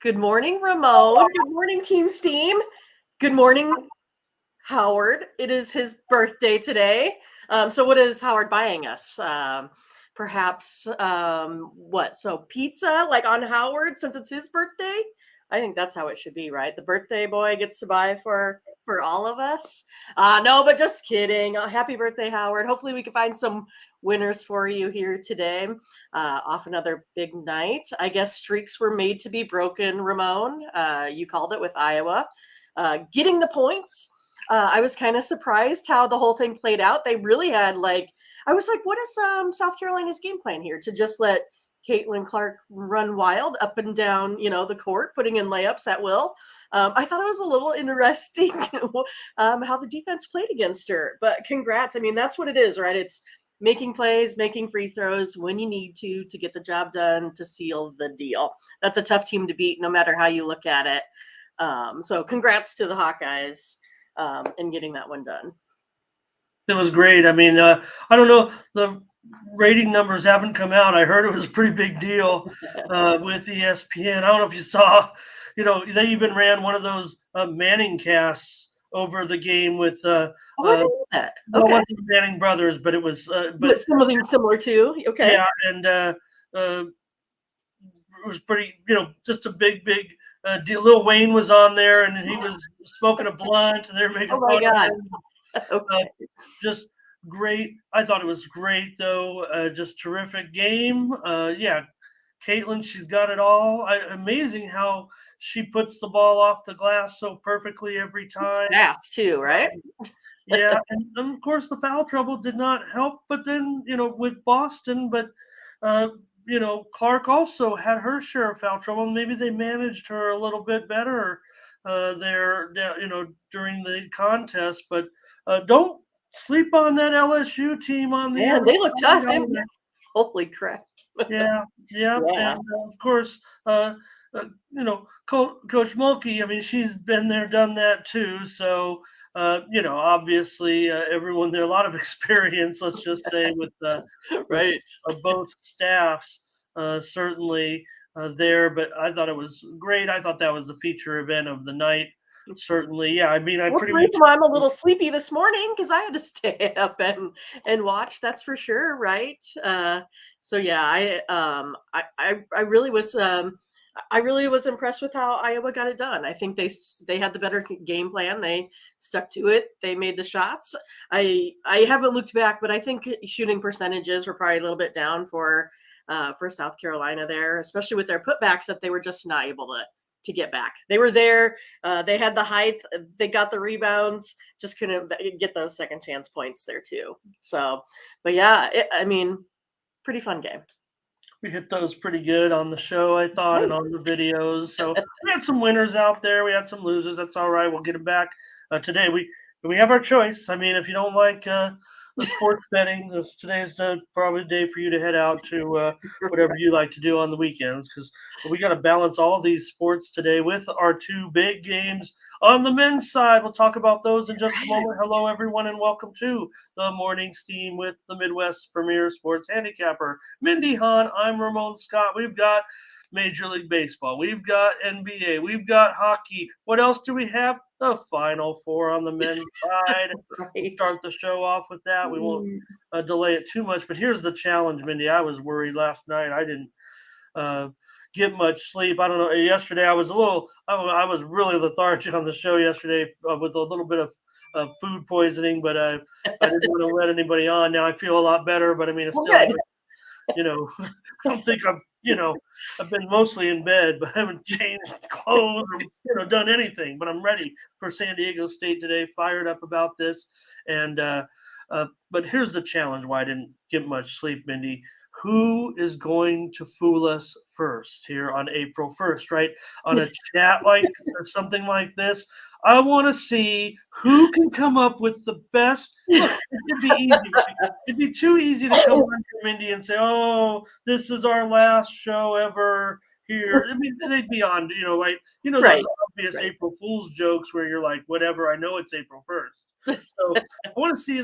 Good morning, Ramon. Good morning, Team Steam. Good morning, Howard. It is his birthday today. So what is Howard buying us? Perhaps what? So pizza, like on Howard, since it's his birthday. I think that's how it should be, right? The birthday boy gets to buy for all of us. No, but just kidding. Happy birthday, Howard. Hopefully we can find some winners for you here today. Off another big night. I guess streaks were made to be broken, Ramon. You called it with Iowa. Getting the points. I was kind of surprised how the whole thing played out. They really had I was like, what is South Carolina's game plan here? To just let Caitlin Clark run wild up and down, the court, putting in layups at will. I thought it was a little interesting how the defense played against her. But congrats. I mean, that's what it is, right? It's making plays, making free throws when you need to get the job done, to seal the deal. That's a tough team to beat, no matter how you look at it. So congrats to the Hawkeyes in getting that one done. It was great. I mean, I don't know, the rating numbers haven't come out. I heard it was a pretty big deal with ESPN. I don't know if you saw, they even ran one of those Manning casts over the game with I didn't know that. well, it Okay. wasn't the Manning brothers, but it was But something similar too. Okay. yeah, and it was pretty, just a big deal. Lil Wayne was on there, and he was smoking a blunt, and they're making Oh my fun of God. him. Okay. Just great. I thought it was great, though. Just terrific game. Yeah, Caitlin, she's got it all. Amazing how she puts the ball off the glass so perfectly every time. Fast too, right? Yeah, and of course the foul trouble did not help. But then, with Boston, but Clark also had her share of foul trouble. Maybe they managed her a little bit better there, during the contest. But don't sleep on that LSU team on the Man, other they look tough, side. didn't they? Holy crap. Yeah, yeah, Yeah. and of course, Coach Mulkey. I mean, she's been there, done that too. So, obviously, everyone there, a lot of experience. Let's just say with Right. both staffs, certainly there. But I thought it was great. I thought that was the feature event of the night. Certainly, yeah. I mean, I Well, pretty the much. reason why I'm a little sleepy this morning because I had to stay up and watch. That's for sure, right? So yeah, I really was impressed with how Iowa got it done. I think they had the better game plan. They stuck to it. They made the shots. I haven't looked back, but I think shooting percentages were probably a little bit down for South Carolina there, especially with their putbacks that they were just not able to get back. They were there. They had the height. They got the rebounds. Just couldn't get those second chance points there too. So, but yeah, I mean, pretty fun game. We hit those pretty good on the show, I thought, and on the videos. So we had some winners out there. We had some losers. That's all right. We'll get them back today. We have our choice. I mean, if you don't like the sports betting, today's probably the day for you to head out to whatever you like to do on the weekends, because we got to balance all these sports today with our two big games on the men's side. We'll talk about those in just a moment. Hello, everyone, and welcome to the Morning Steam with the Midwest's premier sports handicapper, Mindy Hahn. I'm Ramon Scott. We've got Major League Baseball. We've got NBA. We've got hockey. What else do we have? The Final Four on the men's side. Right. We'll start the show off with that. We won't delay it too much. But here's the challenge, Mindy. I was worried last night. I didn't get much sleep. I don't know. Yesterday I was I was really lethargic on the show yesterday with a little bit of food poisoning, but I didn't want to let anybody on. Now I feel a lot better, but I mean, it's still, I don't think I've been mostly in bed, but I haven't changed clothes or done anything. But I'm ready for San Diego State today. Fired up about this, and but here's the challenge. Why I didn't get much sleep, Mindy. Who is going to fool us first here on April 1st, right? On a chat like or something like this. I want to see who can come up with the best. Look, it'd be easy. It'd be too easy to come on here, Mindy, and say, "Oh, this is our last show ever here." I mean, they'd be on, right? Right. Those obvious April Fool's jokes where you're like, "Whatever." I know it's April 1st, so I want to see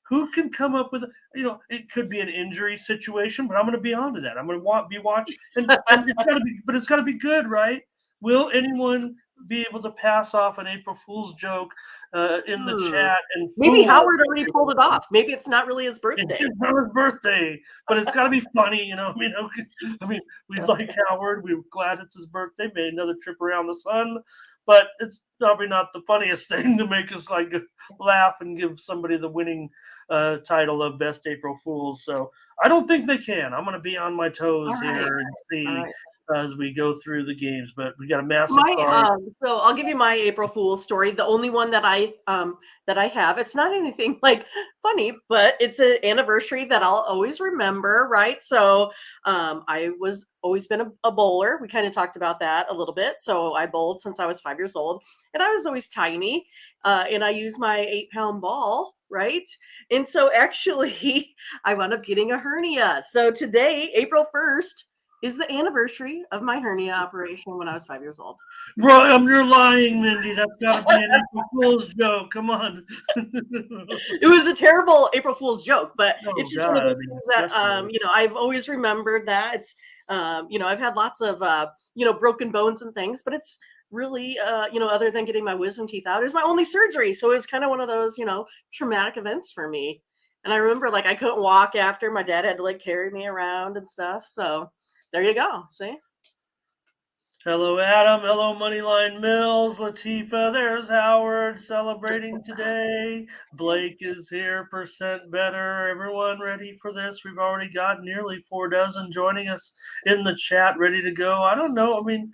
who can come up with. It could be an injury situation, but I'm going to be onto that. I'm going to be watching, and it's got to be, but it's got to be good, right? Will anyone be able to pass off an April Fool's joke in the chat and Maybe fool? Howard already pulled it off. Maybe it's not really his birthday. It's not his birthday, but it's got to be funny, you know. I mean, we like Howard. We're glad it's his birthday. Made another trip around the sun, but it's probably not the funniest thing to make us like laugh and give somebody the winning title of best April Fools. So I don't think they can. I'm going to be on my toes here and see as we go through the games. But we got a massive card. So I'll give you my April Fool's story. The only one that I have. It's not anything like funny, but it's an anniversary that I'll always remember, right? So I was always been a bowler. We kind of talked about that a little bit. So I bowled since I was 5 years old, and I was always tiny. And I used my 8-pound ball, right? And so actually, I wound up getting a hernia. So today, April 1st, is the anniversary of my hernia operation when I was 5 years old. Bro, you're lying, Mindy. That's got to be an April Fool's joke. Come on. It was a terrible April Fool's joke, but it's just one of those things that I've always remembered that. It's I've had lots of broken bones and things, but it's really other than getting my wisdom teeth out, it was my only surgery. So it was kind of one of those, traumatic events for me. And I remember like I couldn't walk after. My dad had to like carry me around and stuff. So there you go. See? Hello, Adam. Hello, Moneyline Mills. Latifah. There's Howard celebrating today. Blake is here. Percent better. Everyone ready for this? We've already got nearly 4 dozen joining us in the chat, ready to go. I don't know. I mean,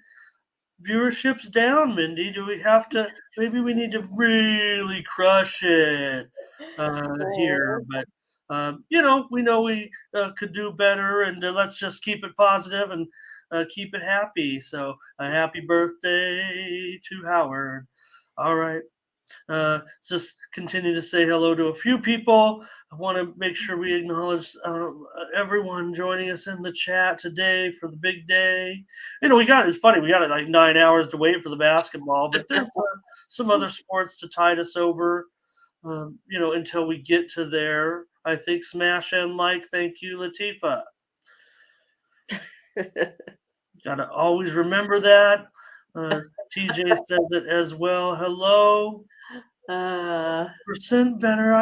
viewership's down, Mindy. Do we have to? Maybe we need to really crush it here. But we know we could do better, and let's just keep it positive and keep it happy. So a happy birthday to Howard. All right. Just continue to say hello to a few people. I want to make sure we acknowledge everyone joining us in the chat today for the big day. It's funny, we got like 9 hours to wait for the basketball, but there's some other sports to tide us over, until we get to there. I think smash and like, thank you, Latifah. Got to always remember that. TJ says it as well. Hello. Percent better.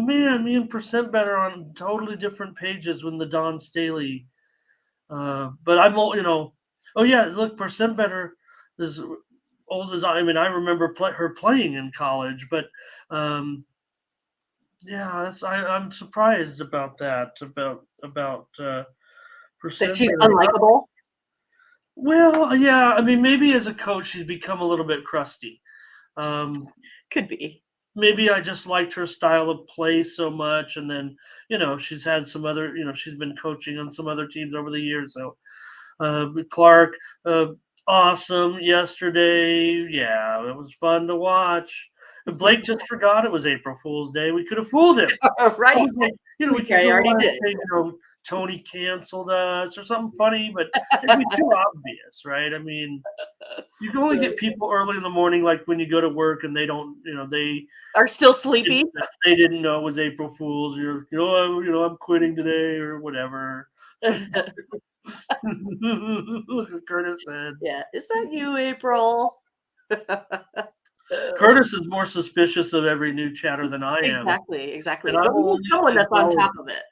Me and Percent better on totally different pages when the Don Staley. But I'm oh yeah, look, Percent better is old as I mean. I remember her playing in college, but I'm surprised about that. About Percent. That she's unlikable. Well, yeah, I mean, maybe as a coach, she's become a little bit crusty. Could be. Maybe I just liked her style of play so much, and then she's had some other she's been coaching on some other teams over the years. So Clark, awesome yesterday. Yeah, it was fun to watch. Blake just forgot it was April Fool's Day. We could have fooled him, right? We could already did. Say, Tony canceled us or something funny, but it'd be too obvious, right? I mean, you can only get people early in the morning, like when you go to work and they don't, they are still sleepy. They didn't know it was April Fool's. I'm quitting today or whatever. Curtis said, "Yeah, is that you, April?" Curtis is more suspicious of every new chatter than I am. Exactly. But someone that's on top of it.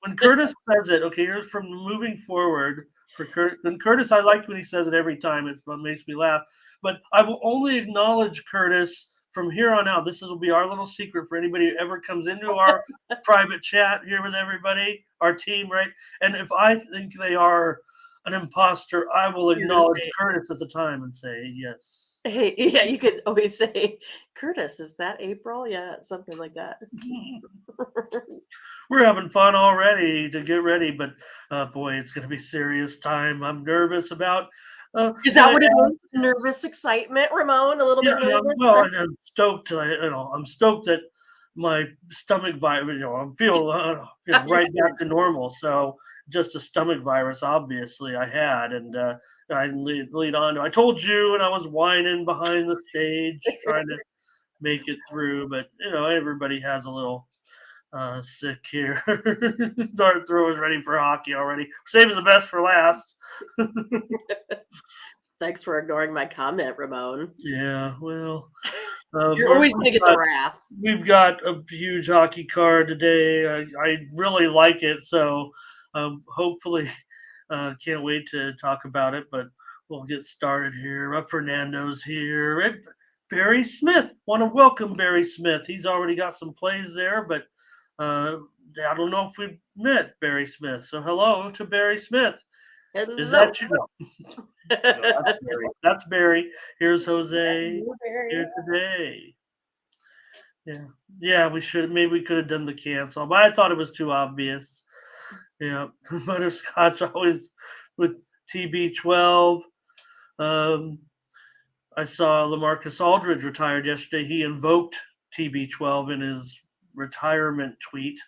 When Curtis says it, okay, here's from moving forward for Curtis. I like when he says it every time. It makes me laugh. But I will only acknowledge Curtis from here on out. This will be our little secret for anybody who ever comes into our private chat here with everybody, our team, right? And if I think they are an imposter, I will acknowledge Curtis at the time and say yes. Hey, yeah, you could always say, Curtis, is that April? Yeah, something like that. We're having fun already to get ready, but boy, it's going to be serious time. I'm nervous about. Is that what it is? Nervous excitement, Ramon? A little bit nervous? Well, I'm stoked. I'm stoked that my stomach virus. I'm feeling right back to normal. So just a stomach virus, obviously, I had, and I didn't lead on to. I told you, and I was whining behind the stage, trying to make it through. But everybody has a little sick here. Dart throw is ready for hockey already. We're saving the best for last. Thanks for ignoring my comment, Ramon. Yeah, well, You're always going to get the wrath. we've got a huge hockey card today. I really like it, so hopefully, can't wait to talk about it. But we'll get started here. Fernando's here. Barry Smith. Want to welcome Barry Smith. He's already got some plays there, but I don't know if we've met Barry Smith. So hello to Barry Smith. Hello. Is that you? No, that's Barry. That's Barry. Here's Jose here today. Yeah. We should. Maybe we could have done the cancel, but I thought it was too obvious. Yeah, butterscotch always with TB12. I saw LaMarcus Aldridge retired yesterday. He invoked TB12 in his retirement tweet.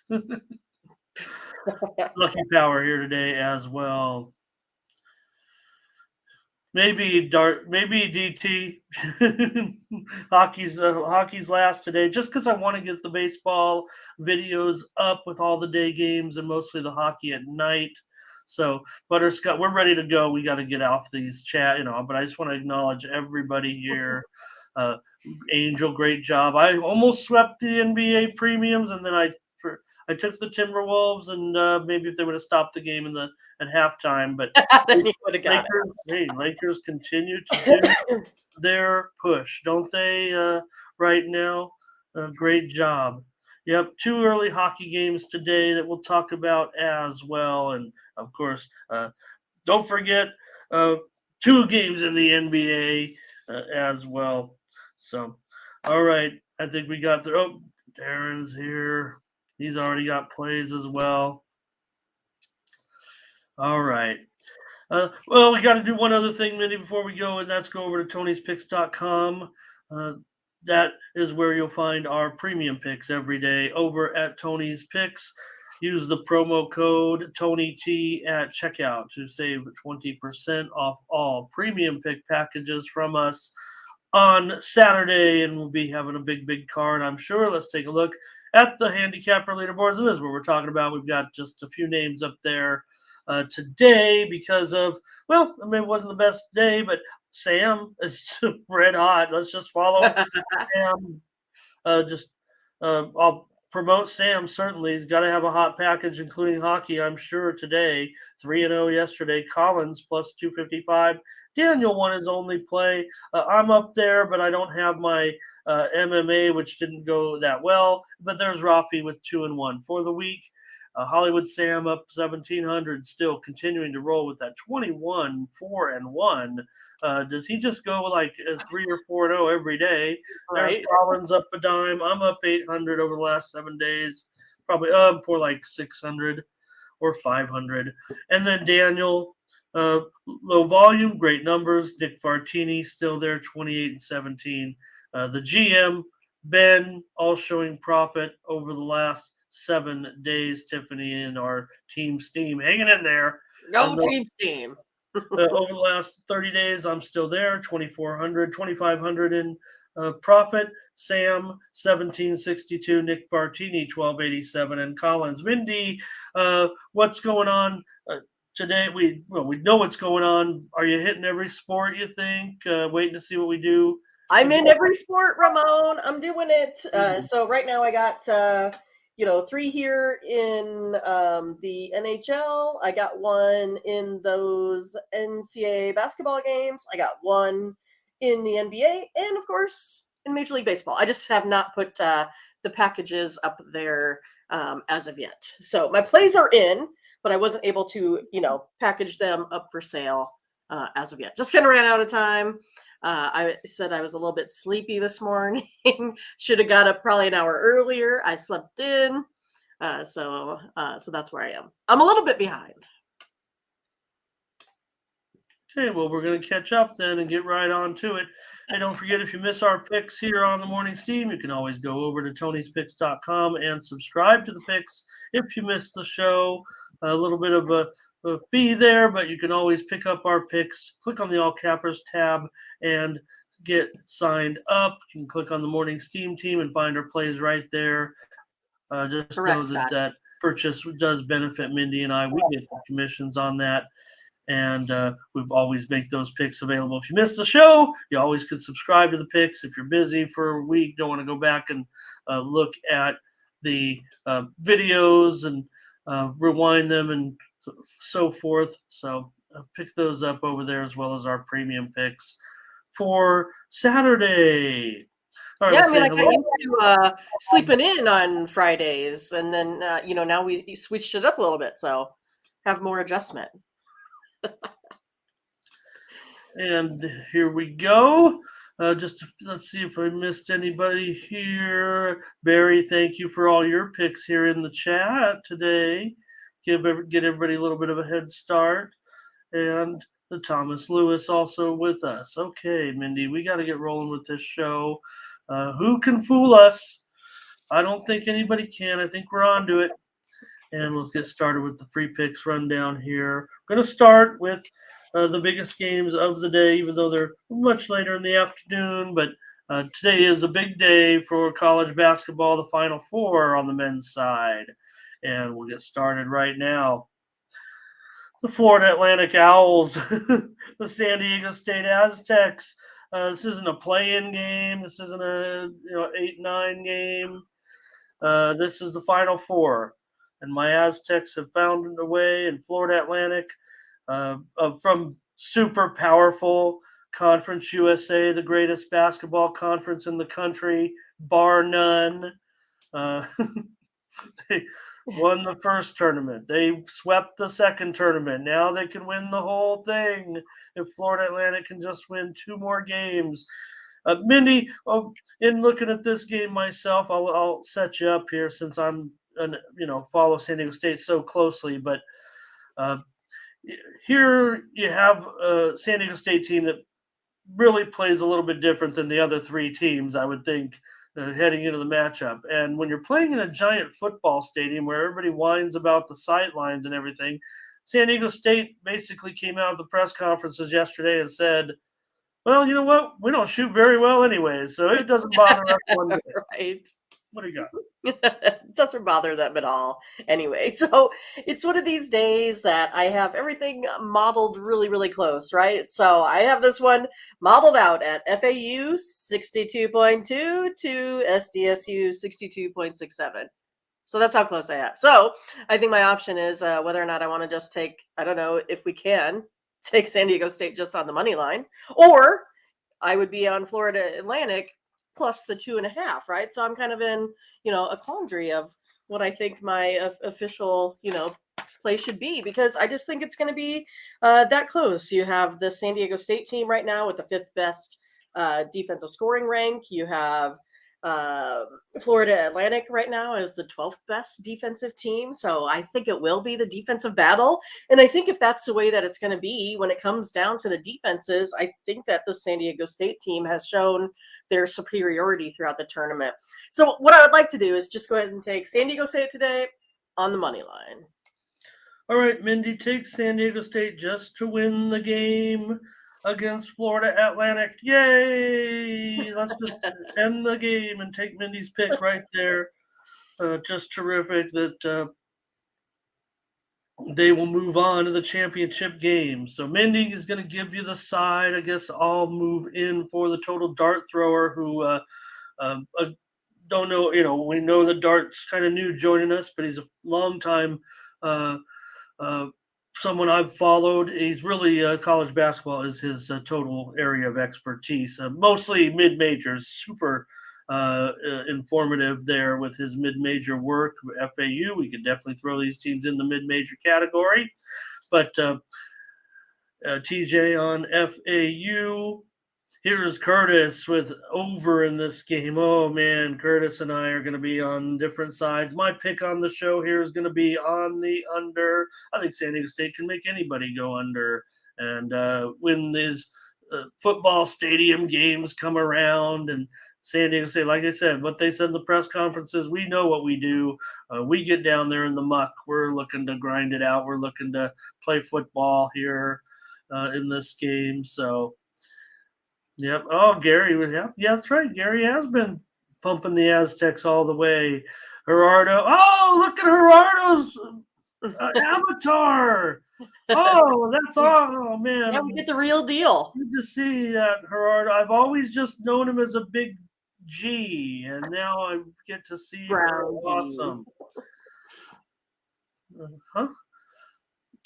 Lucky Power here today as well. Maybe DT. Hockey's last today, just because I want to get the baseball videos up with all the day games and mostly the hockey at night. So Butterscotch, we're ready to go. We got to get off these chat, but I just want to acknowledge everybody here. Angel, great job. I almost swept the NBA premiums, and then I took the Timberwolves, and maybe if they would have stopped the game at halftime, but then you would have got Lakers continue to do their push, don't they? Right now, great job. Yep, 2 early hockey games today that we'll talk about as well, and of course, don't forget 2 games in the NBA as well. So, all right, I think we got the. Oh, Darren's here. He's already got plays as well. All right. Well, we got to do one other thing, Mindy, before we go, and that's go over to Tony'sPicks.com. That is where you'll find our premium picks every day over at Tony's Picks. Use the promo code TonyT at checkout to save 20% off all premium pick packages from us on Saturday, and we'll be having a big card, I'm sure. Let's take a look at the handicapper leaderboards. And this is what we're talking about. We've got just a few names up there today because of, well, I mean, it wasn't the best day, but Sam is red hot. Let's just follow Sam. I'll promote Sam, certainly. He's got to have a hot package, including hockey, I'm sure, today. 3-0 yesterday. Collins plus 255. Daniel won his only play. I'm up there, but I don't have my MMA, which didn't go that well. But there's Rafi with 2-1 for the week. Hollywood Sam up 1,700, still continuing to roll with that 21 4-1. Does he just go like 3 or 4-0 every day? Right. There's Collins up a dime. I'm up 800 over the last 7 days. Probably for like 600 or 500. And then Daniel, low volume, great numbers. Nick Vartini still there, 28-17. The GM, Ben, all showing profit over the last 7 days. Tiffany and our team Steam hanging in there. No team Steam. Over the last 30 days, I'm still there, 2,400, 2,500 in profit. Sam, 1762. Nick Bartini, 1287. And Collins. Mindy, what's going on today? We know what's going on. Are you hitting every sport, you think? Waiting to see what we do? I'm in every sport, Ramon. I'm doing it. So right now I got 3 here in the NHL. I got 1 in those NCAA basketball games. I got 1 in the NBA, and of course in Major League Baseball. I just have not put the packages up there as of yet. So my plays are in, but I wasn't able to, package them up for sale as of yet. Just kind of ran out of time. I said I was a little bit sleepy this morning. Should have got up probably an hour earlier. I slept in. So that's where I am. I'm a little bit behind. Okay, well, we're going to catch up then and get right on to it. And don't forget, if you miss our picks here on the Morning Steam, you can always go over to Tony'sPicks.com and subscribe to the picks. If you miss the show, a little bit of a fee there, but you can always pick up our picks. Click on the All Cappers tab and get signed up. You can click on the Morning Steam team and find our plays right there. Just Correct, know that purchase does benefit Mindy and I. We get commissions on that. And we've always make those picks available. If you missed the show, you always could subscribe to the picks. If you're busy for a week, don't want to go back and look at the videos and rewind them and so forth. So pick those up over there, as well as our premium picks for Saturday. All right, Yeah, I we'll mean, say I got hello. used to sleeping in on Fridays, and then now we switched it up a little bit, so have more adjustment. And here we go. Let's see if I missed anybody here. Barry, thank you for all your picks here in the chat today. Get everybody a little bit of a head start. And the Thomas Lewis also with us. Okay, Mindy, we got to get rolling with this show. Who can fool us? I don't think anybody can. I think we're on to it. And we'll get started with the free picks rundown here. We're going to start with the biggest games of the day, even though they're much later in the afternoon. But today is a big day for college basketball, the Final Four on the men's side. And we'll get started right now. The Florida Atlantic Owls, the San Diego State Aztecs. This isn't a play-in game. This isn't a 8-9 game. This is the Final Four, and my Aztecs have found a way in Florida Atlantic from super powerful Conference USA, the greatest basketball conference in the country, bar none. They won the first tournament. They swept the second tournament. Now they can win the whole thing if Florida Atlantic can just win 2 more games. Mindy, in looking at this game myself, I'll set you up here since I'm follow San Diego State so closely. But here you have a San Diego State team that really plays a little bit different than the other 3 teams, I would think, heading into the matchup. And when you're playing in a giant football stadium where everybody whines about the sightlines and everything, San Diego State basically came out of the press conferences yesterday and said, well, you know what? We don't shoot very well anyway, so it doesn't bother us one bit. Right. What do you got? It doesn't bother them at all. Anyway, so it's one of these days that I have everything modeled really, really close, right? So I have this one modeled out at FAU 62.2 to SDSU 62.67. So that's how close I am. So I think my option is whether or not I want to just take, I don't know if we can take San Diego State just on the money line, or I would be on Florida Atlantic plus the 2.5, right? So I'm kind of in, a quandary of what I think my official, play should be, because I just think it's going to be that close. You have the San Diego State team right now with the 5th best defensive scoring rank. You have Florida Atlantic right now is the 12th best defensive team. So I think it will be the defensive battle. And I think if that's the way that it's going to be when it comes down to the defenses, I think that the San Diego State team has shown their superiority throughout the tournament. So what I would like to do is just go ahead and take San Diego State today on the money line. All right, Mindy, take San Diego State just to win the game against Florida Atlantic. Yay! Let's just end the game and take Mindy's pick right there. Just terrific that they will move on to the championship game. So Mindy is going to give you the side. I guess I'll move in for the total dart thrower who don't know. We know that Dart's kind of new joining us, but he's a long time someone I've followed. He's really college basketball is his total area of expertise. Mostly mid majors. Super informative there with his mid-major work. FAU, we could definitely throw these teams in the mid-major category. But TJ on FAU. Here's Curtis with over in this game. Oh, man, Curtis and I are going to be on different sides. My pick on the show here is going to be on the under. I think San Diego State can make anybody go under. And when these football stadium games come around and San Diego State, like I said, what they said in the press conferences, we know what we do. We get down there in the muck. We're looking to grind it out. We're looking to play football here in this game. So, yep. Oh, Gary was, yeah, that's right. Gary has been pumping the Aztecs all the way. Gerardo. Oh, look at Gerardo's avatar. Oh, that's all. Oh man, Yeah, we get the real deal. good to see that, Gerardo. I've always just known him as a big G, and now I get to see her. Brownie. Awesome. Huh?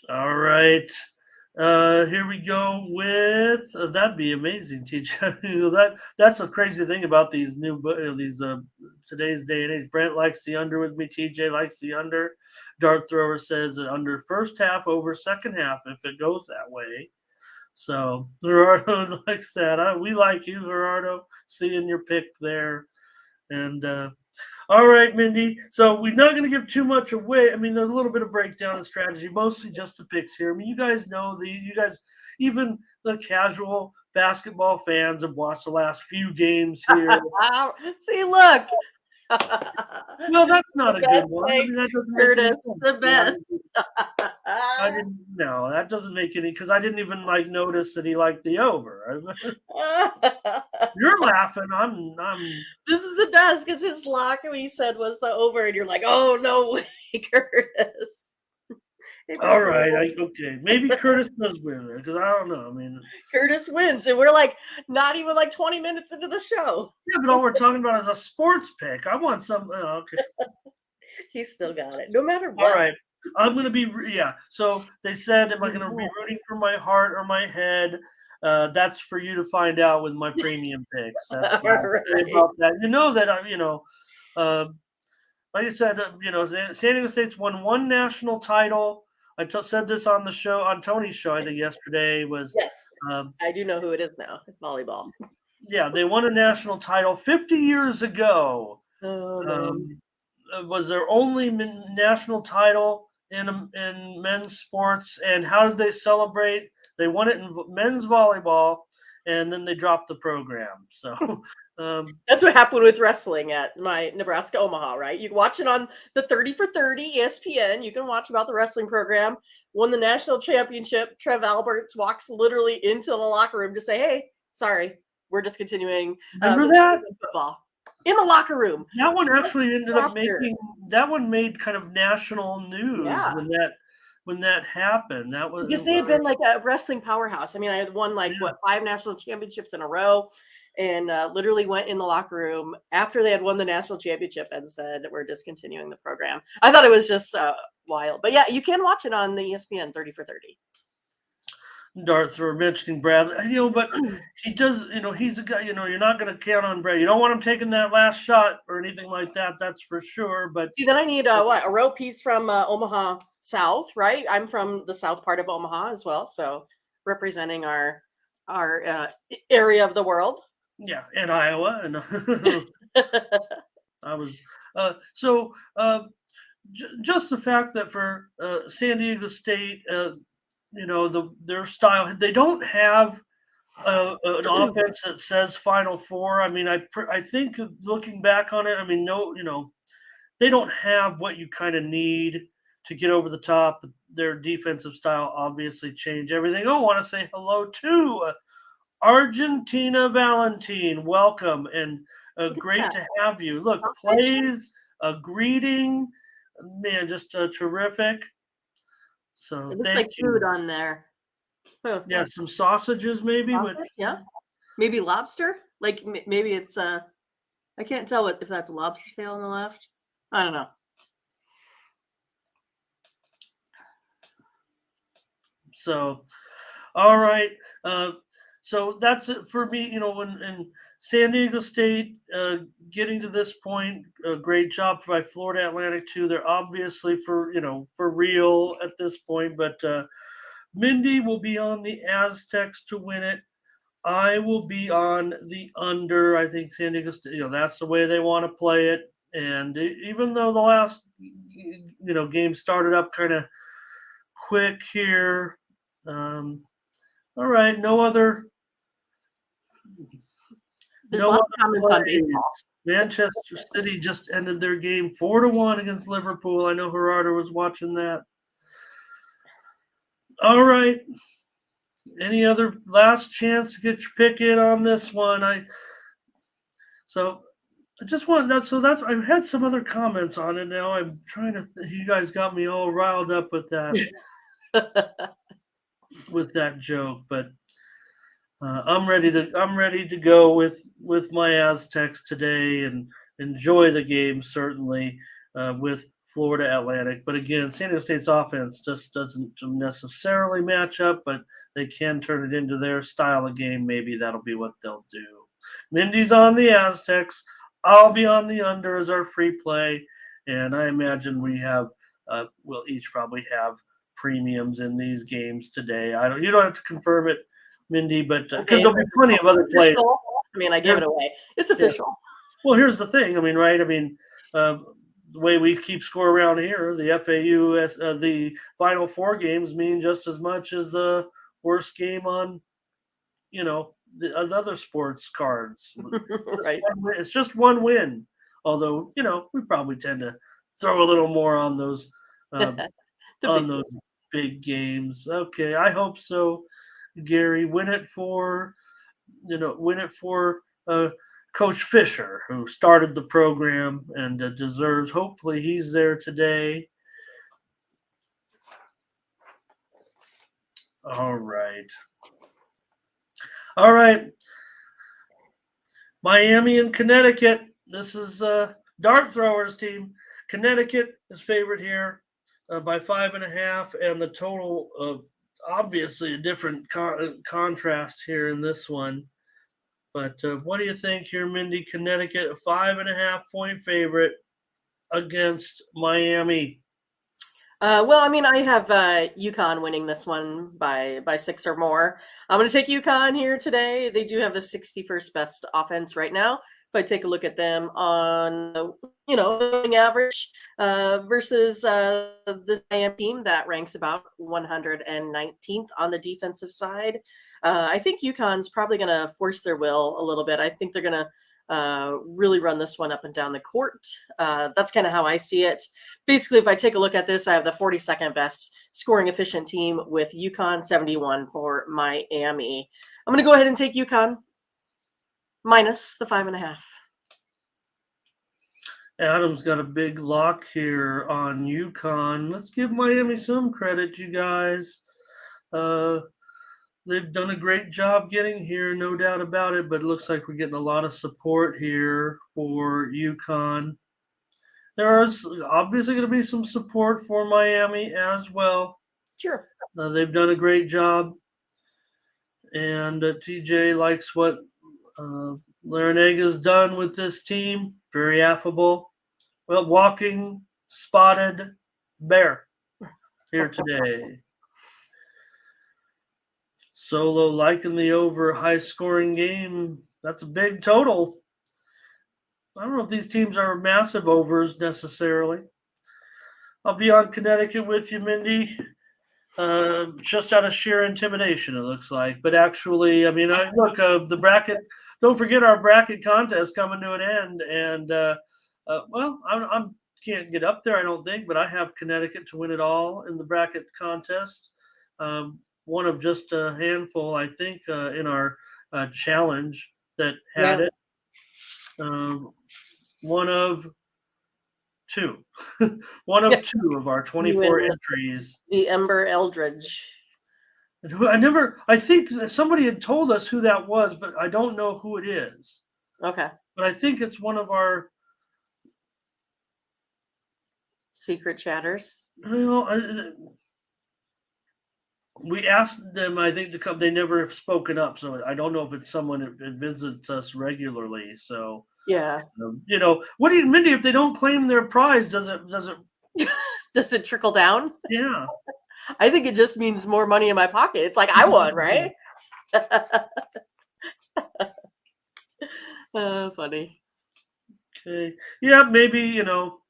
All right. Here we go with that'd be amazing, TJ. That's a crazy thing about these today's day and age. Brent likes the under with me. TJ likes the under. Dart thrower says under first half over second half if it goes that way. So Gerardo likes that. We like you, Gerardo. Seeing your pick there, and all right, Mindy. So we're not going to give too much away. I mean, there's a little bit of breakdown and strategy, mostly just the picks here. I mean, you guys know you guys, even the casual basketball fans have watched the last few games here. See, look. Well, that's not The a best good one. I thing, mean, that doesn't make any Curtis, sense. the best. I didn't. No, that doesn't make any because I didn't even notice that he liked the over. You're laughing. I'm. This is the best because his lock he said was the over, and you're like, oh no way, Curtis. All right. Okay. Maybe Curtis does win there because I don't know. I mean, Curtis wins, and we're like not even 20 minutes into the show. Yeah, but all we're talking about is a sports pick. I want some. Okay. He's still got it, no matter what. All right. I'm going to be. Yeah. So they said, am I going to be rooting for my heart or my head? That's for you to find out with my premium picks. That's Right. about that. You know that I'm. Like I said, San Diego State's won one national title. Said this on the show, on Tony's show, I think yesterday was. Yes, I do know who it is now. It's volleyball. Yeah, they won a national title 50 years ago. Oh, Was their only national title in men's sports. And how did they celebrate? They won it in men's volleyball, and then they dropped the program. So that's what happened with wrestling at my Nebraska Omaha, right? You can watch it on the 30 for 30 ESPN. You can watch about the wrestling program. Won the national championship. Trev Alberts walks literally into the locker room to say, hey, sorry, we're discontinuing remember that football in the locker room. That one actually ended up made kind of national news when that happened. That was because they had been like a wrestling powerhouse. I mean, I had won 5 national championships in a row, and literally went in the locker room after they had won the national championship and said we're discontinuing the program. I thought it was just wild, but yeah, you can watch it on the ESPN 30 for 30. Dart thrower mentioning Bradley, but he does, he's a guy, you're not going to count on Brad. You don't want him taking that last shot or anything like that. That's for sure. But see, then I need a row piece from Omaha South, right? I'm from the south part of Omaha as well, so representing our area of the world. Yeah, in Iowa, and I was just the fact that for San Diego State. Their style. They don't have an offense that says Final Four. I mean, I think looking back on it, I mean, they don't have what you kind of need to get over the top. Their defensive style obviously changed everything. I want to say hello to Argentina Valentine. Welcome and great to have you. Look, plays a greeting, man, just terrific. So it looks like food on there. Oh, yeah, some sausages maybe. Yeah, maybe lobster. Like maybe it's I can't tell if that's a lobster tail on the left. I don't know. So, all right. So that's it for me. When San Diego State getting to this point, a great job by Florida Atlantic too. They're obviously for real at this point, but Mindy will be on the Aztecs to win it. I will be on the under. I think San Diego State, that's the way they want to play it. And even though the last, game started up kind of quick here. All right, no other. There's lots of comments on baseball. Manchester City just ended their game 4-1 against Liverpool. I know Gerardo was watching that. All right. Any other last chance to get your pick in on this one? I just wanted that. So I've had some other comments on it now. I'm trying to. You guys got me all riled up with that. with that joke, but I'm ready to go with my Aztecs today and enjoy the game certainly with Florida Atlantic. But again, San Diego State's offense just doesn't necessarily match up, but they can turn it into their style of game. Maybe that'll be what they'll do. Mindy's on the Aztecs. I'll be on the under as our free play, and I imagine we'll each probably have premiums in these games today. You don't have to confirm it, Mindy, but because Okay, there'll be plenty of other plays. I mean, I gave it away. It's official. Well, here's the thing. I mean, right? I mean, the way we keep score around here, the FAU, the Final Four games mean just as much as the worst game on, the other sports cards. Right. It's just one win. Although, we probably tend to throw a little more on those those big games. Okay, I hope so, Gary. Win it for Coach Fisher, who started the program and deserves. Hopefully, he's there today. All right. Miami and Connecticut. This is dart throwers team. Connecticut is favorite here by 5.5, and the total obviously a different contrast here in this one. But what do you think here, Mindy? Connecticut, a 5.5 point favorite against Miami. Well, I mean, I have UConn winning this one by 6 or more. I'm going to take UConn here today. They do have the 61st best offense right now. If I take a look at them on the winning average versus this Miami team that ranks about 119th on the defensive side, I think UConn's probably going to force their will a little bit. I think they're going to really run this one up and down the court. That's kind of how I see it. Basically, if I take a look at this, I have the 42nd best scoring efficient team with UConn, 71 for Miami. I'm going to go ahead and take UConn minus the 5.5. Adam's got a big lock here on UConn. Let's give Miami some credit, you guys. They've done a great job getting here, no doubt about it, but it looks like we're getting a lot of support here for UConn. There is obviously going to be some support for Miami as well. Sure. They've done a great job, and TJ likes what Larinaga done with this team. Very affable. Well, walking spotted bear here today. Solo liking the over high scoring game. That's a big total. I don't know if these teams are massive overs necessarily. I'll be on Connecticut with you, Mindy. Just out of sheer intimidation, it looks like. But actually, I mean, the bracket. Don't forget our bracket contest coming to an end, and I can't get up there, I don't think, but I have Connecticut to win it all in the bracket contest. One of just a handful, I think, in our challenge that had it. One of two. One of two of our 24 entries. The Ember Eldridge. I think somebody had told us who that was, but I don't know who it is. Okay. But I think it's one of our secret chatters. We asked them, I think, to come. They never have spoken up, so I don't know if it's someone that visits us regularly. So yeah, what do you, Mindy? If they don't claim their prize, does it does it trickle down? Yeah, I think it just means more money in my pocket. It's like I won, right? Funny. Okay, yeah, maybe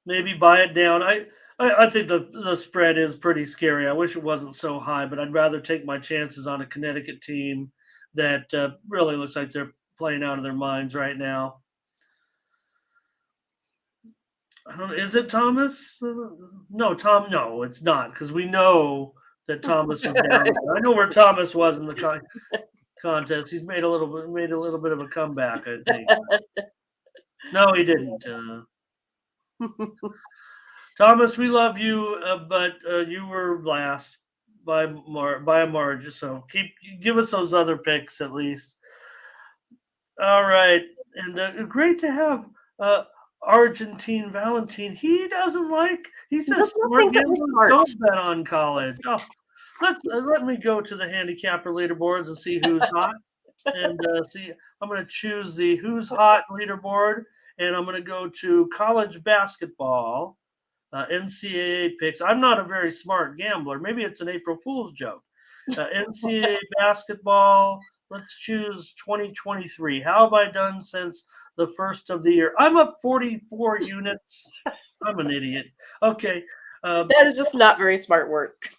maybe buy it down. I think the spread is pretty scary. I wish it wasn't so high, but I'd rather take my chances on a Connecticut team that really looks like they're playing out of their minds right now. I don't know. Is it Thomas? No, Tom. No, it's not, because we know that Thomas was down. I know where Thomas was in the contest. He's made a little bit of a comeback, I think. No, he didn't. Thomas, we love you, but you were last by a margin. So give us those other picks at least. All right, and great to have uh, Argentine Valentine. He He says does not smart think that we're gamblers smart. don't bet on college. Oh, let me go to the handicapper leaderboards and see who's hot. And see, I'm going to choose the who's hot leaderboard, and I'm going to go to college basketball, NCAA picks. I'm not a very smart gambler. Maybe it's an April Fool's joke. NCAA basketball. Let's choose 2023. How have I done since the first of the year? I'm up 44 units. I'm an idiot. Okay. That is just not very smart work.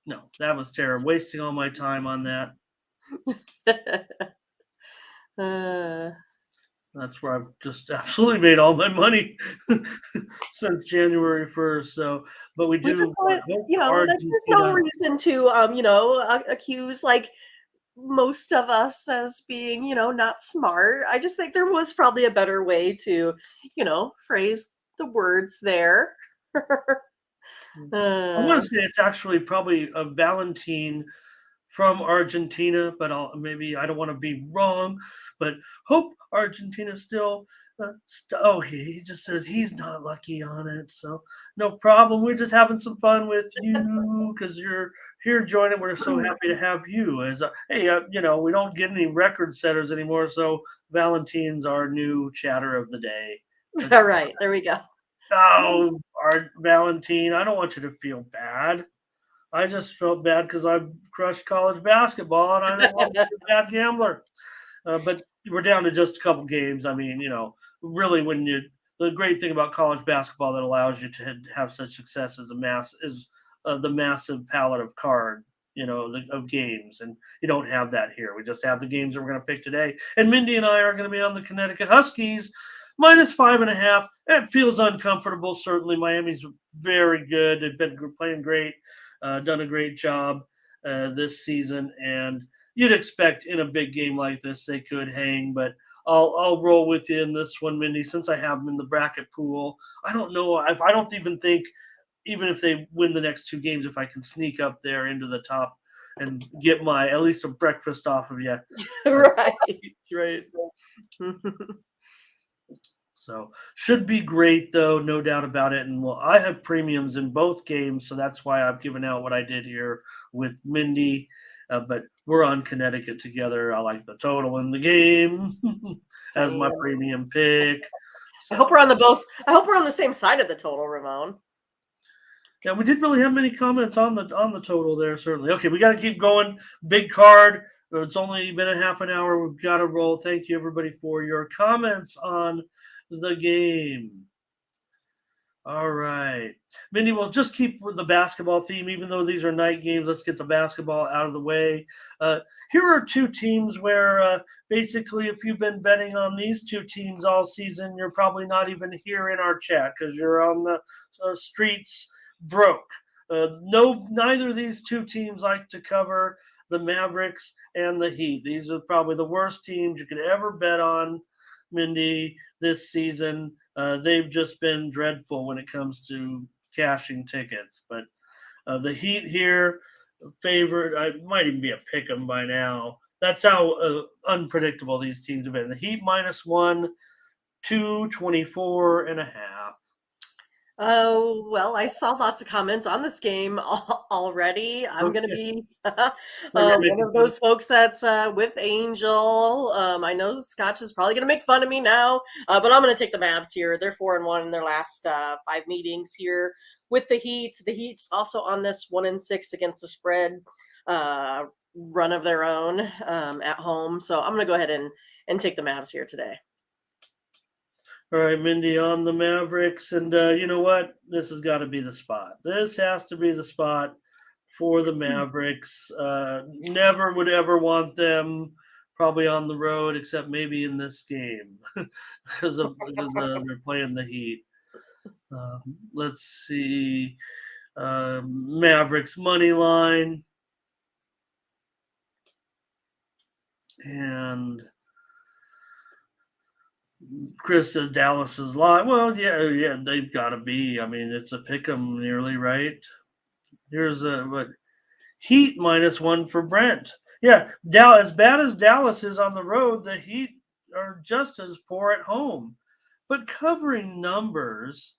No, that was terrible. Wasting all my time on that. That's where I've just absolutely made all my money since January 1st. So, but we do just hope there's no Argentina. reason to, accuse like most of us as being, not smart. I just think there was probably a better way to, phrase the words there. I want to say it's actually probably a Valentine from Argentina, but maybe I don't want to be wrong. But hope Argentina still. He just says he's not lucky on it, so no problem. We're just having some fun with you because you're here joining. We're so happy to have you. As we don't get any record setters anymore, so Valentine's our new chatter of the day. All right, there we go. Oh, Art Valentine, I don't want you to feel bad. I just felt bad because I crushed college basketball and I didn't want to be a bad gambler. But we're down to just a couple games. I mean, really, the great thing about college basketball that allows you to have such success is the massive palette of card, of games, and you don't have that here. We just have the games that we're going to pick today. And Mindy and I are going to be on the Connecticut Huskies -5.5. It feels uncomfortable. Certainly, Miami's very good. They've been playing great, done a great job this season, and you'd expect in a big game like this they could hang, but I'll roll with you in this one, Mindy, since I have them in the bracket pool. I don't know if I don't even think even if they win the next two games, if I can sneak up there into the top and get at least a breakfast off of you. Right. Right. So should be great though, no doubt about it. And I have premiums in both games, so that's why I've given out what I did here with Mindy. But we're on Connecticut together. I like the total in the game as my premium pick. So. I hope we're on the same side of the total, Ramon. Yeah, we didn't really have many comments on the total there, certainly. Okay, we got to keep going. Big card. It's only been a half an hour. We've got to roll. Thank you, everybody, for your comments on the game. All right. Mindy, we'll just keep with the basketball theme, even though these are night games. Let's get the basketball out of the way. Here are two teams where basically if you've been betting on these two teams all season, you're probably not even here in our chat because you're on the streets broke. Neither of these two teams like to cover the Mavericks and the Heat. These are probably the worst teams you could ever bet on, Mindy, this season. They've just been dreadful when it comes to cashing tickets. But the Heat here, favorite, I might even be a pick 'em by now. That's how unpredictable these teams have been. The Heat -1, 224.5. Oh, well, I saw lots of comments on this game already. I'm going to be one of those folks that's with Angel. I know Scotch is probably going to make fun of me now, but I'm going to take the Mavs here. They're 4-1 in their last 5 meetings here with the Heat. The Heat's also on this 1-6 against the spread run of their own at home. So I'm going to go ahead and take the Mavs here today. All right, Mindy on the Mavericks. And you know what? This has got to be the spot. This has to be the spot for the Mavericks. Never would ever want them probably on the road, except maybe in this game because they're playing the Heat. Let's see. Mavericks money line. And Chris says Dallas is live. Well, yeah, they've got to be. I mean, it's a pick 'em nearly, right? Here's what Heat -1 for Brent. Yeah, as bad as Dallas is on the road, the Heat are just as poor at home. But covering numbers,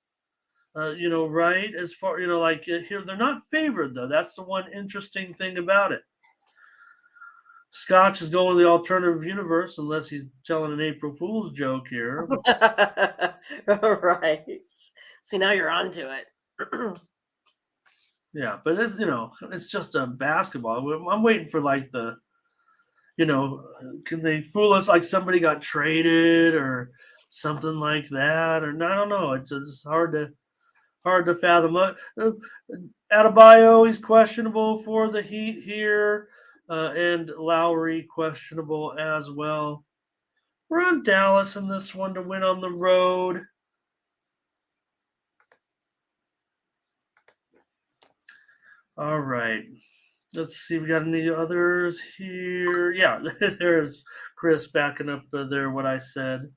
right? As far, here, they're not favored, though. That's the one interesting thing about it. Scotch is going to the alternative universe unless he's telling an April Fool's joke here. Right. See, now you're onto it. Yeah, but it's just a basketball. I'm waiting for like can they fool us like somebody got traded or something like that? Or I don't know. It's just hard to fathom. Adebayo, he's questionable for the Heat here, and Lowry questionable as well. We're on Dallas in this one to win on the road. All right. Let's see. We got any others here? Yeah, there's Chris backing up there what I said.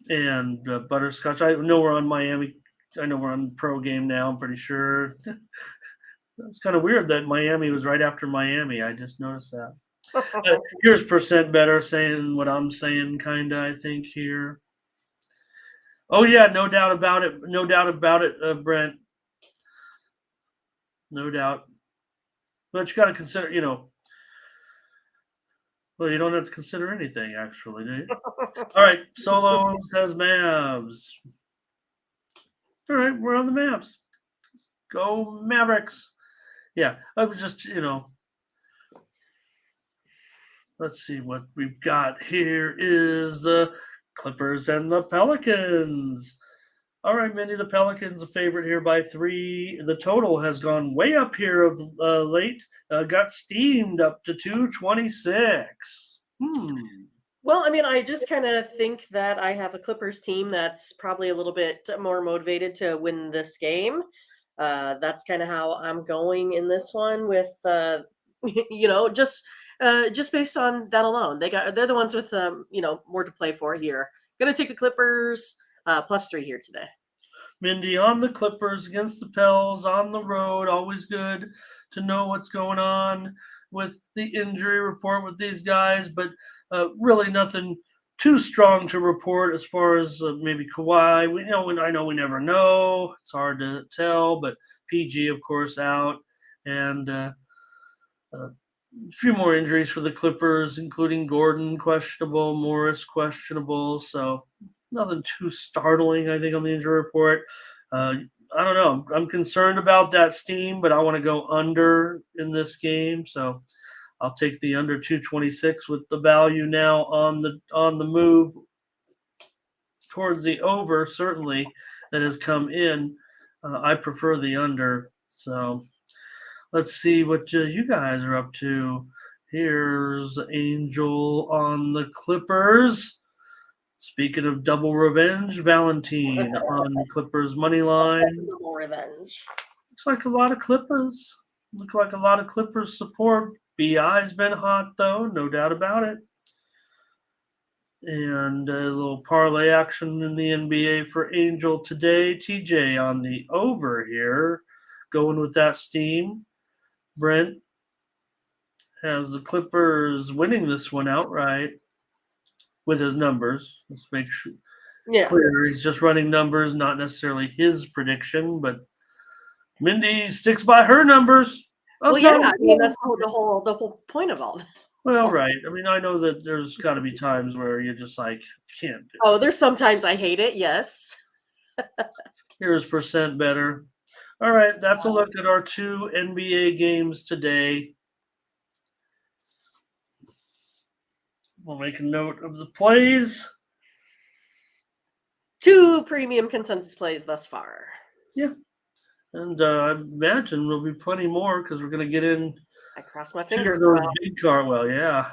And Butterscotch. I know we're on Miami. I know we're on Pro Game now. I'm pretty sure. It's kind of weird that Miami was right after Miami. I just noticed that. Here's percent better saying what I'm saying, kind of, I think, here. Oh, yeah, no doubt about it. No doubt about it, Brent. No doubt. But you got to consider, well, you don't have to consider anything, actually, do you? All right, Solo says Mavs. All right, we're on the Mavs. Let's go Mavericks. Yeah, I was just, let's see what we've got here is the Clippers and the Pelicans. All right, Mindy, the Pelicans a favorite here by 3. The total has gone way up here of late. Got steamed up to 226. Well, I mean, I just kind of think that I have a Clippers team that's probably a little bit more motivated to win this game. That's kind of how I'm going in this one with, just based on that alone. They're the ones with, more to play for here. Going to take the Clippers +3 here today. Mindy on the Clippers against the Pels on the road. Always good to know what's going on with the injury report with these guys, but really nothing too strong to report as far as maybe Kawhi. I know we never know. It's hard to tell, but PG, of course, out. And a few more injuries for the Clippers, including Gordon questionable, Morris questionable. So nothing too startling, I think, on the injury report. I don't know. I'm concerned about that steam, but I want to go under in this game. So I'll take the under 226 with the value now on the move towards the over, certainly, that has come in. I prefer the under. So let's see what you guys are up to. Here's Angel on the Clippers. Speaking of double revenge, Valentine on Clippers money line. Double revenge. Looks like a lot of Clippers. Look like a lot of Clippers support. BI's been hot, though, no doubt about it. And a little parlay action in the NBA for Angel today. TJ on the over here, going with that steam. Brent has the Clippers winning this one outright with his numbers. Let's make sure clear he's just running numbers, not necessarily his prediction, but Mindy sticks by her numbers. Well, yeah, I mean that's the whole point of all this. Well, right. I mean, I know that there's got to be times where you're just like, can't do it. Oh, there's sometimes I hate it, yes. Here's percent better. All right, that's a look at our 2 NBA games today. We'll make a note of the plays. 2 premium consensus plays thus far. Yeah. And I imagine there'll be plenty more because we're going to get in. I cross my fingers. Those big Cartwell, yeah.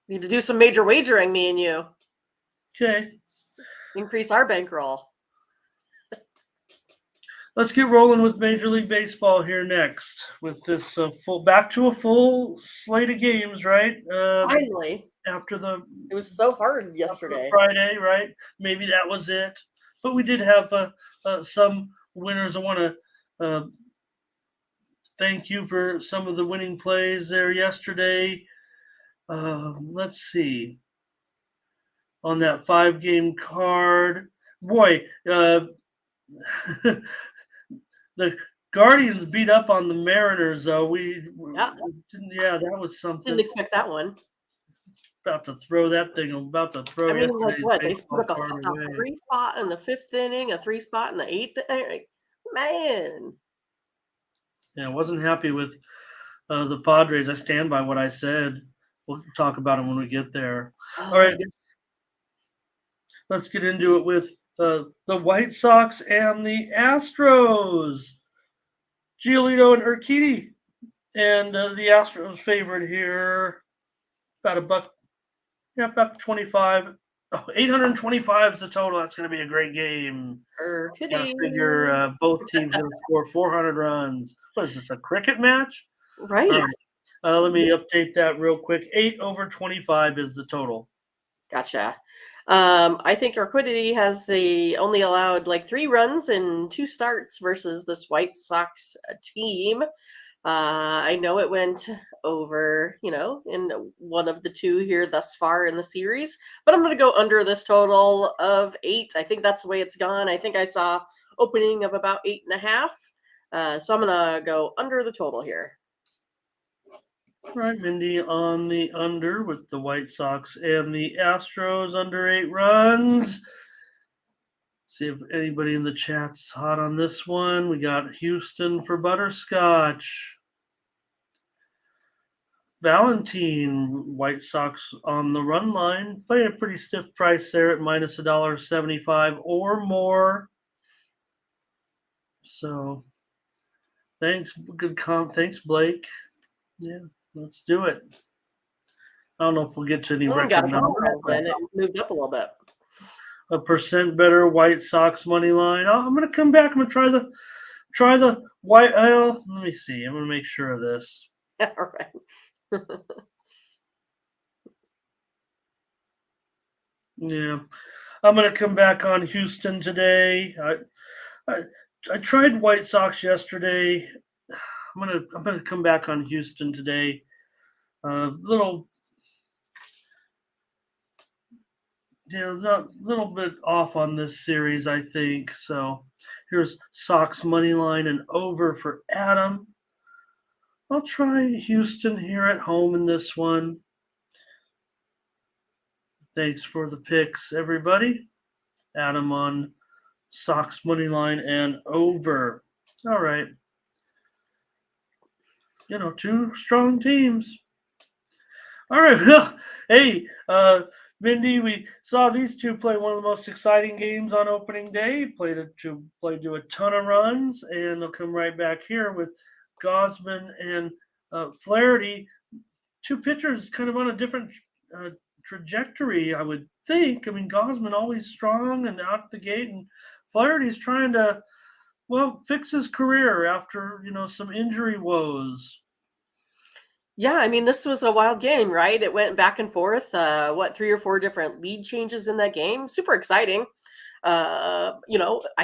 Need to do some major wagering, me and you. Okay. Increase our bankroll. Let's get rolling with Major League Baseball here next with this back to a full slate of games, right? Finally. It was so hard yesterday. Friday, right? Maybe that was it. But we did have some winners. I want to thank you for some of the winning plays there yesterday. Let's see. On that 5-game card, boy, the Guardians beat up on the Mariners, though. That was something. Didn't expect that one. About to throw yesterday's what? They baseball put card a away. 3 spot in the 5th inning, a 3 spot in the 8th. Man. Yeah, I wasn't happy with the Padres. I stand by what I said. We'll talk about them when we get there. Oh, All right, let's get into it with the White Sox and the Astros. Giolito and Urquidy, and the Astros favorite here, about about 25. Oh, 825 is the total. That's going to be a great game. Got to figure both teams going to score 400 runs. What is this, a cricket match? Right. Let me update that real quick. 8/25 is the total. Gotcha. I think Urquidy has only allowed like 3 runs in 2 starts versus this White Sox team. I know it went over, in one of the 2 here thus far in the series, but I'm going to go under this total of 8. I think that's the way it's gone. I think I saw opening of about 8.5. So I'm going to go under the total here. All right, Mindy on the under with the White Sox and the Astros under 8 runs. See if anybody in the chat's hot on this one. We got Houston for butterscotch. Valentine, White Sox on the run line, playing a pretty stiff price there at minus $1.75 or more. So, thanks, Thanks, Blake. Yeah, let's do it. I don't know if we'll get to any record numbers. It moved up a little bit. A percent better White Sox money line. I'm going to come back. I'm going to try the white. Let me see. I'm going to make sure of this. All right. Yeah, I'm going to come back on Houston today. I tried White Sox yesterday. I'm gonna come back on Houston today. Little bit off on this series, I think. So here's Sox money line and over for Adam. I'll try Houston here at home in this one. Thanks for the picks, everybody. Adam on Sox money line and over. All right. 2 strong teams. All right. Well, hey, Mindy, we saw these 2 play one of the most exciting games on opening day. Played to a ton of runs, and they'll come right back here with Gausman and Flaherty. 2 pitchers kind of on a different trajectory, I would think. I mean, Gausman always strong and out the gate, and Flaherty's trying to, fix his career after, some injury woes. Yeah, I mean, this was a wild game, right? It went back and forth. 3 or 4 different lead changes in that game. Super exciting. I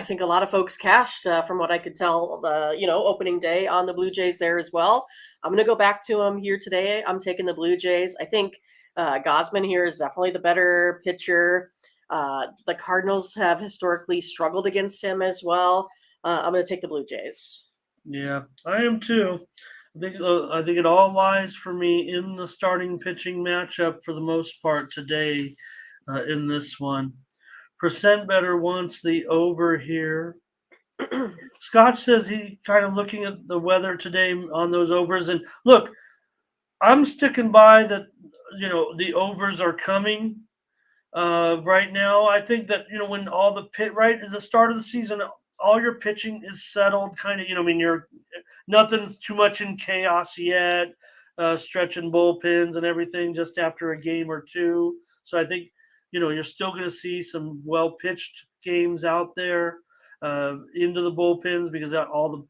think a lot of folks cashed from what I could tell, opening day on the Blue Jays there as well. I'm going to go back to them here today. I'm taking the Blue Jays. I think Gausman here is definitely the better pitcher. The Cardinals have historically struggled against him as well. I'm going to take the Blue Jays. Yeah, I am too. I think it all lies for me in the starting pitching matchup for the most part today in this one. Percent better wants the over here. Scott says he kind of looking at the weather today on those overs. And look, I'm sticking by that, the overs are coming right now. I think that, when all the right at the start of the season, all your pitching is settled kind of, nothing's too much in chaos yet, stretching bullpens and everything just after a game or 2. So I think, you're still going to see some well-pitched games out there into the bullpens because all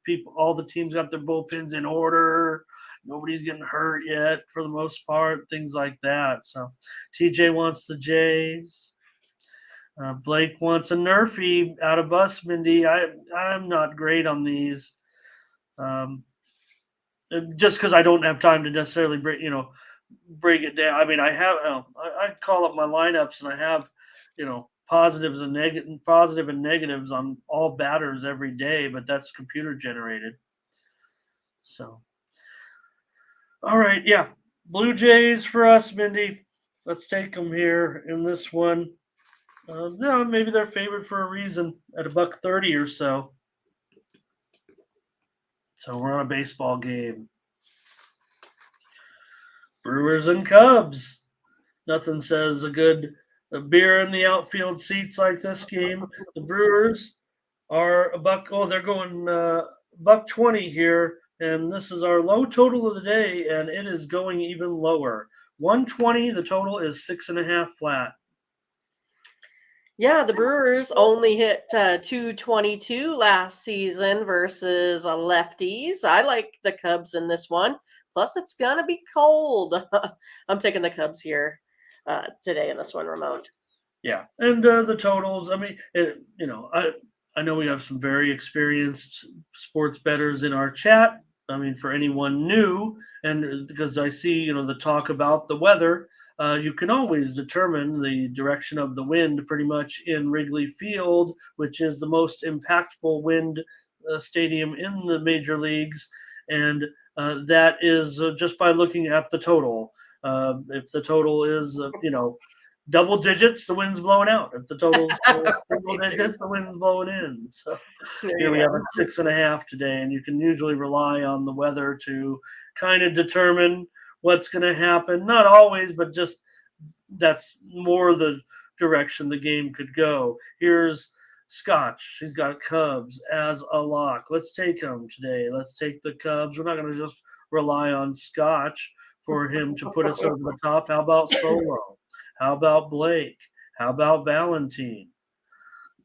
the teams got their bullpens in order. Nobody's getting hurt yet for the most part, things like that. So TJ wants the Jays. Blake wants a Nerfy out of us, Mindy. I'm not great on these. just because I don't have time to necessarily break it down. I mean, I have I call up my lineups and I have positives and positive and negatives on all batters every day, but that's computer generated. So, all right, yeah, Blue Jays for us, Mindy. Let's take them here in this one. Yeah, maybe they're favored for a reason at $1.30 or so. So we're on a baseball game. Brewers and Cubs. Nothing says a beer in the outfield seats like this game. The Brewers are a buck. Oh, they're going $1.20 here, and this is our low total of the day, and it is going even lower. 120. The total is 6.5 flat. Yeah, the Brewers only hit 222 last season versus lefties. I like the Cubs in this one. Plus, it's going to be cold. I'm taking the Cubs here today in this one, Ramon. Yeah, and the totals. I mean, I know we have some very experienced sports bettors in our chat. I mean, for anyone new, and because I see the talk about the weather, you can always determine the direction of the wind pretty much in Wrigley Field, which is the most impactful wind stadium in the major leagues, and that is just by looking at the total. If the total is double digits, the wind's blowing out. If the total's single digits, the wind's blowing in. So here we have a 6.5 today, and you can usually rely on the weather to kind of determine what's going to happen. Not always, but just that's more the direction the game could go. Here's Scotch. He's got Cubs as a lock. Let's take him today. Let's take the Cubs. We're not going to just rely on Scotch for him to put us over the top. How about Solo? How about Blake? How about Valentine?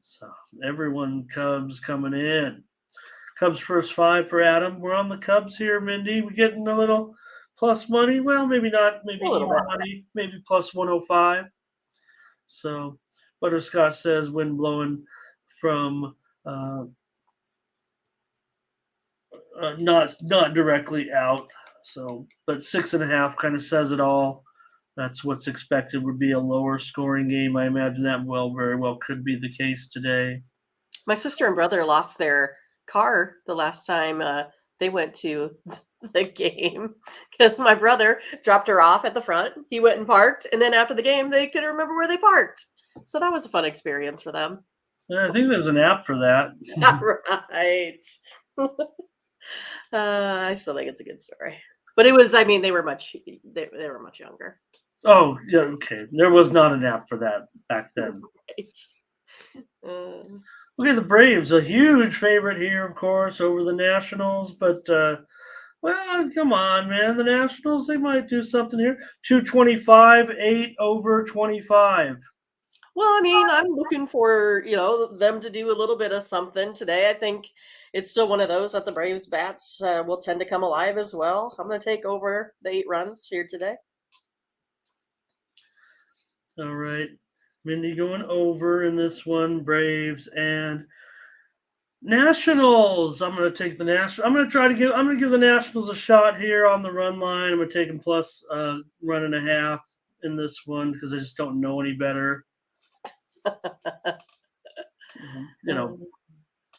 So everyone Cubs coming in. Cubs first 5 for Adam. We're on the Cubs here, Mindy. We getting a little plus money? Well, maybe not. Maybe even money. Maybe plus 105. So Butterscotch says wind blowing from not directly out. So, but 6.5 kind of says it all. That's what's expected would be a lower scoring game. I imagine that very well could be the case today. My sister and brother lost their car the last time they went to the game because my brother dropped her off at the front. He went and parked, and then after the game, they couldn't remember where they parked. So that was a fun experience for them. I think there's an app for that. Right. I still think it's a good story. But it was, I mean, they were much younger. Oh, yeah, okay. There was not an app for that back then. Right. Look at the Braves, a huge favorite here, of course, over the Nationals. But, well, come on, man. The Nationals, they might do something here. 225, 8 over 25. Well, I mean, I'm looking for, them to do a little bit of something today. I think it's still one of those that the Braves bats will tend to come alive as well. I'm going to take over the 8 runs here today. All right. Mindy going over in this one, Braves and Nationals. I'm going to take the Nationals. I'm going to give the Nationals a shot here on the run line. I'm going to take them plus 1.5 in this one because I just don't know any better.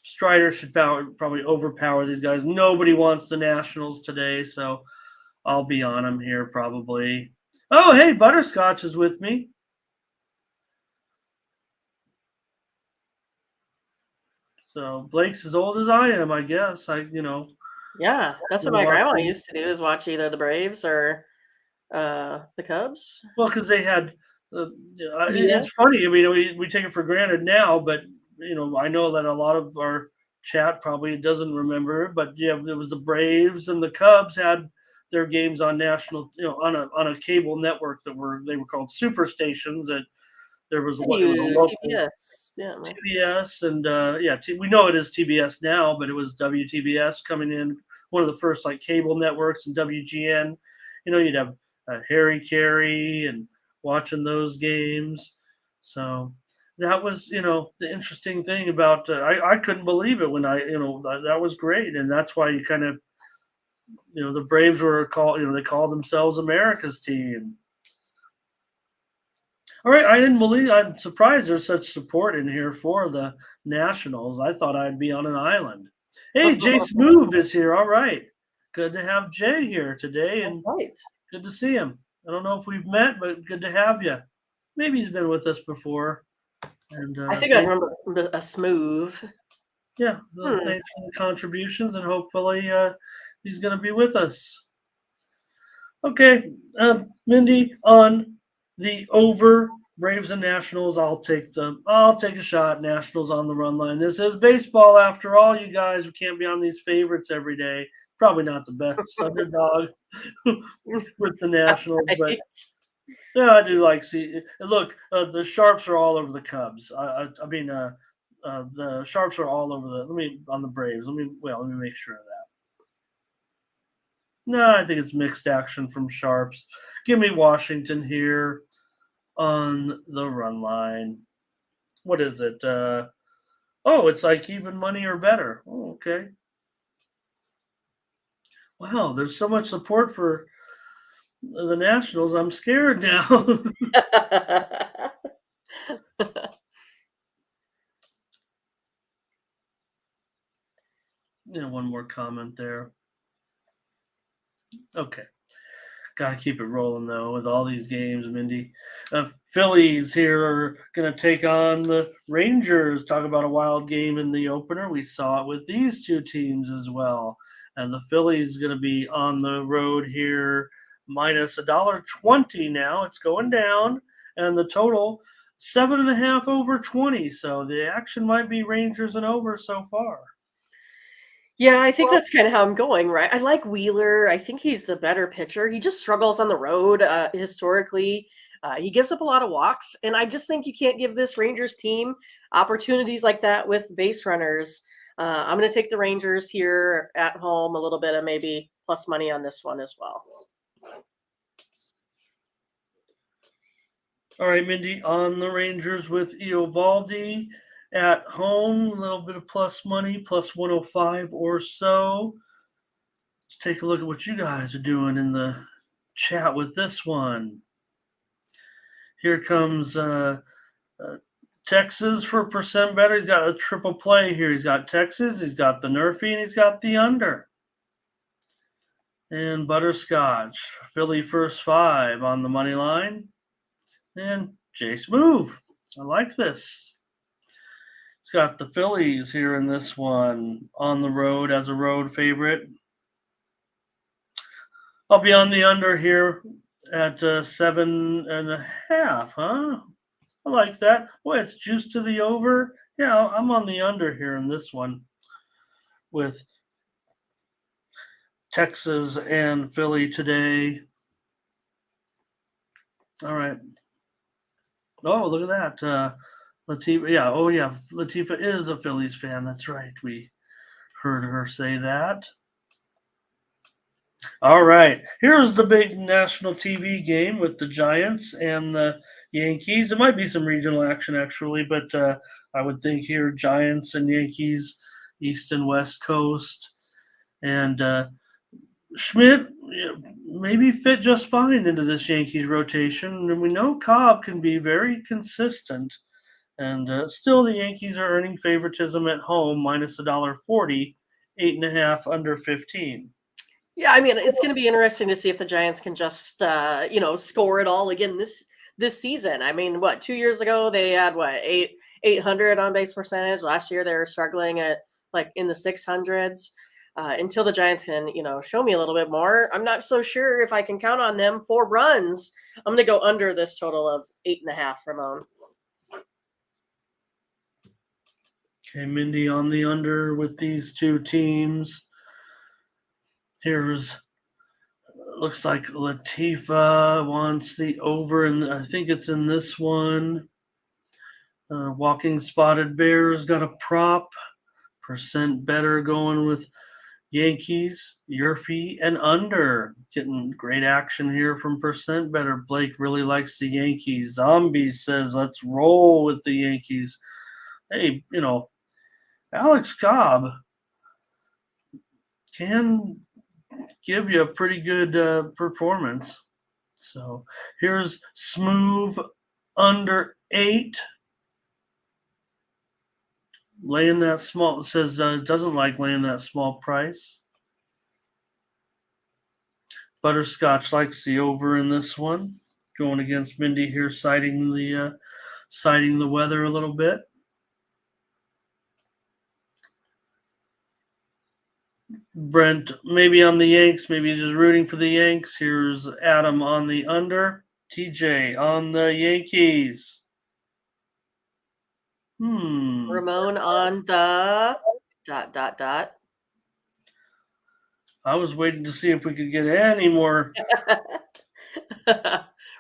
Strider should probably overpower these guys. Nobody wants the Nationals today, so I'll be on them here probably. Oh, hey, Butterscotch is with me. So Blake's as old as I am, I guess. Yeah, that's what my grandma used to do, is watch either the Braves or the Cubs. Well, because they had it's funny. I mean, we take it for granted now, but I know that a lot of our chat probably doesn't remember. But yeah, it was the Braves and the Cubs had their games on national, on a cable network they were called super stations. That there was a local TBS, yeah, TBS, and we know it is TBS now, but it was WTBS coming in, one of the first like cable networks, and WGN. You'd have Harry Carey and watching those games. So that was, the interesting thing about, I couldn't believe it when that was great. And that's why you kind of the Braves were called. They call themselves America's team. All right, I'm surprised there's such support in here for the Nationals. I thought I'd be on an island. Hey, Jay Smoove is here. All right. Good to have Jay here today, and Right. good to see him. I don't know if we've met, but good to have you. Maybe he's been with us before. And I think I remember a smooth. Yeah, thanks for the contributions, and hopefully he's going to be with us. Okay, Mindy, on the over Braves and Nationals, I'll take a shot. Nationals on the run line. This is baseball after all, you guys. We can't be on these favorites every day. Probably not the best underdog with the Nationals, Right. but yeah, I do like see. Look, the Sharps are all over the Cubs. I mean, the Sharps are all over on the Braves. Let me make sure of that. No, I think it's mixed action from Sharps. Give me Washington here on the run line. What is it? It's like even money or better. Oh, okay. Wow, there's so much support for the Nationals. I'm scared now. One more comment there. Okay. Got to keep it rolling, though, with all these games, Mindy. Phillies here are going to take on the Rangers. Talk about a wild game in the opener. We saw it with these two teams as well. And the Phillies going to be on the road here, minus $1.20 now. It's going down. And the total, 7.5 over 20. So the action might be Rangers and over so far. Yeah, I think that's kind of how I'm going, right? I like Wheeler. I think he's the better pitcher. He just struggles on the road historically. He gives up a lot of walks, and I just think you can't give this Rangers team opportunities like that with base runners. I'm going to take the Rangers here at home, a little bit of maybe plus money on this one as well. All right, Mindy, on the Rangers with Eovaldi at home, a little bit of plus money, plus 105 or so. Let's take a look at what you guys are doing in the chat with this one. Here comes Texas for percent better. He's got a triple play here. He's got Texas, he's got the Nerfy, and he's got the under. And Butterscotch, Philly first 5 on the money line. And Jace Move. I like this. It's got the Phillies here in this one on the road as a road favorite. I'll be on the under here at 7.5, huh? I like that. Boy, it's juiced to the over. Yeah, I'm on the under here in this one with Texas and Philly today. All right. Oh, look at that. Latifa, Latifa is a Phillies fan. That's right. We heard her say that. All right. Here's the big national TV game with the Giants and the Yankees. There might be some regional action, actually, but I would think here Giants and Yankees, East and West Coast. And Schmidt maybe fit just fine into this Yankees rotation. And we know Cobb can be very consistent. And still, the Yankees are earning favoritism at home, minus $1.40, 8.5 under 15. Yeah, I mean, it's going to be interesting to see if the Giants can just, score it all again this season. I mean, 2 years ago they had 800 on base percentage. Last year they were struggling at like in the 600s. Until the Giants can, show me a little bit more, I'm not so sure if I can count on them 4 runs. I'm going to go under this total of 8.5, Ramon. Okay, Mindy on the under with these two teams. Here's looks like Latifa wants the over, and I think it's in this one. Walking Spotted Bears got a prop. Percent better going with Yankees, Yurfie, and under. Getting great action here from percent better. Blake really likes the Yankees. Zombie says, let's roll with the Yankees. Hey, Alex Cobb can give you a pretty good performance. So here's Smooth under 8. Laying that small, says doesn't like laying that small price. Butterscotch likes the over in this one. Going against Mindy here, citing the weather a little bit. Brent maybe on the Yanks, maybe just rooting for the Yanks. Here's Adam on the under. TJ on the Yankees. Ramon on the ... I was waiting to see if we could get any more.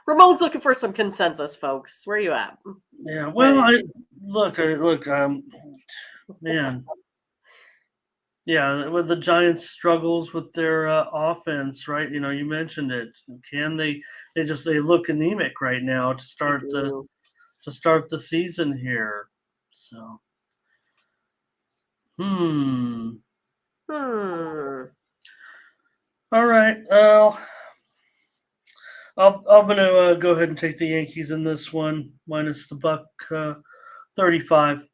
Ramon's looking for some consensus, folks. Where are you at? Yeah, well, look, man. Yeah, with the Giants' struggles with their offense, right? You mentioned it. Can they? They look anemic right now to start the season here. So, All right. Well, I'm gonna go ahead and take the Yankees in this one, minus the buck 35. If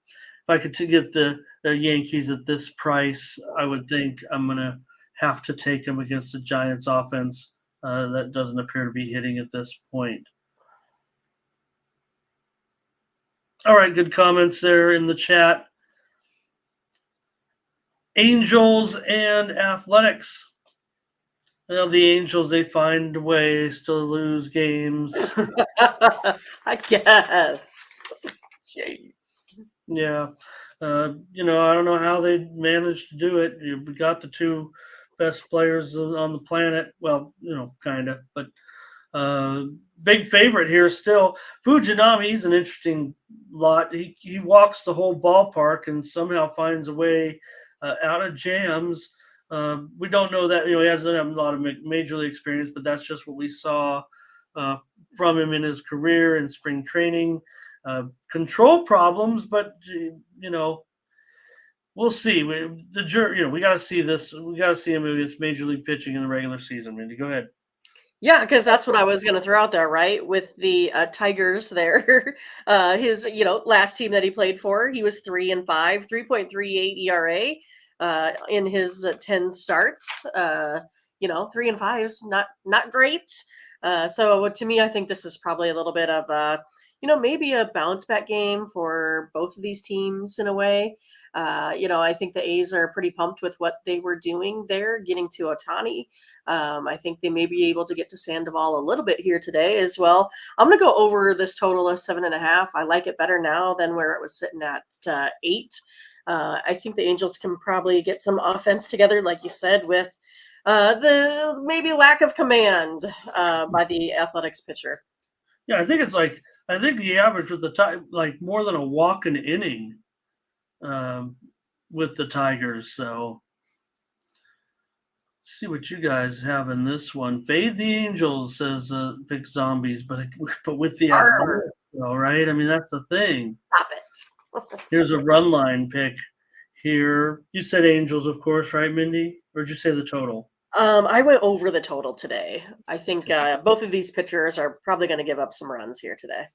I could get the Yankees at this price, I would think I'm gonna have to take them against the Giants offense that doesn't appear to be hitting at this point. All right, good comments there in the chat. Angels and Athletics. Well, the Angels, they find ways to lose games. I guess. Jeez. Yeah. I don't know how they managed to do it. We got the two best players on the planet. Well, kind of. But big favorite here still. Fujinami, he's an interesting lot. He walks the whole ballpark and somehow finds a way out of jams. We don't know that, he hasn't had a lot of major league experience, but that's just what we saw from him in his career in spring training. Control problems, but we'll see. We got to see this. We got to see him against major league pitching in the regular season. Mindy, go ahead. Yeah, because that's what I was going to throw out there, right? With the Tigers there, his last team that he played for, he was 3-5, 3.38 ERA in his 10 starts. 3-5 is not great. So to me, I think this is probably a little bit of maybe a bounce back game for both of these teams in a way. I think the A's are pretty pumped with what they were doing there, getting to Ohtani. I think they may be able to get to Sandoval a little bit here today as well. I'm going to go over this total of 7.5. I like it better now than where it was sitting at 8. I think the Angels can probably get some offense together, like you said, with the maybe lack of command by the Athletics pitcher. Yeah, I think the average with the like more than a walk an inning with the Tigers. So let's see what you guys have in this one. Fade the Angels, says Big Zombies, but with the Athletics, all right. I mean, that's the thing. Stop it. Here's a run line pick here. You said Angels, of course, right, Mindy? Or did you say the total? I went over the total today. I think both of these pitchers are probably going to give up some runs here today.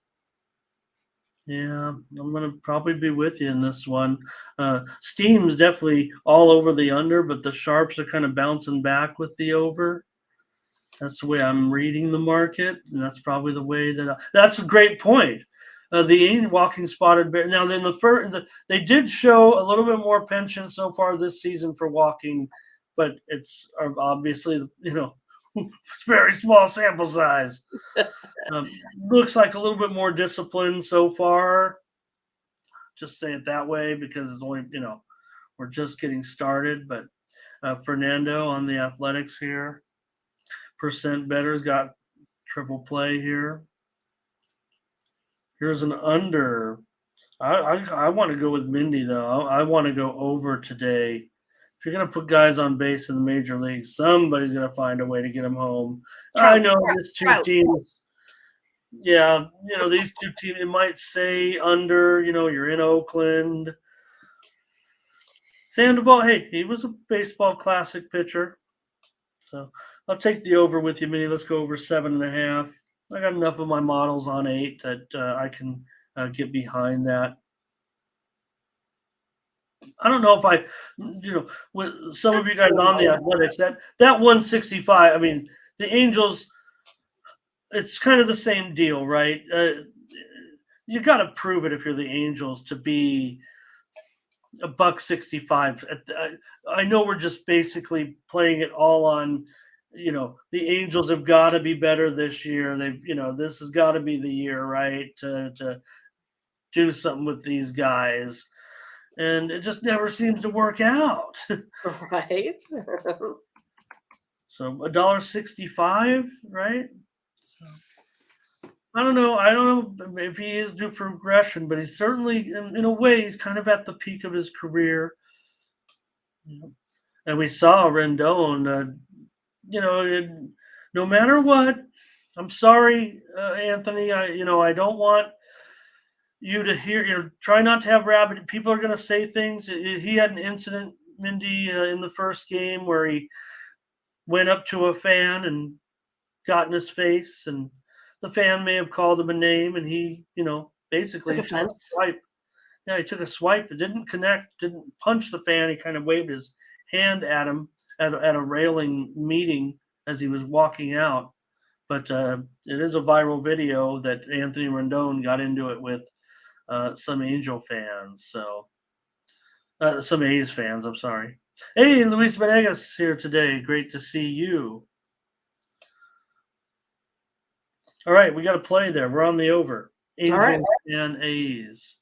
Yeah, I'm going to probably be with you in this one. Steam's definitely all over the under, but the Sharps are kind of bouncing back with the over. That's the way I'm reading the market, and that's probably the way that's a great point. The walking spotted bear. Now, then they did show a little bit more penchant so far this season for walking, but it's obviously it's very small sample size. Looks like a little bit more discipline so far. Just say it that way because it's only we're just getting started. But Fernando on the Athletics here. Percent better's got triple play here. Here's an under. I want to go with Mindy though. I want to go over today. If you're going to put guys on base in the major leagues, somebody's going to find a way to get them home. I know these two teams. Yeah, these two teams. It might say under. You're in Oakland. Sandoval. Hey, he was a baseball classic pitcher. So I'll take the over with you, Minnie. Let's go over 7.5. I got enough of my models on 8 that I can get behind that. I don't know if with some of you guys on the Athletics, that 165. I mean, the Angels. It's kind of the same deal, right? You got to prove it if you're the Angels to be a $1.65. I know we're just basically playing it all on, the Angels have got to be better this year. This has got to be the year, right, to do something with these guys, and it just never seems to work out. Right. So $1.65, right? So, I don't know. I don't know if he is due for regression, but he's certainly, in a way, he's kind of at the peak of his career. And we saw Rendon, no matter what. I'm sorry, Anthony. I don't want you to hear. Try not to have rabid. People are going to say things. He had an incident, Mindy, in the first game where he went up to a fan and got in his face, and the fan may have called him a name, and he, basically took a swipe. Yeah, he took a swipe. It didn't connect, didn't punch the fan. He kind of waved his hand at him at a railing meeting as he was walking out. But it is a viral video that Anthony Rendon got into it with some Angel fans. So some A's fans, I'm sorry. Hey, Luis Venegas here today. Great to see you. All right, we got to play there. We're on the over. Angels and A's.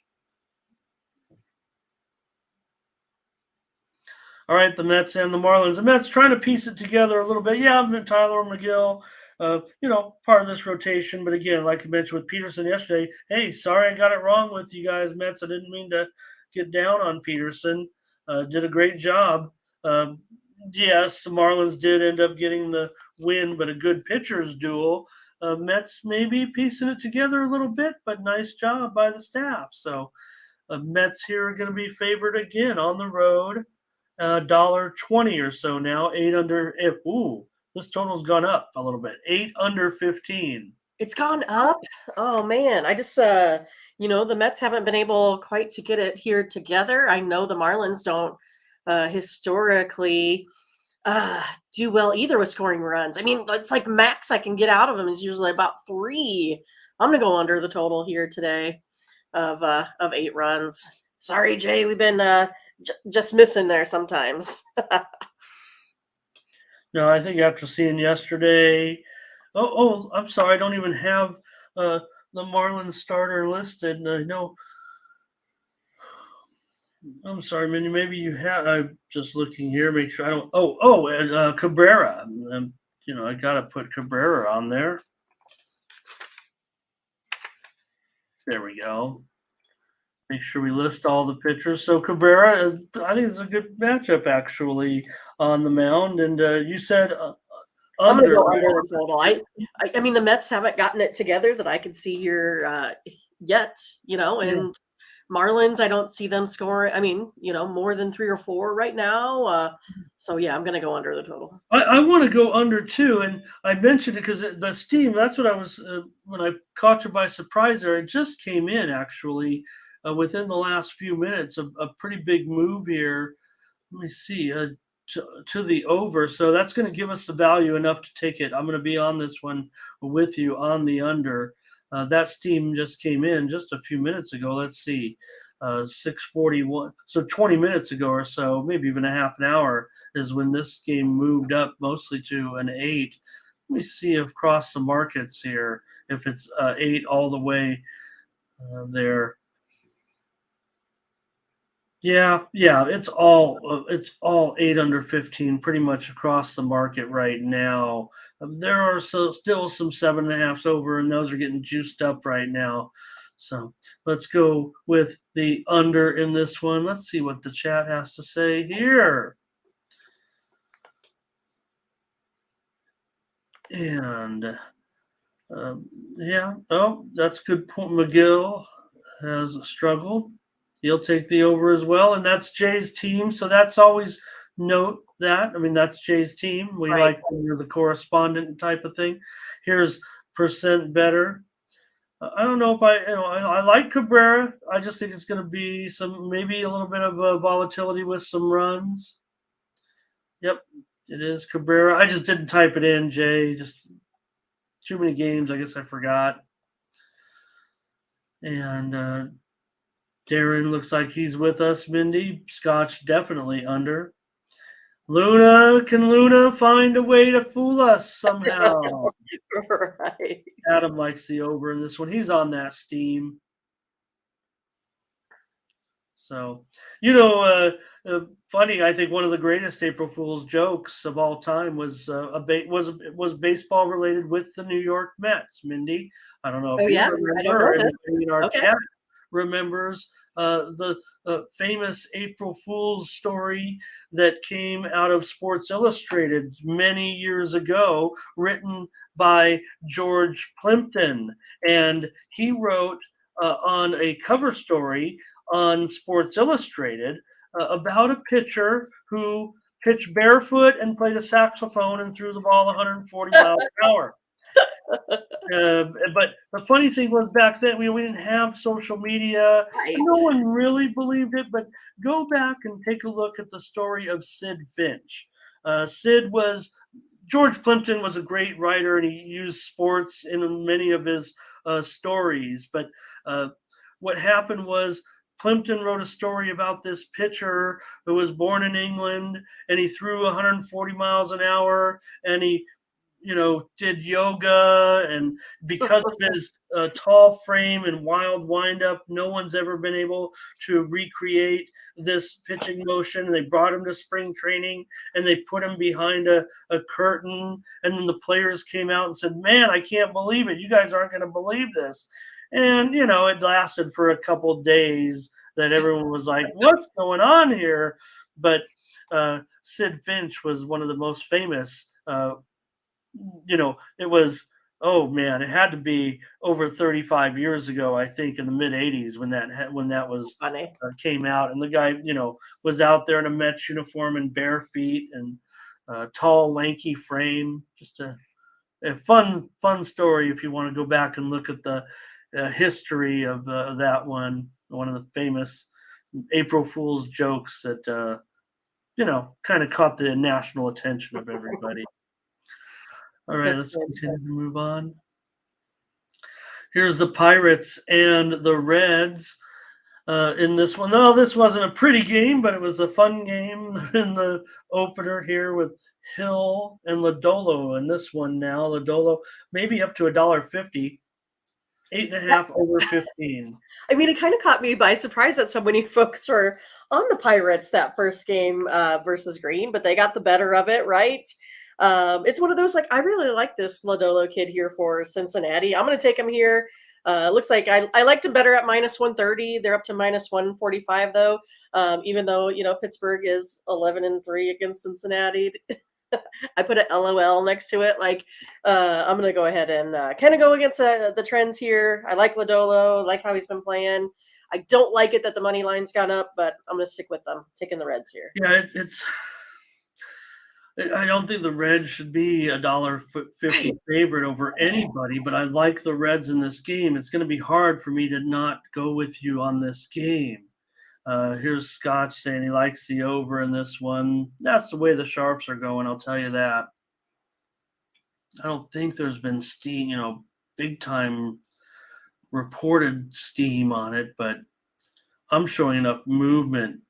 All right, the Mets and the Marlins. The Mets trying to piece it together a little bit. Yeah, Tyler McGill, part of this rotation. But again, like you mentioned with Peterson yesterday, hey, sorry I got it wrong with you guys, Mets. I didn't mean to get down on Peterson. Did a great job. Yes, the Marlins did end up getting the win, but a good pitcher's duel. Mets maybe piecing it together a little bit, but nice job by the staff. So Mets here are going to be favored again on the road. $1.20 or so now. 8 under. This total's gone up a little bit. 8 under 15. It's gone up. Oh man, I just the Mets haven't been able quite to get it here together. I know the Marlins don't historically do well either with scoring runs. I mean, it's like max I can get out of them is usually about 3. I'm gonna go under the total here today of 8 runs. Sorry, Jay, we've been just missing there sometimes. No, I think after seeing yesterday, I'm sorry, I don't even have the Marlins starter listed. I know. I'm sorry, Minnie. Maybe you have. I'm just looking here, make sure I don't. And Cabrera. I gotta put Cabrera on there. There we go. Make sure we list all the pitchers. So Cabrera, I think it's a good matchup actually on the mound. And you said I'm going to go under the total. I mean, the Mets haven't gotten it together that I can see here yet, and Marlins, I don't see them scoring. I mean, more than 3 or 4 right now. So yeah, I'm going to go under the total. I want to go under too. And I mentioned it because the steam, that's what I was, when I caught you by surprise there, it just came in actually. Within the last few minutes, a pretty big move here. Let me see, to the over. So that's going to give us the value enough to take it. I'm going to be on this one with you on the under. That steam just came in just a few minutes ago. Let's see, 6:41. So 20 minutes ago or so, maybe even a half an hour is when this game moved up mostly to an 8. Let me see if across the markets here, if it's 8 all the way there. Yeah, it's all 8 under 15 pretty much across the market right now. There are still some 7.5s over, and those are getting juiced up right now. So let's go with the under in this one. Let's see what the chat has to say here. And that's a good point. McGill has struggled. He'll take the over as well, and that's Jay's team. So that's always that. I mean, that's Jay's team. We Right. like when you're the correspondent type of thing. Here's percent better. I don't know if I like Cabrera. I just think it's going to be maybe a little bit of volatility with some runs. Yep, it is Cabrera. I just didn't type it in, Jay. Just too many games. I guess I forgot. And Darren looks like he's with us. Mindy, Scotch definitely under. Can Luna find a way to fool us somehow? Right. Adam likes the over in this one. He's on that steam. So, funny. I think one of the greatest April Fool's jokes of all time was was baseball related with the New York Mets. Mindy, I don't know if Oh, you yeah? I don't remember know or this. anybody in our Okay. chat remembers the famous April Fool's story that came out of Sports Illustrated many years ago, written by George Plimpton, and he wrote on a cover story on Sports Illustrated about a pitcher who pitched barefoot and played a saxophone and threw the ball 140 miles an hour. But the funny thing was back then we didn't have social media. Right. No one really believed it. But go back and take a look at the story of Sid Finch. George Plimpton was a great writer, and he used sports in many of his stories. But what happened was Plimpton wrote a story about this pitcher who was born in England, and he threw 140 miles an hour, and he did yoga, and because of his tall frame and wild windup, no one's ever been able to recreate this pitching motion. And they brought him to spring training, and they put him behind a curtain, and then the players came out and said, "Man, I can't believe it. You guys aren't going to believe this." And it lasted for a couple of days that everyone was like, "What's going on here?" But Sid Finch was one of the most famous it was, oh man, it had to be over 35 years ago, I think, in the mid 80s when that was Funny. came out, and the guy was out there in a Mets uniform and bare feet and tall lanky frame. Just a fun story if you want to go back and look at the history of that one of the famous April Fool's jokes that kind of caught the national attention of everybody. All right, let's continue to move on. Here's the Pirates and the Reds in this one. No, this wasn't a pretty game, but it was a fun game in the opener here with Hill and Lodolo in this one now. Lodolo maybe up to $1.50, 8.5 over 15. I mean, it kind of caught me by surprise that so many folks were on the Pirates that first game versus Green, but they got the better of it, right? It's one of those, I really like this Lodolo kid here for Cincinnati. I'm going to take him here. Looks like I liked him better at -130. They're up to -145 though. Even though, Pittsburgh is 11-3 against Cincinnati. I put an LOL next to it. I'm going to go ahead and kind of go against the trends here. I like Lodolo, like how he's been playing. I don't like it that the money line's gone up, but I'm going to stick with them, taking the Reds here. Yeah, I don't think the Reds should be $1.50 favorite over anybody, but I like the Reds in this game. It's going to be hard for me to not go with you on this game. Here's Scotch saying he likes the over in this one. That's the way the Sharps are going, I'll tell you that. I don't think there's been steam, big time reported steam on it, but I'm showing enough movement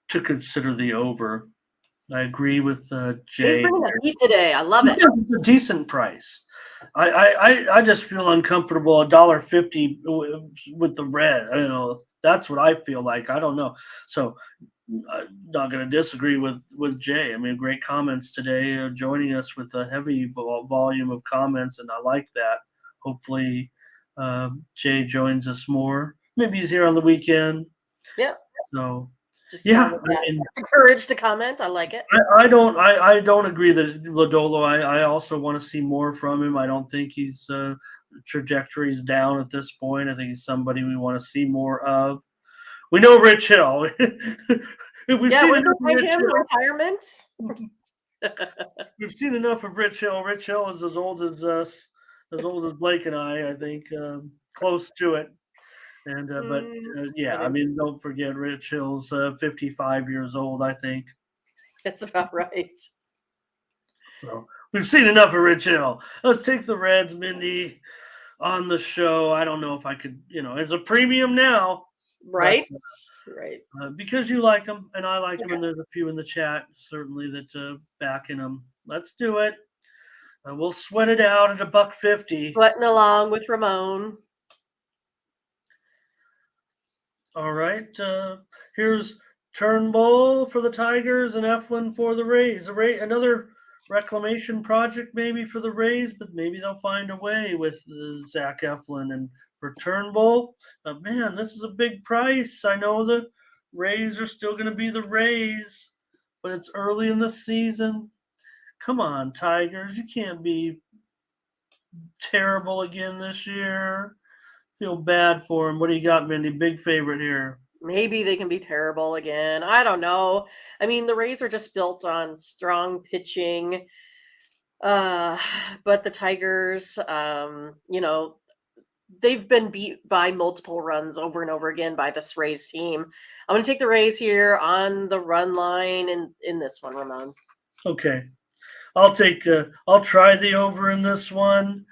to consider the over. I agree with Jay. He's bringing the heat today. I love it. It's a decent price. I just feel uncomfortable $1.50 with the red. That's what I feel like. I don't know. So I'm not going to disagree with Jay. I mean, great comments today, joining us with a heavy volume of comments, and I like that. Hopefully, Jay joins us more. Maybe he's here on the weekend. Yeah. So. Just encouraged to comment. I like it. I don't agree that Lodolo. I also want to see more from him. I don't think he's trajectory's down at this point. I think he's somebody we want to see more of. We know Rich Hill. We've Yeah, seen we're enough going of to Rich him Hill. retirement. We've seen enough of Rich Hill. Rich Hill is as old as us, as old as Blake and I think, close to it. And but yeah, I Funny. mean, don't forget Rich Hill's 55 years old, I think. That's about right. So we've seen enough of Rich Hill. Let's take the Reds, Mindy, on the show. I don't know if I could, it's a premium now, but Right? Right. because you like them and I like them, and there's a few in the chat certainly that backing them. Let's do it. We'll sweat it out at $1.50. Sweating along with Ramon. All right. Here's Turnbull for the Tigers and Eflin for the Rays. Another reclamation project maybe for the Rays, but maybe they'll find a way with Zach Eflin. And for Turnbull, man, this is a big price. I know the Rays are still going to be the Rays, but it's early in the season. Come on, Tigers. You can't be terrible again this year. Feel bad for him. What do you got, Mindy? Big favorite here. Maybe they can be terrible again. I don't know. I mean, the Rays are just built on strong pitching. But the Tigers, they've been beat by multiple runs over and over again by this Rays team. I'm going to take the Rays here on the run line in this one, Ramon. Okay. I'll try the over in this one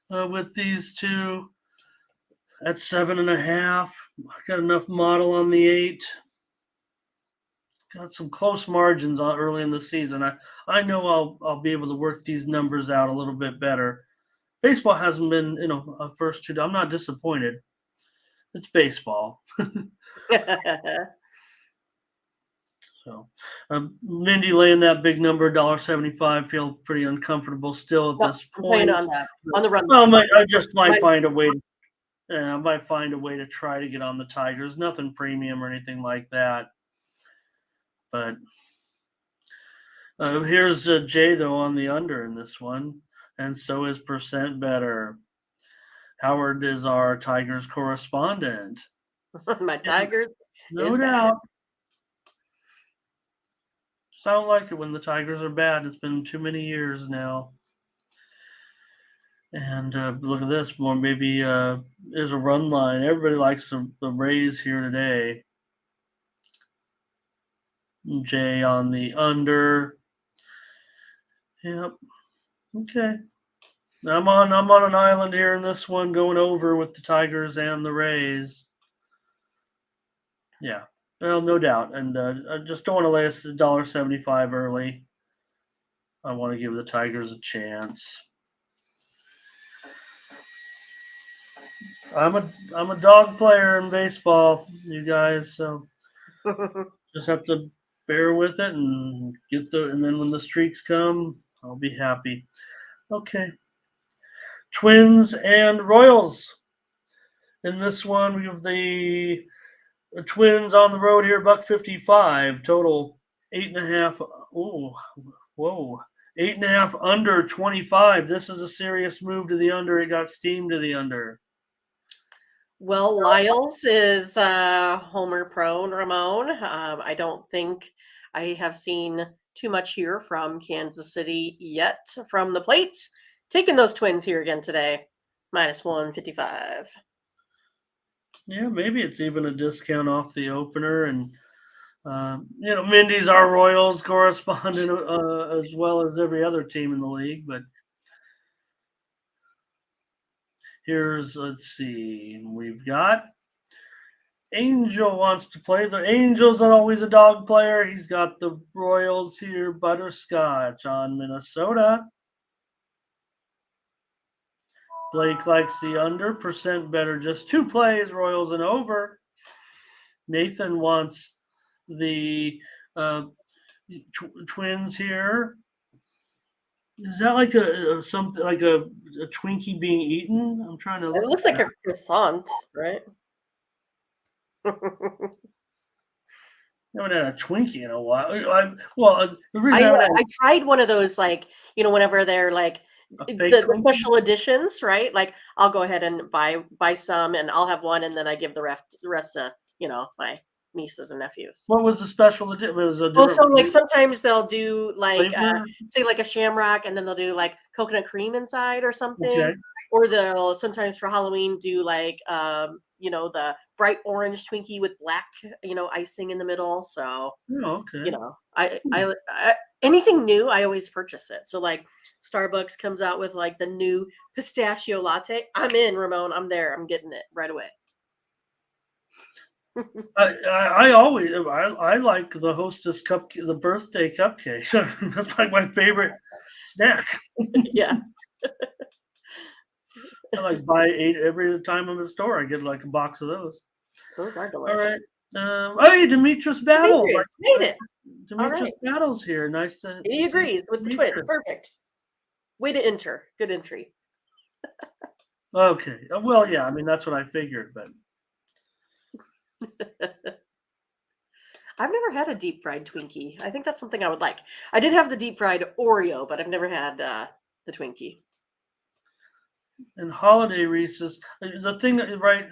with these two at 7.5. Got enough model on the 8. Got some close margins early in the season. I know I'll be able to work these numbers out a little bit better. Baseball hasn't been, a first two. I'm not disappointed. It's baseball. So, Mindy laying that big number, $1.75. Feel pretty uncomfortable still at this I'm point. playing on that on the run. Well, I just might find a way. I might find a way to try to get on the Tigers. Nothing premium or anything like that. But here's Jay, though, on the under in this one. And so is percent better. Howard is our Tigers correspondent. My Tigers. No doubt. I don't like it when the Tigers are bad. It's been too many years now. And look at this. More maybe there's a run line. Everybody likes the Rays here today. Jay on the under. Yep. Okay. I'm on an island here in this one, going over with the Tigers and the Rays. Yeah. Well, no doubt. And I just don't want to lay us $1.75 early. I want to give the Tigers a chance. I'm a dog player in baseball, you guys, so just have to bear with it and and then when the streaks come, I'll be happy. Okay. Twins and Royals. In this one, we have the Twins on the road here, $1.55. Total 8.5. Oh, whoa. 8.5 under 25. This is a serious move to the under. It got steamed to the under. Well, Lyles is homer prone, Ramon. I don't think I have seen too much here from Kansas City yet from the plate. Taking those Twins here again today, -155. Yeah, maybe it's even a discount off the opener. And, Mindy's our Royals correspondent as well as every other team in the league. But let's see, we've got Angel wants to play. The Angel's not always a dog player. He's got the Royals here, Butterscotch on Minnesota. Blake likes the under, percent better, just 2 plays, Royals and over. Nathan wants the Twins here. Is that like something like a Twinkie being eaten? I'm trying to look. It looks like a croissant, right? I haven't had a Twinkie in a while. The reason I tried one of those, whenever they're like the special editions, right? Like I'll go ahead and buy some, and I'll have one, and then I give the rest to my nieces and nephews. What was the special edition? Was a Well, different so like sometimes they'll do like flavor? say like a shamrock, and then they'll do like coconut cream inside or something. Okay. Or they'll sometimes for Halloween do like the bright orange Twinkie with black icing in the middle. So Oh, okay. I anything new, I always purchase it. So like Starbucks comes out with like the new pistachio latte. I'm in, Ramon. I'm there. I'm getting it right away. I always I like the Hostess the birthday cupcake. That's like my favorite snack. Yeah. I like buy 8 every time I'm in the store. I get like a box of those. Those are All delicious. right. Hey, Demetrius Battle. Demetrius, made it. Demetrius right. Battle's here. Nice to He see agrees with the Demetrius. twin. Perfect. Way to enter. Good entry. Okay. Well, yeah. I mean, that's what I figured, but I've never had a deep fried Twinkie. I think that's something I would like. I did have the deep fried Oreo, but I've never had the Twinkie. and holiday Reese's, the thing, right?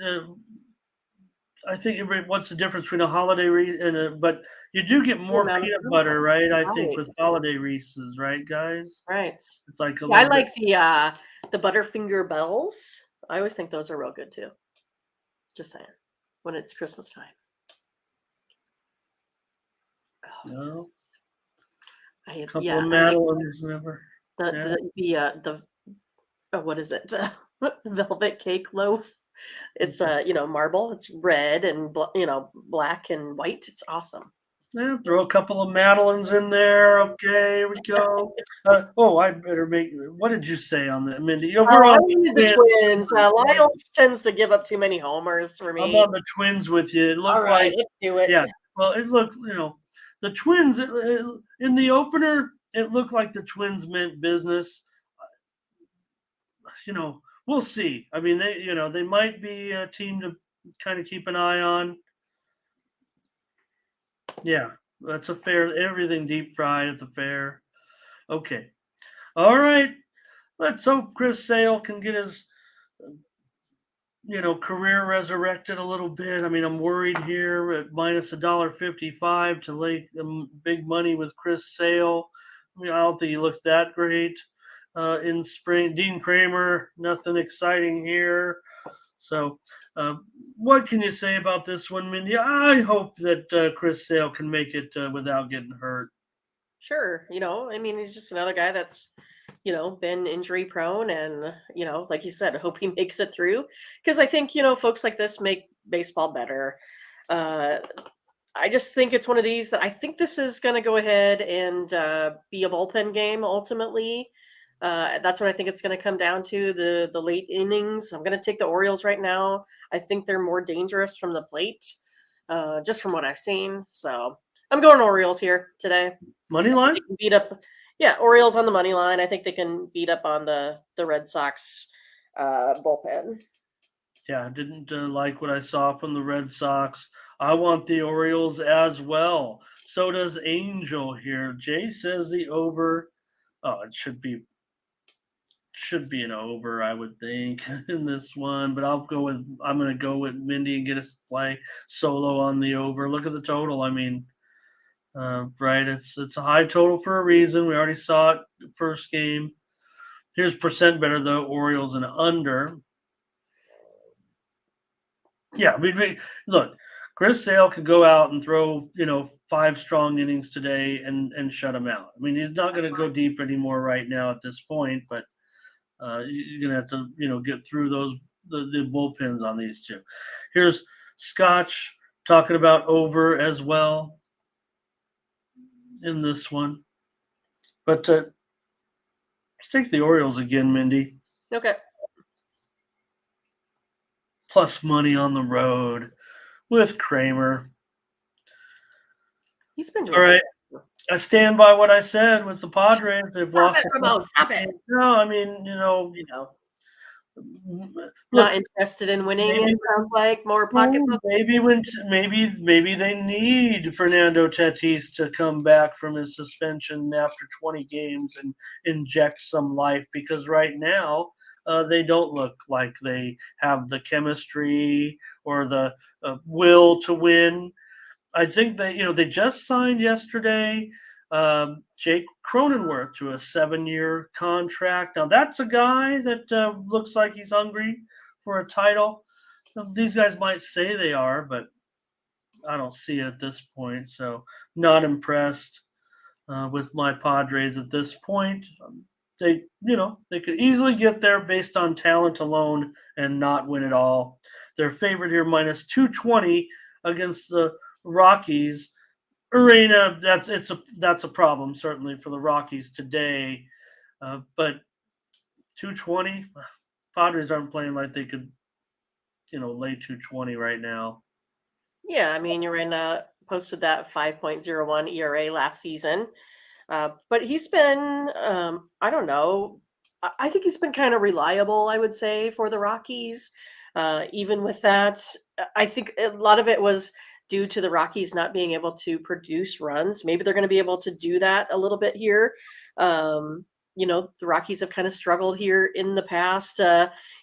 I think what's the difference between a holiday Reese and but you do get more amount of peanut sugar. butter, right? I think Right. with holiday Reese's, right, guys? Right. It's like a Yeah, I little bit. like the Butterfinger Bells. I always think those are real good too. Just saying. When it's Christmas time. Oh, No, yes. a couple of Madeleines, never. The what is it? Velvet cake loaf. It's marble. It's red and black and white. It's awesome. Yeah, throw a couple of Madeleines in there. Okay, here we go. I better make. What did you say on that, Mindy? We're I on needed the twins. Lyle tends to give up too many homers for I'm me. on the Twins with you. It All looked right, like, let's do it. yeah. Well, it looked, the Twins in the opener. It looked like the Twins meant business. We'll see. I mean, they might be a team to kind of keep an eye on. Yeah, that's a fair. Everything deep fried at the fair. Okay. All right. Let's hope Chris Sale can get his, career resurrected a little bit. I mean, I'm worried here at minus $1.55 to lay big money with Chris Sale. I mean, I don't think he looks that great in spring. Dean Kramer, nothing exciting here. So, what can you say about this one, Mindy? I hope that Chris Sale can make it without getting hurt. Sure. I mean, he's just another guy that's, been injury prone and, like you said, I hope he makes it through because I think, folks like this make baseball better. I just think it's one of these that I think this is going to go ahead and be a bullpen game ultimately. That's what I think it's going to come down to the late innings. I'm going to take the Orioles right now. I think they're more dangerous from the plate, just from what I've seen. So I'm going Orioles here today. Money line? They can beat up, yeah, Orioles on the money line. I think they can beat up on the Red Sox bullpen. Yeah, I didn't like what I saw from the Red Sox. I want the Orioles as well. So does Angel here. Jay says the over. Oh, it should be an over, I would think, in this one. But I'm going to go with Mindy and get us to play solo on the over. Look at the total. I mean, right? It's a high total for a reason. We already saw it first game. Here's percent better though. Orioles and under. Yeah, look. Chris Sale could go out and throw 5 strong innings today and shut him out. I mean, he's not going to go deep anymore right now at this point, but you're going to have to get through the bullpens on these two. Here's Scotch talking about over as well in this one. But let's take the Orioles again, Mindy. Okay. Plus money on the road with Kramer. He's been doing all right. I stand by what I said with the Padres. They've lost. Stop it. No, I mean, not interested in winning. It sounds like more pocketbook. Maybe they need Fernando Tatis to come back from his suspension after 20 games and inject some life because right now they don't look like they have the chemistry or the will to win. I think they just signed yesterday Jake Cronenworth to a 7-year contract. Now that's a guy that looks like he's hungry for a title. These guys might say they are, but I don't see it at this point. So not impressed with my Padres at this point. They could easily get there based on talent alone and not win it all. They're favored here minus 220 against the Rockies. Arena, that's a problem certainly for the Rockies today. But 220, Padres aren't playing like they could, lay 220 right now. Yeah, I mean, Urena posted that 5.01 ERA last season. But he's been, I don't know, I think he's been kind of reliable, I would say, for the Rockies. Even with that, I think a lot of it was due to the Rockies not being able to produce runs. Maybe they're going to be able to do that a little bit here. The Rockies have kind of struggled here in the past,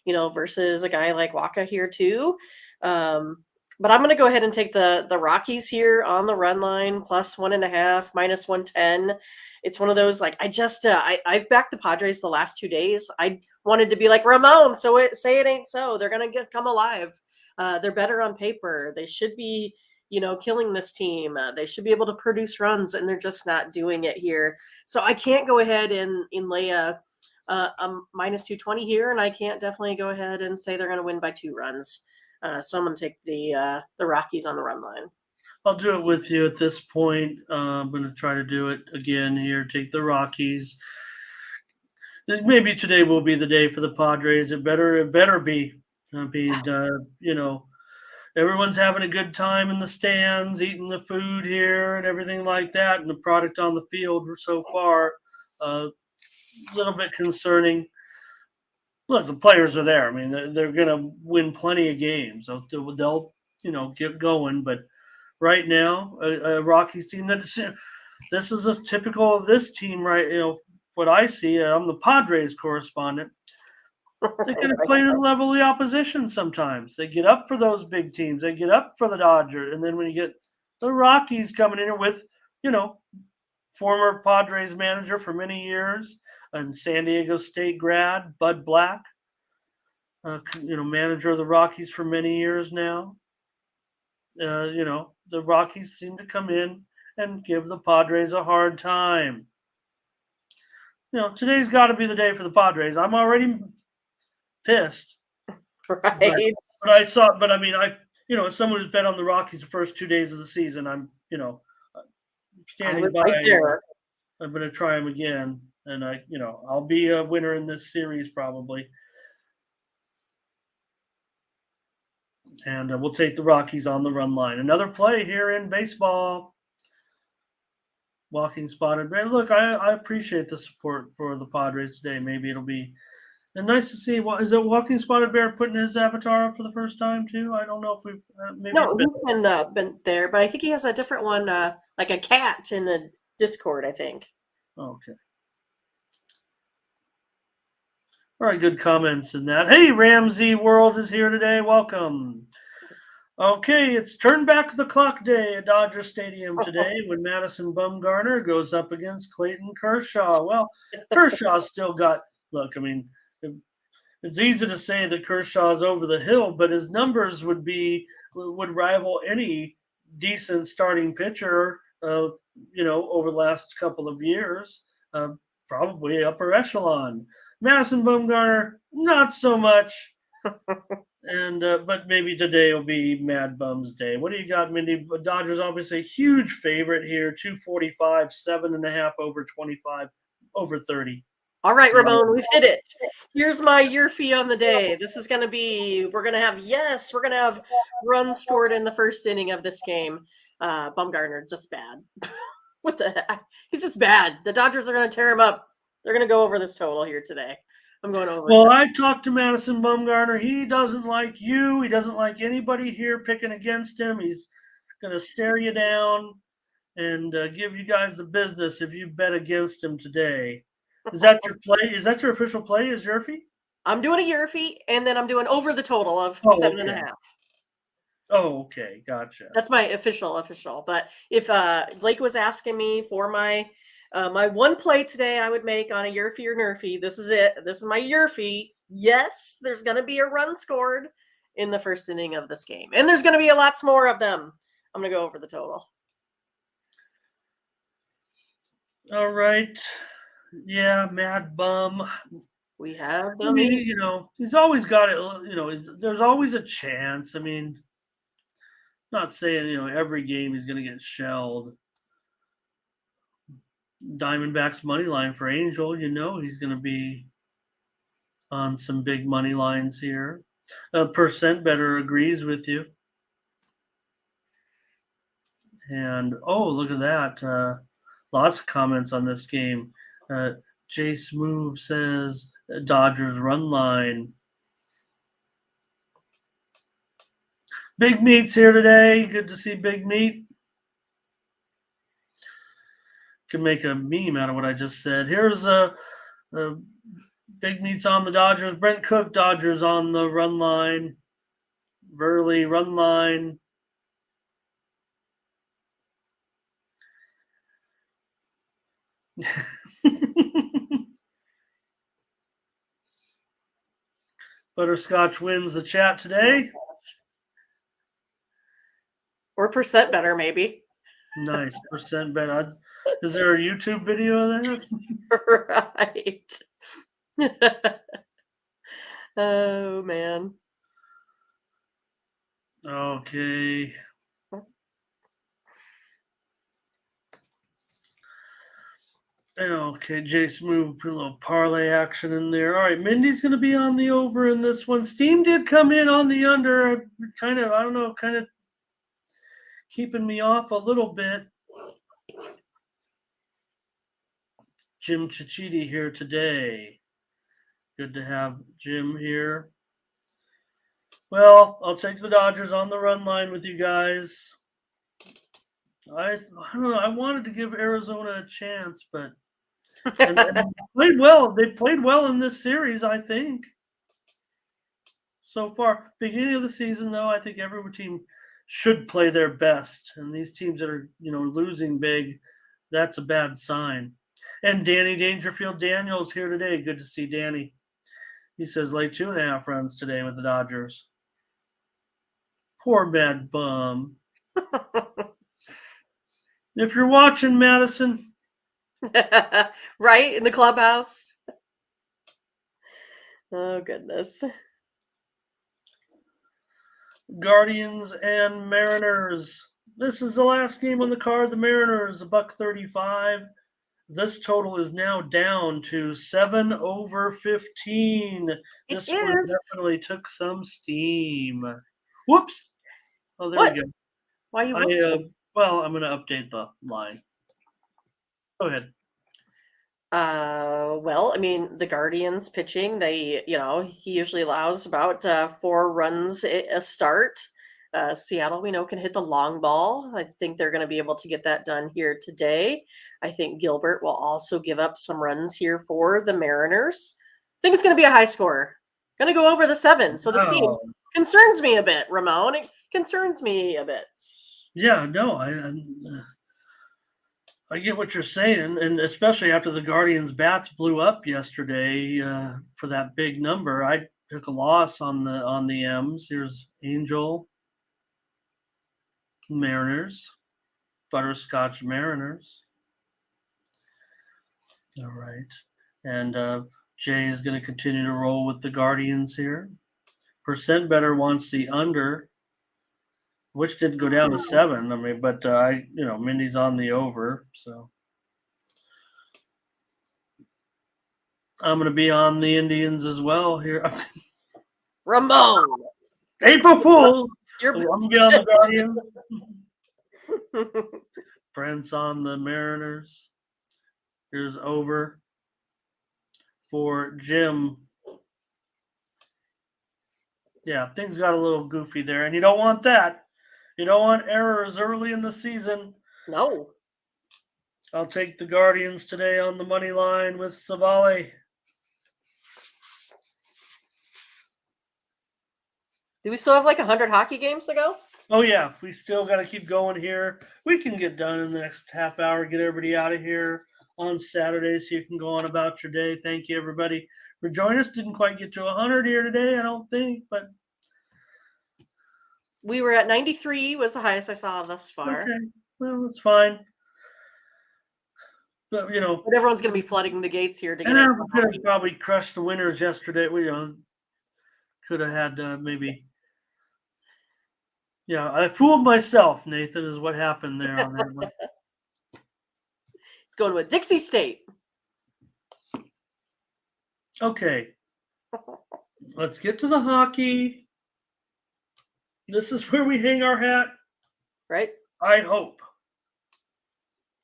versus a guy like Waka here too. But I'm going to go ahead and take the Rockies here on the run line, plus 1.5, minus 110. It's one of those, like, I've backed the Padres the last 2 days. I wanted to be like Ramon, say it ain't so. They're going to come alive. They're better on paper. They should be, killing this team. They should be able to produce runs, and they're just not doing it here. So I can't go ahead and lay a minus 220 here, and I can't definitely go ahead and say they're going to win by 2 runs. So I'm going to take the Rockies on the run line. I'll do it with you at this point. I'm going to try to do it again here. Take the Rockies. Maybe today will be the day for the Padres. It better be. Everyone's having a good time in the stands, eating the food here and everything like that, and the product on the field so far, a little bit concerning. Look, the players are there. I mean, they're going to win plenty of games. They'll get going. But right now, a Rockies team this is a typical of this team, right? What I see, I'm the Padres correspondent. They kind of play to the level of the opposition sometimes. They get up for those big teams. They get up for the Dodgers. And then when you get the Rockies coming in with, former Padres manager for many years and San Diego State grad, Bud Black, manager of the Rockies for many years now. The Rockies seem to come in and give the Padres a hard time. Today's got to be the day for the Padres. I'm already pissed. Right. As someone who's bet on the Rockies the first 2 days of the season, I'm standing by. Right there. I'm going to try them again, and I'll be a winner in this series probably. And we'll take the Rockies on the run line. Another play here in baseball. Walking Spotted Bear. Look, I appreciate the support for the Padres today. Maybe it'll be nice to see. Is it Walking Spotted Bear putting his avatar up for the first time too? I don't know if we've maybe. No, he's been there, but I think he has a different one, like a cat in the Discord, I think. Okay. All right, good comments in that. Hey, Ramsey World is here today. Welcome. Okay, it's turn back the clock day at Dodger Stadium today when Madison Bumgarner goes up against Clayton Kershaw. Well, Kershaw's still got – look, I mean, it's easy to say that Kershaw's over the hill, but his numbers would rival any decent starting pitcher, over the last couple of years, probably upper echelon. Madison Bumgarner, not so much. And but maybe today will be Mad Bum's day. What do you got, Mindy? Dodgers obviously a huge favorite here. 245, 7.5 over 25, over 30. All right, Ramon, we've hit it. Here's my year fee on the day. This is going to be, we're going to have runs scored in the first inning of this game. Bumgarner, just bad. What the heck? He's just bad. The Dodgers are going to tear him up. They're going to go over this total here today. I'm going over. Well, I talked to Madison Bumgarner. He doesn't like you. He doesn't like anybody here picking against him. He's going to stare you down and give you guys the business if you bet against him today. Is that your play? Is that your official play? Is your fee? I'm doing a year fee, and then I'm doing over the total of 7.5. Oh, okay, gotcha. That's my official. But if Blake was asking me for my my one play today, I would make on a Yerfie or Nerfie. This is it. This is my Yerfie. Yes, there's going to be a run scored in the first inning of this game, and there's going to be a lots more of them. I'm going to go over the total. All right. Yeah, Mad Bum. We have I the mean, meat. he's always got it. There's always a chance. I mean, not saying every game he's going to get shelled. Diamondbacks money line for Angel. He's going to be on some big money lines here. Percent better agrees with you. And look at that! Lots of comments on this game. Jace Move says Dodgers run line. Big Meat's here today. Good to see Big Meat. Can make a meme out of what I just said. Here's Big Meat's on the Dodgers. Brent Cook, Dodgers on the run line. Verley, run line. Butterscotch wins the chat today. Or percent better, maybe. Nice. Percent better. Is there a YouTube video of that? Right. Oh, man. Okay. Okay, Jace moved, put a little parlay action in there. All right, Mindy's going to be on the over in this one. Steam did come in on the under. Kind of keeping me off a little bit. Jim Chichiti here today. Good to have Jim here. Well, I'll take the Dodgers on the run line with you guys. I don't know. I wanted to give Arizona a chance, but and played well. They played well in this series, I think. So far, beginning of the season, though, I think every team should play their best. And these teams that are, losing big, that's a bad sign. And Danny Dangerfield Daniels here today. Good to see Danny. He says lay 2.5 runs today with the Dodgers. Poor Mad Bum. If you're watching, Madison. Right in the clubhouse. Oh, goodness. Guardians and Mariners. This is the last game on the card. The Mariners, $1.35. This total is now down to 7 over 15. This one definitely took some steam. Whoops. Oh, there we go. Why you whoops? Well, I'm going to update the line. Go ahead. Well, I mean, the Guardians pitching, he usually allows about 4 runs a start. Seattle, we know, can hit the long ball. I think they're going to be able to get that done here today. I think Gilbert will also give up some runs here for the Mariners. I think it's going to be a high score. Going to go over the 7. So the steam concerns me a bit, Ramon. It concerns me a bit. Yeah, no, I get what you're saying, and especially after the Guardians' bats blew up yesterday for that big number. I took a loss on the M's. Here's Angel Mariners, Butterscotch Mariners. All right, and Jay is going to continue to roll with the Guardians here. Percent better wants the under, which didn't go down to 7. I mean, but Mindy's on the over, so I'm going to be on the Indians as well here. Ramon, April Fool. I'm going to be on the Guardians. Prince on the Mariners. Here's over for Jim. Yeah, things got a little goofy there, and you don't want that. You don't want errors early in the season. No. I'll take the Guardians today on the money line with Savale. Do we still have like 100 hockey games to go? Oh yeah, we still got to keep going here. We can get done in the next half hour. Get everybody out of here on Saturday, so you can go on about your day. Thank you, everybody, for joining us. Didn't quite get to 100 here today, I don't think, but we were at 93 was the highest I saw thus far. Okay, well, it's fine. But But everyone's going to be flooding the gates here to get and I it. could have probably crushed the winners yesterday. We could have had maybe. Yeah, I fooled myself, Nathan, is what happened there on that one. It's going with Dixie State. Okay, let's get to the hockey. This is where we hang our hat, Right? I hope.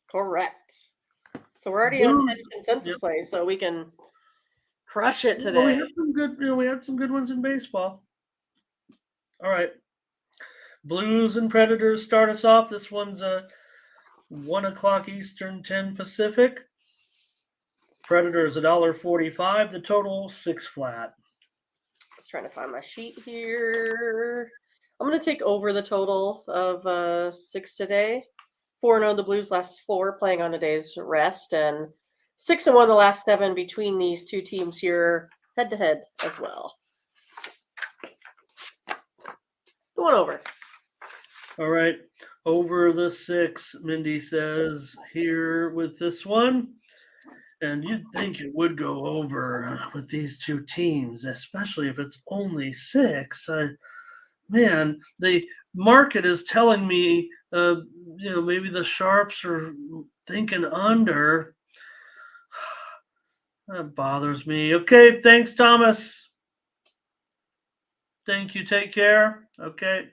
Correct. So we're already on 10 consensus plays, so we can crush it today. Well, we had some good. We had some good ones in baseball. All right, Blues and Predators start us off. This one's 1:00 Eastern, 10 Pacific. Predators $1.45. The total 6 flat. I was trying to find my sheet here. I'm going to take over the total of 6 today. 4-0 the Blues last 4, playing on a day's rest, and 6-1 the last 7 between these two teams here, head to head as well. Going over. All right, over the 6. Mindy says here with this one. And you'd think it would go over with these two teams, especially if it's only 6. Man, the market is telling me, maybe the Sharps are thinking under. That bothers me. Okay, thanks, Thomas. Thank you. Take care. Okay.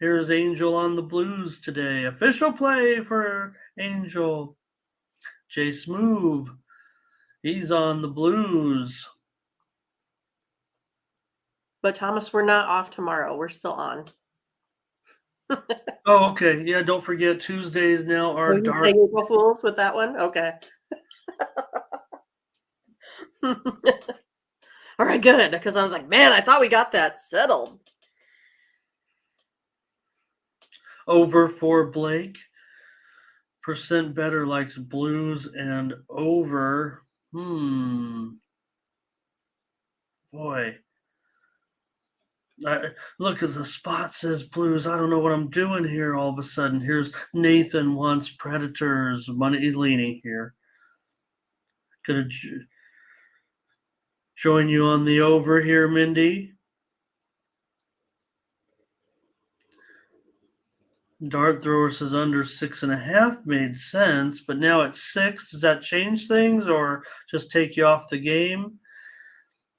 Here's Angel on the Blues today. Official play for Angel. Jace Move. He's on the Blues. But Thomas, we're not off tomorrow. We're still on. Oh, okay. Yeah, don't forget Tuesdays now are you dark. playing April Fools with that one? Okay. All right, good. Because I was like, man, I thought we got that settled. Over for Blake. Percent better likes Blues and over. Boy. Look, as the spot says Blues, I don't know what I'm doing here all of a sudden. Here's Nathan wants Predators. Money is leaning here. Gonna join you on the over here, Mindy. Dart thrower says under 6.5 made sense, but now it's 6. Does that change things or just take you off the game?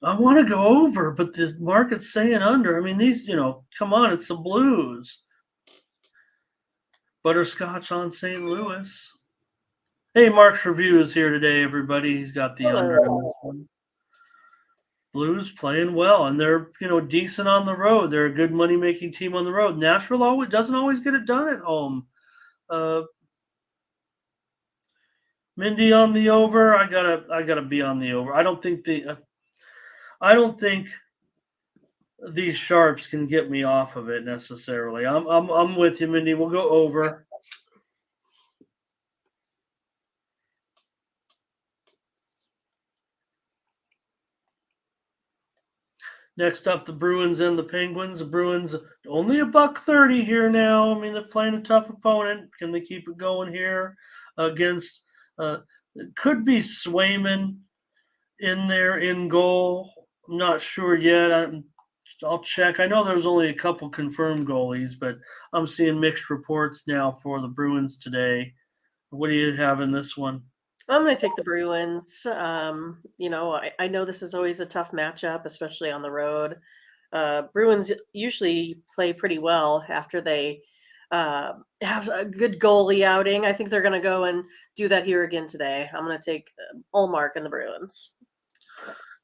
I want to go over, but the market's saying under. I mean, these, come on, it's the Blues. Butterscotch on St. Louis. Hey, Mark's review is here today, everybody. He's got the under in this one. Blues playing well, and they're, decent on the road. They're a good money-making team on the road. Nashville doesn't always get it done at home. Mindy on the over. I gotta be on the over. I don't think these Sharps can get me off of it necessarily. I'm with you, Mindy. We'll go over. Next up, the Bruins and the Penguins. The Bruins only $1.30 here now. I mean, they're playing a tough opponent. Can they keep it going here against? It could be Swayman in there in goal. I'm not sure yet. I'll check. I know there's only a couple confirmed goalies, but I'm seeing mixed reports now for the Bruins today. What do you have in this one? I'm going to take the Bruins. I know this is always a tough matchup, especially on the road. Bruins usually play pretty well after they have a good goalie outing. I think they're going to go and do that here again today. I'm going to take Ullmark and the Bruins.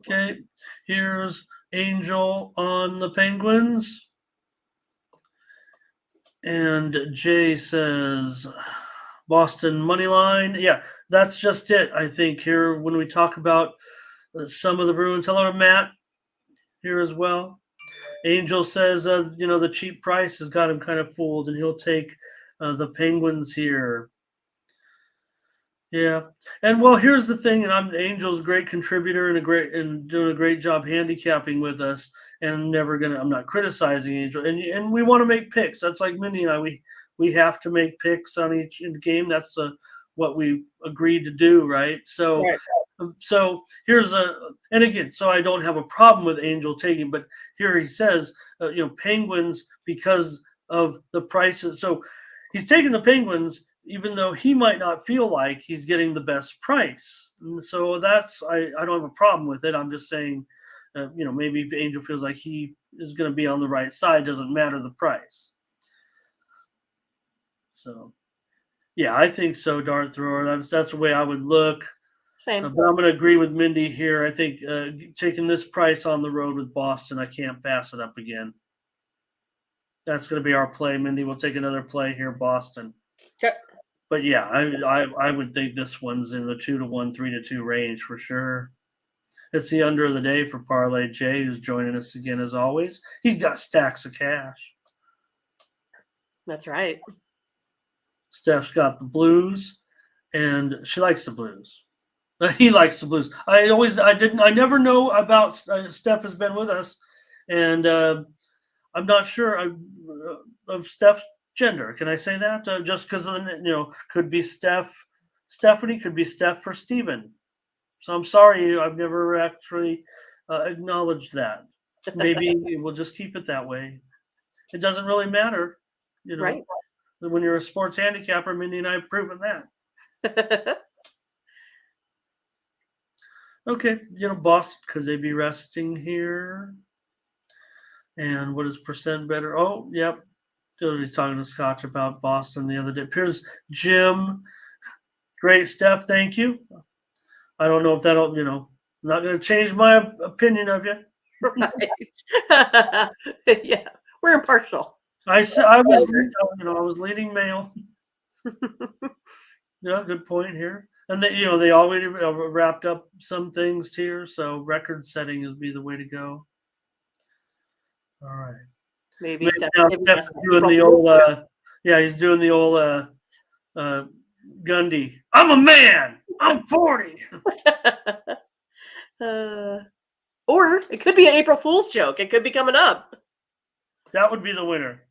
Okay, here's Angel on the Penguins. And Jay says Boston money line. Yeah, that's just it. I think here when we talk about some of the Bruins. Hello to Matt here as well. Angel says, the cheap price has got him kind of fooled, and he'll take the Penguins here. Yeah, and well, here's the thing, and Angel's a great contributor and doing a great job handicapping with us. And I'm not criticizing Angel, and we want to make picks. That's like Mindy and I. We have to make picks on each game. That's what we agreed to do, right? So. Right. So and again, so I don't have a problem with Angel taking, but here he says, Penguins because of the prices. So he's taking the Penguins, even though he might not feel like he's getting the best price. And so I don't have a problem with it. I'm just saying, maybe if Angel feels like he is going to be on the right side, doesn't matter the price. So, yeah, I think so, Dart Thrower. That's the way I would look. Same. But I'm going to agree with Mindy here. I think taking this price on the road with Boston, I can't pass it up again. That's going to be our play, Mindy. We'll take another play here, Boston. Okay. But yeah, I would think this one's in the 2-1, 3-2 range for sure. It's the under of the day for Parlay Jay, who's joining us again as always. He's got stacks of cash. That's right. Steph's got the Blues, and she likes the Blues. He likes the Blues. I never know about Steph has been with us, and I'm not sure of Steph's gender. Can I say that? Just because could be Stephanie, could be Steph for Steven. So I'm sorry, I've never actually acknowledged that. Maybe we'll just keep it that way. It doesn't really matter, Right. When you're a sports handicapper, Mindy and I have proven that. Okay, Boston, could they be resting here? And what is percent better? Oh, yep. He's talking to Scotch about Boston the other day. Here's Jim. Great, Steph. Thank you. I don't know if that'll, not going to change my opinion of you. Right. Yeah, we're impartial. I was leading male. Yeah, good point here. And they already wrapped up some things here, so record setting is be the way to go. All right. Maybe Steph Steph's doing the old. He's doing the old Gundy. I'm a man. I'm 40. Or it could be an April Fool's joke. It could be coming up. That would be the winner.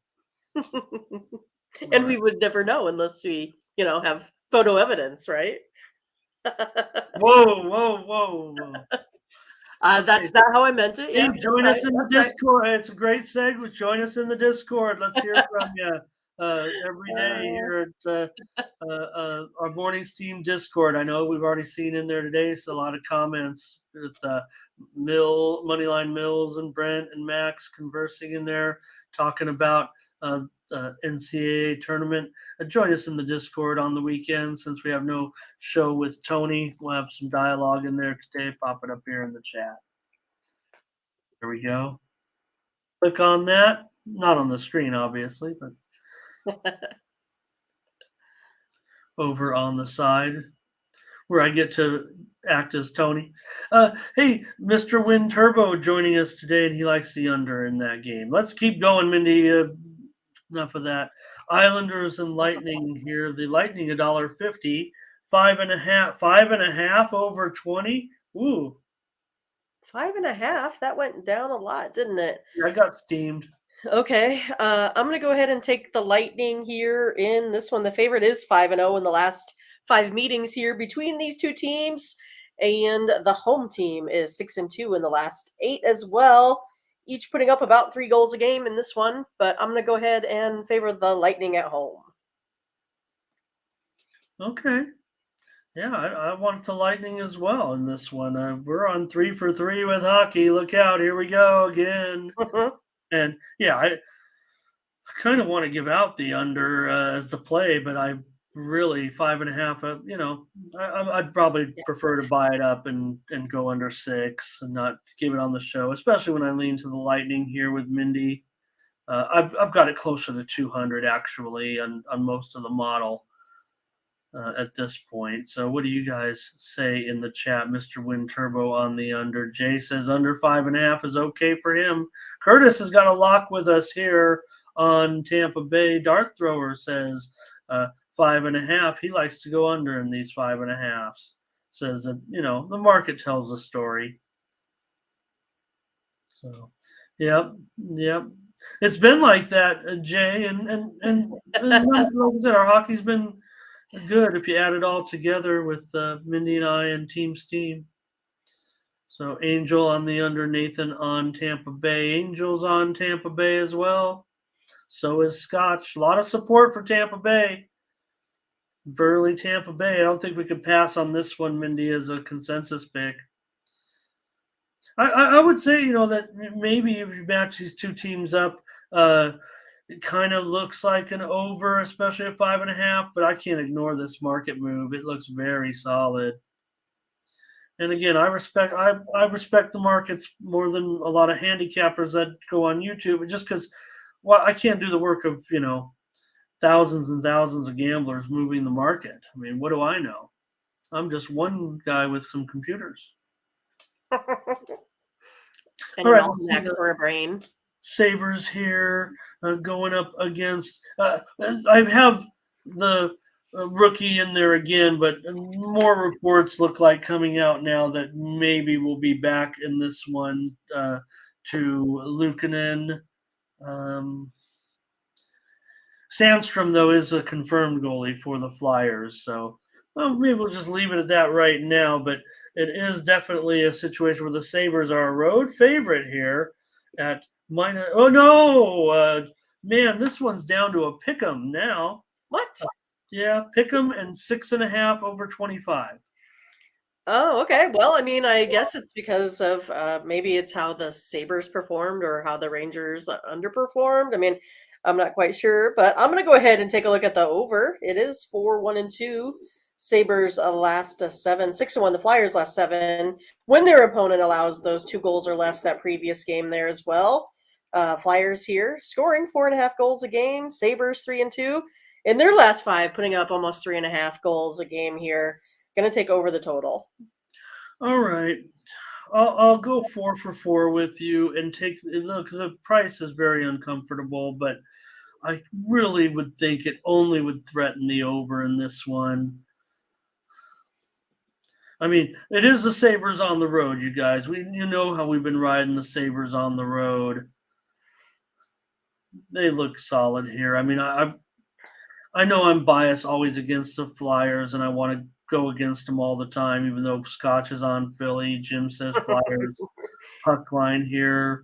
And we would never know unless we, have photo evidence, right? Whoa. That's not how I meant it. Yeah. Join us in the Discord. Right. It's a great segue. Join us in the Discord. Let's hear from you every day here at our morning steam Discord. I know we've already seen in there today, so a lot of comments with Moneyline Mills and Brent and Max conversing in there, talking about NCAA tournament. Join us in the Discord on the weekend since we have no show with Tony. We'll have some dialogue in there today. Pop it up here in the chat. There we go. Click on that. Not on the screen, obviously, but over on the side where I get to act as Tony. Hey, Mr. Win Turbo joining us today, and he likes the under in that game. Let's keep going, Mindy. Enough of that. Islanders and Lightning here. The Lightning $1.50, 5.5 over 20. Ooh. 5.5. That went down a lot, didn't it? I got steamed. Okay. I'm going to go ahead and take the Lightning here in this one. The favorite is 5-0 in the last 5 meetings here between these two teams. And the home team is 6-2 in the last 8 as well. Each putting up about 3 goals a game in this one. But I'm going to go ahead and favor the Lightning at home. Okay. Yeah, I want the Lightning as well in this one. We're on 3 for 3 with hockey. Look out. Here we go again. And, yeah, I kind of want to give out the under as the play, but I really 5.5, I'd probably prefer to buy it up and go under 6 and not give it on the show, especially when I lean to the Lightning here with Mindy. I've got it closer to 200 actually on most of the model. at this point. So what do you guys say in the chat? Mr. Wind Turbo on the under. Jay says under 5.5 is okay for him. Curtis has got a lock with us here on Tampa Bay. Dart Thrower says 5.5. He likes to go under in these 5.5s. Says that, the market tells the story. So, yep. It's been like that, Jay, and like I said, our hockey's been good if you add it all together with Mindy and I and Team Steam. So Angel on the under, Nathan on Tampa Bay. Angel's on Tampa Bay as well. So is Scotch. A lot of support for Tampa Bay. Burley, Tampa Bay. I don't think we could pass on this one, Mindy, as a consensus pick. I would say, that maybe if you match these two teams up, it kind of looks like an over, especially at 5.5, but I can't ignore this market move. It looks very solid. And again, I respect the markets more than a lot of handicappers that go on YouTube, just because I can't do the work of, thousands and thousands of gamblers moving the market. I mean, what do I know? I'm just one guy with some computers. And all right, for a brain. Sabres here going up against. I have the rookie in there again, but more reports look like coming out now that maybe we'll be back in this one to Luukkonen. Sandstrom, though, is a confirmed goalie for the Flyers, so maybe we'll just leave it at that right now. But it is definitely a situation where the Sabres are a road favorite here at minus. Oh no, man, this one's down to a pick'em now. What? Yeah, pick'em and 6.5 over 25. Oh, okay. Well, I mean, I guess it's because of maybe it's how the Sabres performed or how the Rangers underperformed. I mean, I'm not quite sure, but I'm going to go ahead and take a look at the over. It is 4-1-2. Sabres last 7, 6-1. The Flyers last 7. When their opponent allows those 2 goals or less that previous game there as well. Flyers here scoring 4.5 goals a game. Sabres 3-2. In their last 5, putting up almost 3.5 goals a game here. Going to take over the total. All right. I'll go 4 for 4 with you and take look. The price is very uncomfortable, but I really would think it only would threaten the over in this one. I mean, it is the Sabres on the road, you guys. You know how we've been riding the Sabres on the road. They look solid here. I mean, I know I'm biased always against the Flyers, and I want to go against them all the time, even though Scotch is on Philly. Jim says Flyers. Puck line here.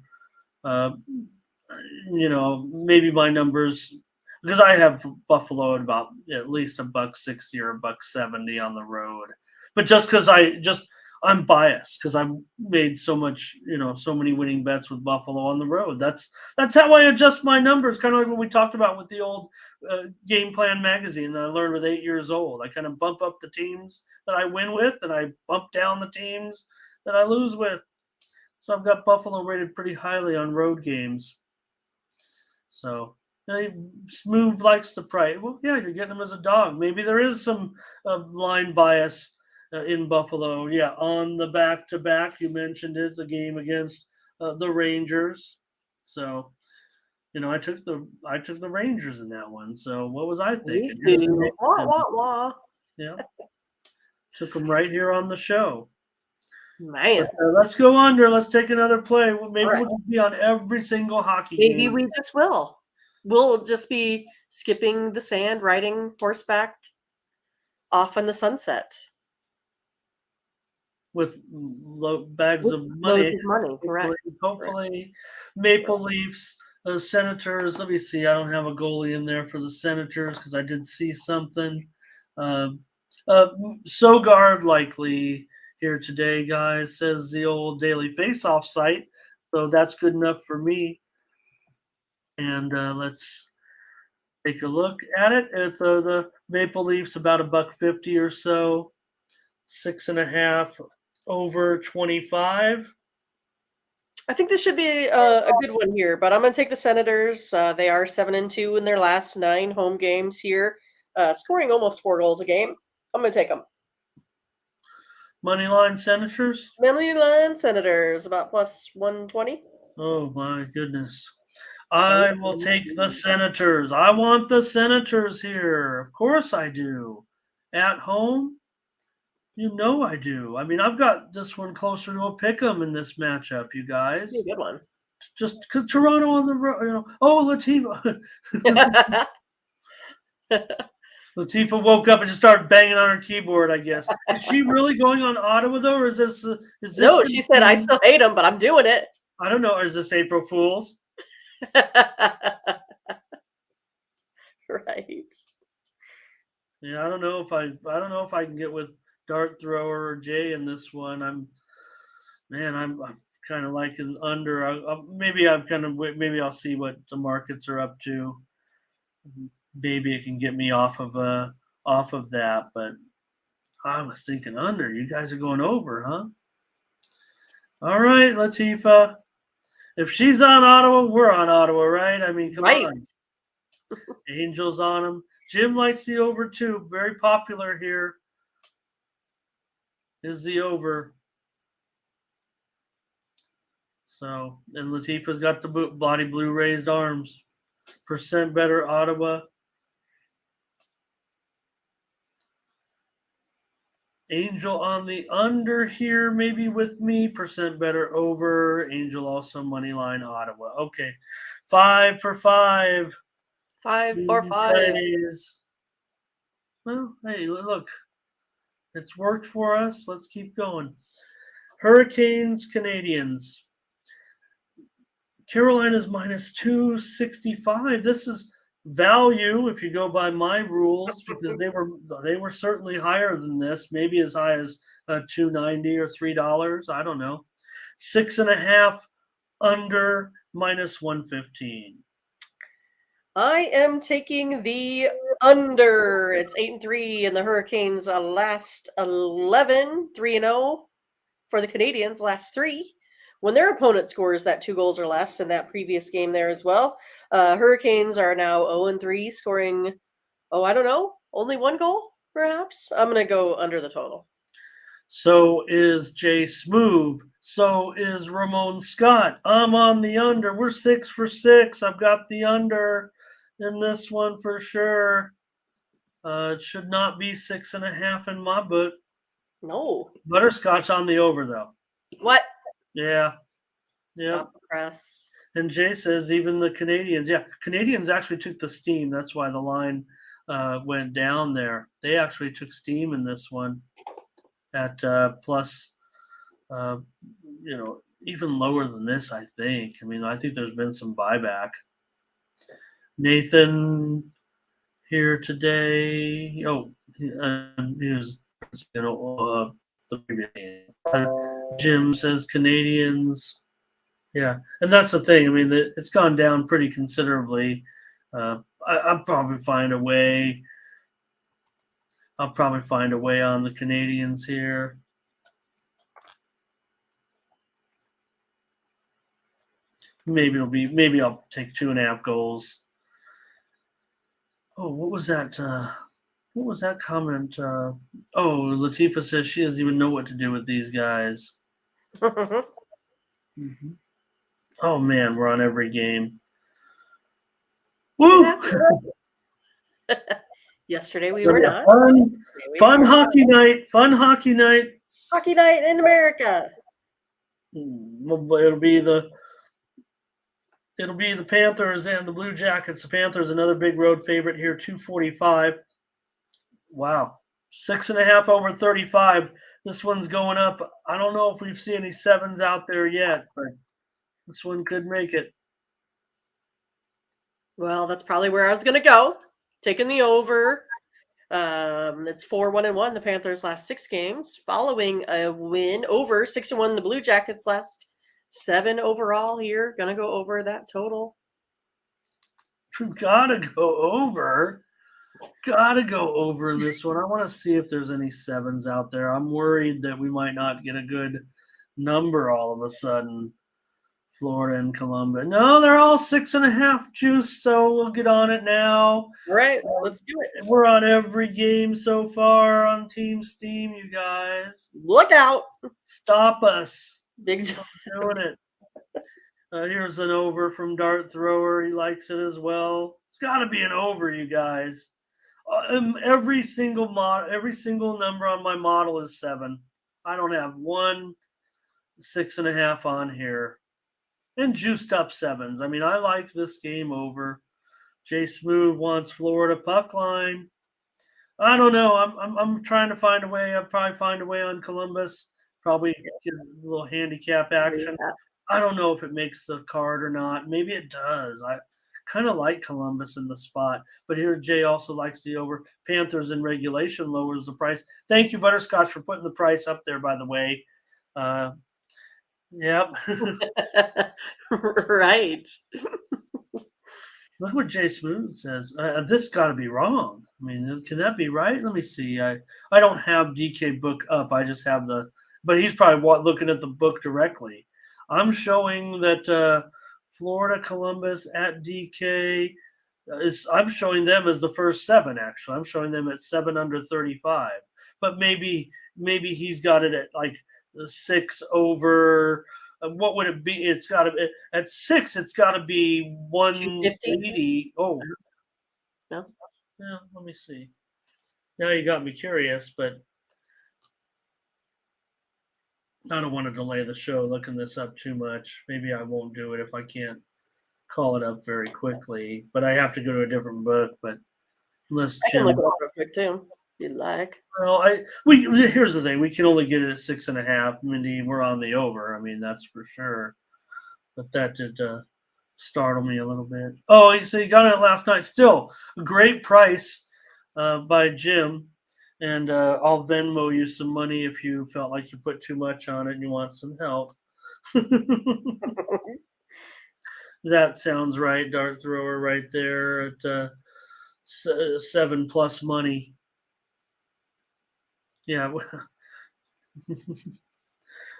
Maybe my numbers, because I have Buffalo at about at least $1.60 or $1.70 on the road. But just because I'm biased because I've made so many winning bets with Buffalo on the road. That's how I adjust my numbers. Kind of like what we talked about with the old Game Plan magazine that I learned with 8 years old. I kind of bump up the teams that I win with, and I bump down the teams that I lose with. So I've got Buffalo rated pretty highly on road games. So Smooth likes the price. Well, yeah, you're getting him as a dog. Maybe there is some line bias in Buffalo. Yeah, on the back-to-back, you mentioned it, the game against the Rangers. So, I took the Rangers in that one. So what was I thinking? Wah, wah, wah. Yeah, took them right here on the show. Man, let's go under. Let's take another play. Maybe we'll just be on every single hockey game. Maybe we just will. We'll just be skipping the sand, riding horseback off in the sunset. With bags of money. Loads of money, correct. Hopefully, Maple Leafs, Senators. Let me see. I don't have a goalie in there for the Senators because I did see something. Sogard likely here today, guys, says the old Daily Face-Off site. So that's good enough for me. And let's take a look at it. If the Maple Leafs about $1.50 or so, 6.5 over 25. I think this should be a good one here, but I'm going to take the Senators. They are 7-2 in their last 9 home games here. scoring almost 4 goals a game. I'm going to take them. Moneyline Senators? Moneyline Senators, about plus 120. Oh, my goodness. I will take the Senators. I want the Senators here. Of course I do. At home? You know I do. I mean, I've got this one closer to a pick 'em in this matchup, you guys. A good one. Just because Toronto on the road, Oh, Latifa. Latifa woke up and just started banging on her keyboard, I guess. Is she really going on Ottawa, though, or is this No, she said, I still hate them, but I'm doing it. I don't know. Is this April Fool's? Right. Yeah, I don't know if I can get with Dart Thrower or Jay in this one. I'm kind of like an under. Maybe I'll see what the markets are up to. Maybe it can get me off of that. But I was thinking under. You guys are going over, huh? All right, Latifa. If she's on Ottawa, we're on Ottawa, right? I mean, come on. Angels on them. Jim likes the over too. Very popular here. Is the over. So, and Latifa's got the body blue raised arms. Percent better Ottawa. Angel on the under here, maybe with me. Percent better over. Angel also money line Ottawa. Okay. 5 for 5. 5 for 5. Well, hey, look. It's worked for us. Let's keep going. Hurricanes, Canadians. Carolina's minus 265. This is value if you go by my rules, because they were certainly higher than this, maybe as high as $2.90 or $3. I don't know. 6.5 under minus 115. I am taking the under. It's 8-3, and the Hurricanes last 11, 3-0 for the Canadians last 3. When their opponent scores that 2 goals or less in that previous game there as well, Hurricanes are now 0-3, scoring, I don't know, only 1 goal, perhaps? I'm going to go under the total. So is Jay Smoove. So is Ramon Scott. I'm on the under. We're 6 for 6. I've got the under in this one for sure. It should not be 6.5 in my book. No. Butterscotch on the over, though. What? Yeah. Stop the press. And Jay says even the Canadians. Yeah, Canadians actually took the steam. That's why the line went down there. They actually took steam in this one at plus, even lower than this, I think. I mean, I think there's been some buyback. Nathan here today. Oh, he was, the previous game. Jim says Canadians. Yeah, and that's the thing. I mean, it's gone down pretty considerably. I'll probably find a way. I'll probably find a way on the Canadians here. Maybe I'll take 2.5 goals. Oh, what was that? What was that comment? Latifa says she doesn't even know what to do with these guys. Mm-hmm. Oh man, we're on every game. Woo! Yesterday we were not. Fun hockey night. Fun hockey night. Hockey night in America. It'll be the Panthers and the Blue Jackets. The Panthers, another big road favorite here, 245. Wow. 6.5 over 35. This one's going up. I don't know if we've seen any 7s out there yet, but this one could make it. Well, that's probably where I was going to go. Taking the over. It's 4-1-1. The Panthers' last 6 games, following a win over 6-1. The Blue Jackets' last 7 overall here. Gonna go over that total. Gotta go over. Gotta go over this one. I want to see if there's any 7s out there. I'm worried that we might not get a good number all of a sudden. Florida and Columbus. No, they're all 6.5 juice, so we'll get on it now. All right, let's do it. We're on every game so far on Team Steam, you guys. Look out. Stop us. Big Keep on doing it. Here's an over from Dart Thrower. He likes it as well. It's got to be an over, you guys. Every single number on my model is 7. I don't have 1 6.5 on here. And juiced up 7s. I mean, I like this game over. Jay Smooth wants Florida puck line. I don't know. I'm trying to find a way. I'll probably find a way on Columbus. Probably get a little handicap action. I don't know if it makes the card or not. Maybe it does. I kind of like Columbus in the spot. But here Jay also likes the over. Panthers in regulation lowers the price. Thank you, Butterscotch, for putting the price up there, by the way. Yep. Right. Look what Jay Smooth says. This got to be wrong. I mean, can that be right? Let me see. I don't have DK book up. I just have but he's probably looking at the book directly. I'm showing that Florida Columbus at DK I'm showing them as the first 7. Actually, I'm showing them at 7 under 35. But maybe he's got it at like 6 over. What would it be? It's got to be at 6. It's got to be 180. Oh, no. Yeah. Let me see. Now you got me curious, but I don't want to delay the show looking this up too much. Maybe I won't do it if I can't call it up very quickly. But I have to go to a different book. But unless I can look it up real quick too, if you'd like. Well, here's the thing: we can only get it at 6.5. Mindy, we're on the over. I mean, that's for sure. But that did startle me a little bit. Oh, so you got it last night. Still a great price by Jim. And I'll Venmo you some money if you felt like you put too much on it and you want some help. That sounds right, Dart Thrower, right there at 7 plus money. Yeah.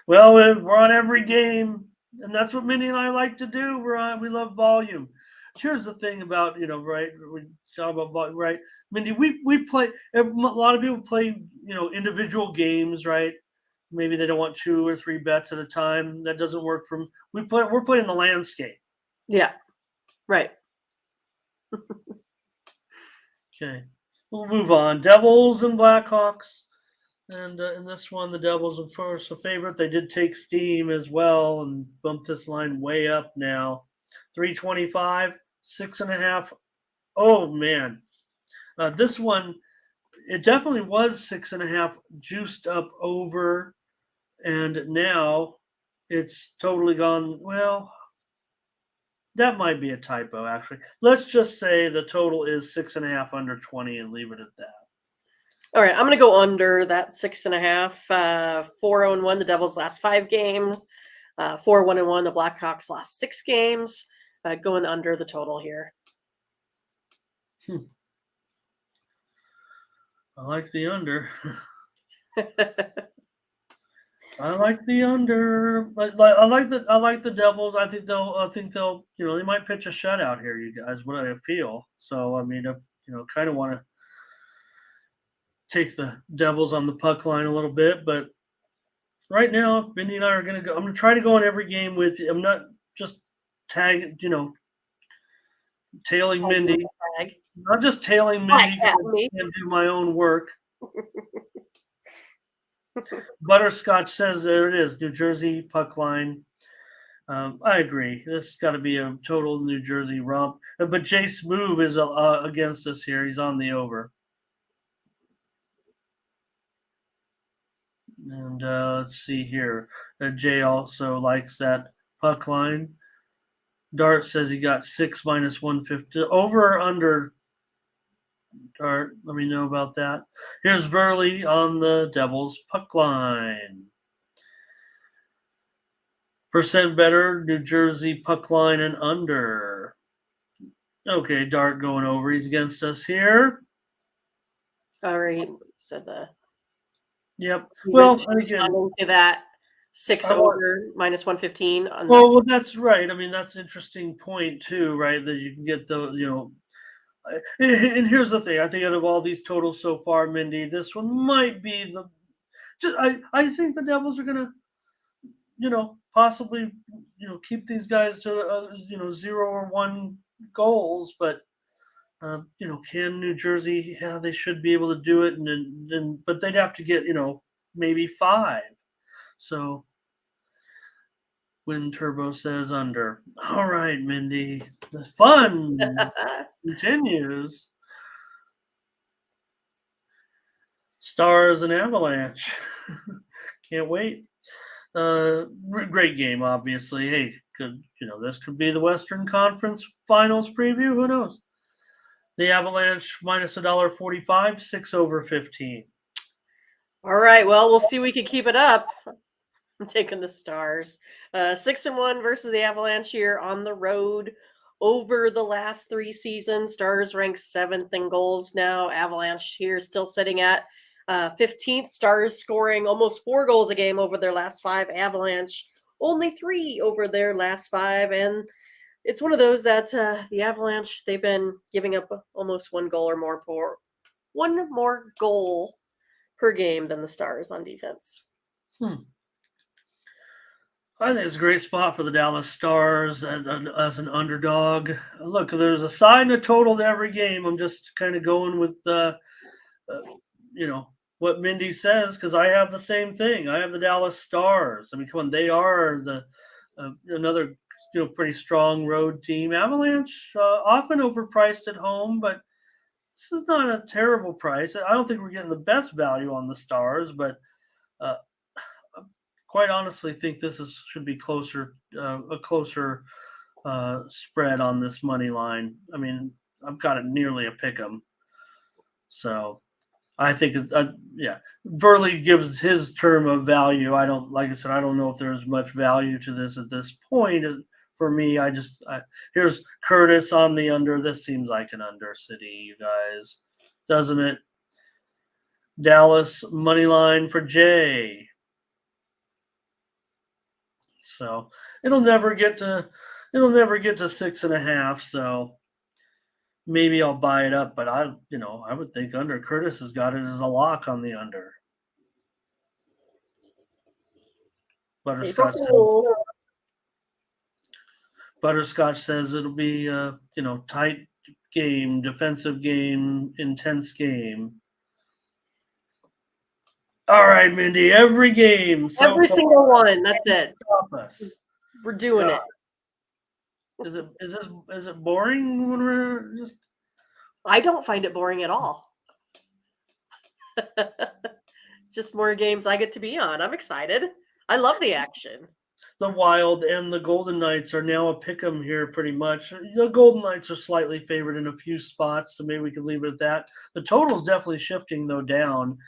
Well, we're on every game, and that's what Minnie and I like to do. We love volume. Here's the thing about, right? We talk about volume, right? Mindy, we play. A lot of people play, individual games, right? Maybe they don't want 2 or 3 bets at a time. That doesn't work for them. We're playing the landscape. Yeah. Right. Okay, we'll move on. Devils and Blackhawks. And in this one, the Devils, of course, a favorite. They did take steam as well and bumped this line way up now. 325, 6.5. Oh, man. This one, it definitely was 6.5 juiced up over. And now it's totally gone. Well, that might be a typo, actually. Let's just say the total is 6.5 under 20 and leave it at that. All right, I'm going to go under that 6.5. 4-1 the Devils' last 5 games. 4-1 the Blackhawks' last 6 games. Going under the total here. I like the under. I like the under. I like the Devils. I think they'll. They might pitch a shutout here, you guys. What I feel. So I mean, kind of want to take the Devils on the puck line a little bit, but right now, Mindy and I are going to go. I'm going to try to go on every game with you. I'm not just tailing Mindy. Not just tailing Mindy because I can't do my own work. Butterscotch says there it is, New Jersey puck line. I agree. This has got to be a total New Jersey romp. But Jay Smooth is against us here. He's on the over. And let's see here. Jay also likes that puck line. Dart says he got 6 minus 150. Over or under? Dart, let me know about that. Here's Verley on the Devils puck line. Percent better, New Jersey puck line and under. Okay, Dart going over. He's against us here. All right, said the. Yep. Well, again, to that 6 I want. over minus 115 on the. Well, that's right. I mean, that's an interesting point too, right? That you can get the, and here's the thing. I think out of all these totals so far, Mindy, this one might be the. I think the Devils are gonna, possibly, keep these guys to, 0 or 1 goals, but. Can New Jersey? Yeah, they should be able to do it, but they'd have to get, maybe 5. So Wind Turbo says under. All right, Mindy, the fun continues. Stars and Avalanche. Can't wait. Great game, obviously. Hey, this could be the Western Conference Finals preview. Who knows? The Avalanche minus $1.45, 6 over 15. All right. Well, we'll see if we can keep it up. I'm taking the Stars. 6-1 versus the Avalanche here on the road. Over the last 3 seasons, Stars ranked 7th in goals now. Avalanche here still sitting at 15th. Stars scoring almost 4 goals a game over their last 5. Avalanche only 3 over their last 5. And it's one of those that the Avalanche, they've been giving up almost 1 goal or more per 1 more goal per game than the Stars on defense. I think it's a great spot for the Dallas Stars as an underdog. Look, there's a side and a total to every game. I'm just kind of going with, what Mindy says, because I have the same thing. I have the Dallas Stars. I mean, come on, they are another pretty strong road team. Avalanche often overpriced at home, but this is not a terrible price. I don't think we're getting the best value on the Stars, but quite honestly think this should be a closer spread on this money line. I mean, I've got it nearly a pick 'em. So I think Burley gives his term of value. Like I said, I don't know if there's much value to this at this point. For me, here's Curtis on the under. This seems like an under city, you guys, doesn't it? Dallas money line for Jay. So it'll never get to 6.5. So maybe I'll buy it up, but I would think under. Curtis has got it as a lock on the under. Butterscotch says it'll be tight game, defensive game, intense game. All right, Mindy, every game. Every single one. That's it. We're doing it. Is it boring when we're just? I don't find it boring at all. Just more games I get to be on. I'm excited. I love the action. The Wild and the Golden Knights are now a pick 'em here pretty much. The Golden Knights are slightly favored in a few spots, so maybe we could leave it at that. The total's definitely shifting, though, down.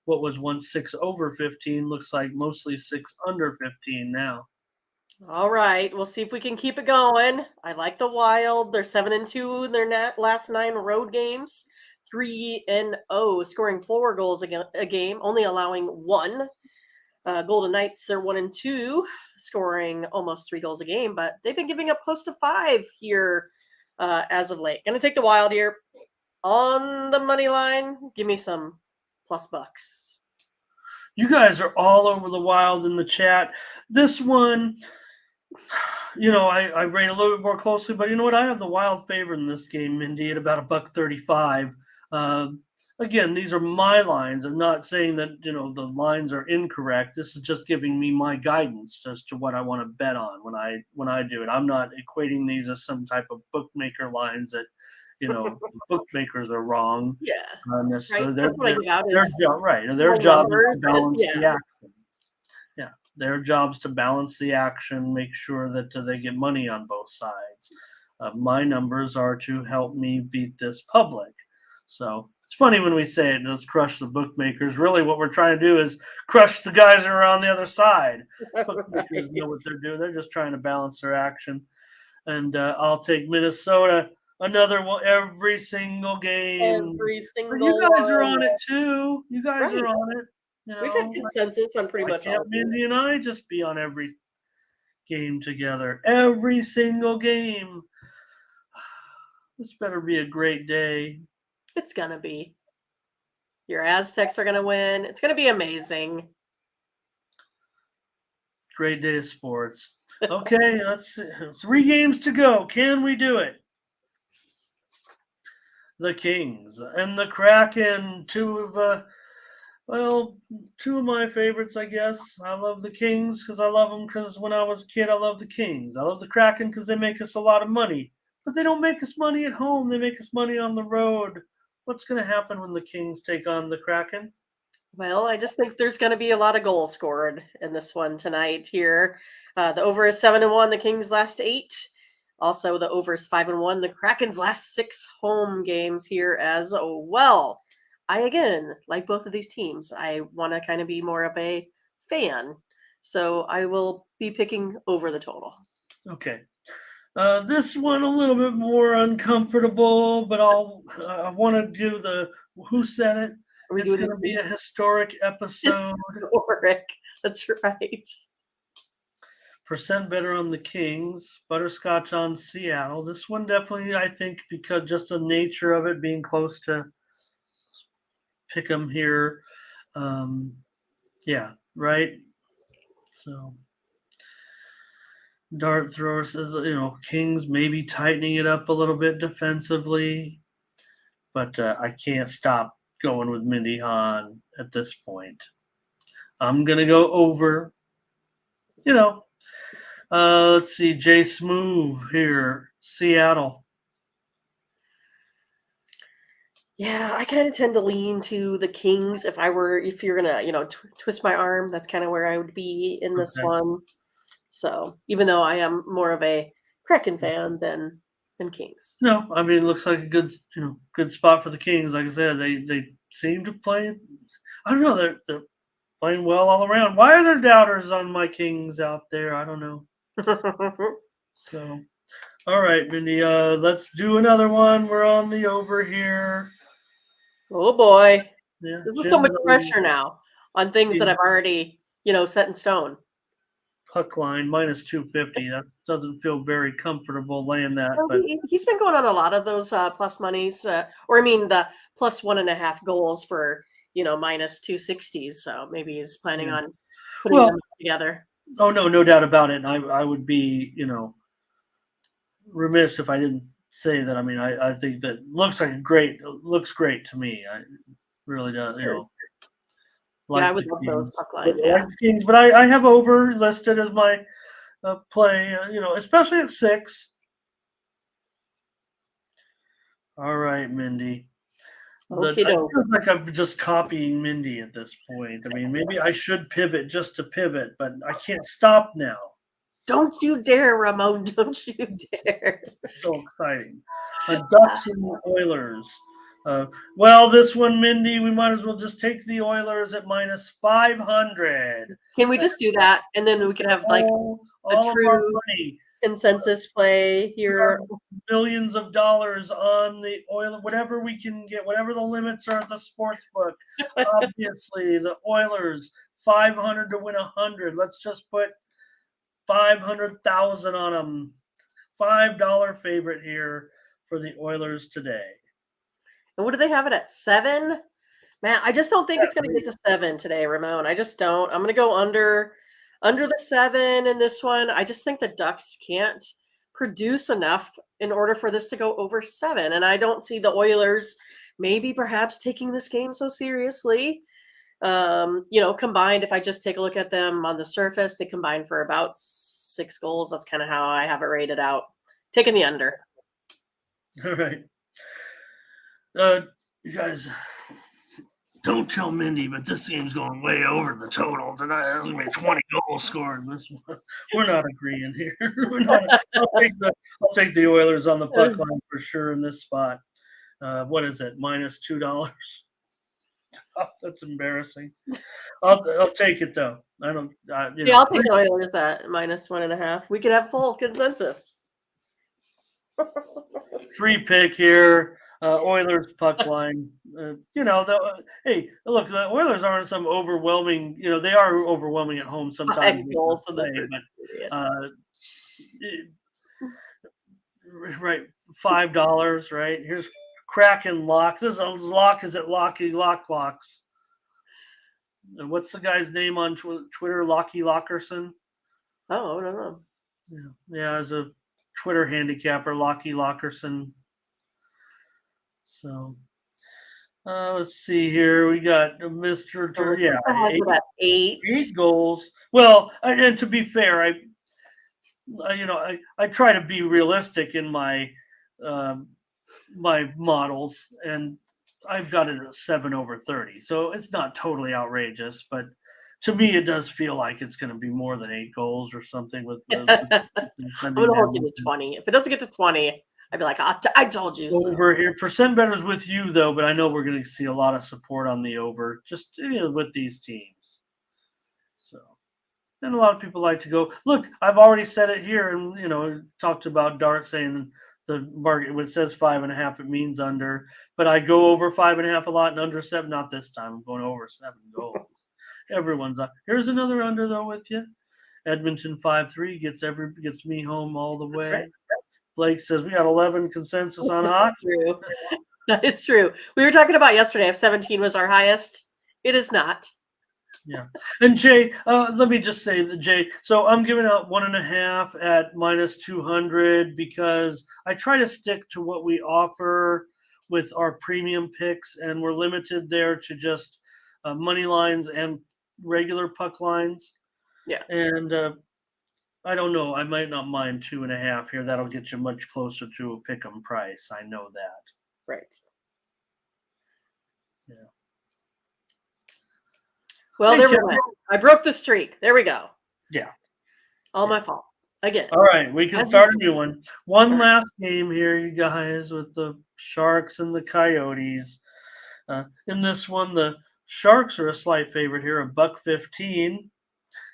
What was once 6 over 15 looks like mostly 6 under 15 now. All right. We'll see if we can keep it going. I like the Wild. They're 7-2 in their last 9 road games. 3-0, scoring 4 goals a game, only allowing 1. Golden Knights, they're 1-2, scoring almost 3 goals a game, but they've been giving up close to 5 here as of late. Gonna take the Wild here on the money line. Give me some plus bucks. You guys are all over the Wild in the chat. This one, I rate a little bit more closely, but you know what? I have the Wild favorite in this game, Mindy, at about $1.35. Again, these are my lines. I'm not saying that, the lines are incorrect. This is just giving me my guidance as to what I want to bet on when I do it. I'm not equating these as some type of bookmaker lines that, bookmakers are wrong. Yeah. Necessarily. Right. Their job is to balance the action. Yeah. Their job's to balance the action, make sure that they get money on both sides. My numbers are to help me beat this public. So it's funny when we say it, let's crush the bookmakers. Really what we're trying to do is crush the guys that are on the other side. Bookmakers know what they're doing. They're just trying to balance their action. And I'll take Minnesota. Another one every single game. Every single You guys are one. on it too. You guys are on it. We've had consensus on pretty much all can't of Mindy and I just be on every game together? Every single game. This better be a great day. It's going to be. Your Aztecs are going to win. It's going to be amazing. Great day of sports. Okay, let's see. 3 games to go. Can we do it? The Kings and the Kraken, two of my favorites, I guess. I love the Kings because I love them because when I was a kid, I loved the Kings. I love the Kraken because they make us a lot of money. But they don't make us money at home. They make us money on the road. What's going to happen when the Kings take on the Kraken? Well, I just think there's going to be a lot of goals scored in this one tonight here. The over is 7-1, the Kings' last 8. Also, the over is 5-1, the Kraken's last 6 home games here as well. I, again, like both of these teams. I want to kind of be more of a fan. So I will be picking over the total. Okay. This one a little bit more uncomfortable, but I want to do the who said it. It's going to be a historic episode. Historic. That's right. Percent better on the Kings, butterscotch on Seattle. This one definitely, I think, because just the nature of it being close to Pick'em here. Yeah, right. So dart thrower says, Kings maybe tightening it up a little bit defensively, but I can't stop going with Mindy Hahn at this point. I'm gonna go over. Let's see, Jay Smoove here, Seattle. Yeah, I kind of tend to lean to the Kings. If you're gonna, twist my arm, that's kind of where I would be in this one. So even though I am more of a Kraken fan than Kings. No, I mean it looks like a good spot for the Kings. Like I said, they seem to play. I don't know, they're playing well all around. Why are there doubters on my Kings out there? I don't know. So, all right, Mindy, let's do another one. We're on the over here. Oh boy. Yeah, There's so much pressure now on things that I've already, set in stone. Puck line minus 250. That doesn't feel very comfortable laying that. Well, but he's been going on a lot of those plus monies, the plus 1.5 goals for minus 260s. So maybe he's planning on putting them together. Oh no doubt about it. And I would be remiss if I didn't say that. I mean, I think that looks great to me. I really does. Sure. Like I would love those puck lines. Like the Kings, but I have over listed as my play. Especially at 6. All right, Mindy. I feel like I'm just copying Mindy at this point. I mean, maybe I should pivot just to pivot, but I can't stop now. Don't you dare, Ramon. Don't you dare. So exciting. Ducks and Oilers. This one, Mindy, we might as well just take the Oilers at minus 500. Can we just do that? And then we can have all a true consensus play here. Billions of dollars on the Oilers, whatever we can get, whatever the limits are at the sports book. Obviously, the Oilers, 500 to win 100. Let's just put 500,000 on them. $5 favorite here for the Oilers today. And what do they have it at 7? Man, I just don't think it's going to get to 7 today, Ramon. I just don't. I'm going to go under the 7 in this one. I just think the Ducks can't produce enough in order for this to go over 7. And I don't see the Oilers maybe perhaps taking this game so seriously. Combined, if I just take a look at them on the surface, they combine for about 6 goals. That's kind of how I have it rated out. Taking the under. All right. You guys, don't tell Mindy, but this game's going way over the total tonight. There's going to be 20 goals scored in this one. We're not agreeing here. I'll take the Oilers on the puck line for sure in this spot. What is it? Minus $2. Oh, that's embarrassing. I'll take it though. I don't. I'll take the Oilers at minus 1.5. We could have full consensus. Free pick here. Oilers puck line. Hey, look, the Oilers aren't some overwhelming. They are overwhelming at home sometimes 5 with the goals in the play, first period. but right, $5. Right, here's Kraken lock. This is a lock. Is it Locky Locks? And what's the guy's name on Twitter? Locky Lockerson. Oh, no. Yeah, as a Twitter handicapper, Locky Lockerson. So let's see here. We got Mr. So Yeah, has it at 8. 8 goals. Well, and to be fair, I try to be realistic in my my models, and I've got it at 7/30, so it's not totally outrageous, but to me, it does feel like it's going to be more than 8 goals or something with I'm the going to hold you to 20. If it doesn't get to 20, I'd be like, I told you so. over here. Percent better's with you though, but I know we're going to see a lot of support on the over, just with these teams. So, and a lot of people like to go. Look, I've already said it here, and talked about Dart saying the market when it says 5.5, it means under. But I go over 5.5 a lot and under 7. Not this time. I'm going over 7 goals. Everyone's up. Here's another under though with you. Edmonton 5-3 gets me home all the way. Right. Blake says we got 11 consensus on hockey. True. That is true. We were talking about yesterday if 17 was our highest. It is not. Yeah. And Jay, let me just say that, Jay, so I'm giving out 1.5 at -200 because I try to stick to what we offer with our premium picks, and we're limited there to just money lines and regular puck lines. Yeah. And I don't know. I might not mind 2.5 here. That'll get you much closer to a pick 'em price. I know that. Right. Yeah. Well, there we go. I broke the streak. There we go. Yeah. All my fault. Again. All right, we can start a new one. One last game here, you guys, with the Sharks and the Coyotes. In this one, the Sharks are a slight favorite here, $1.15.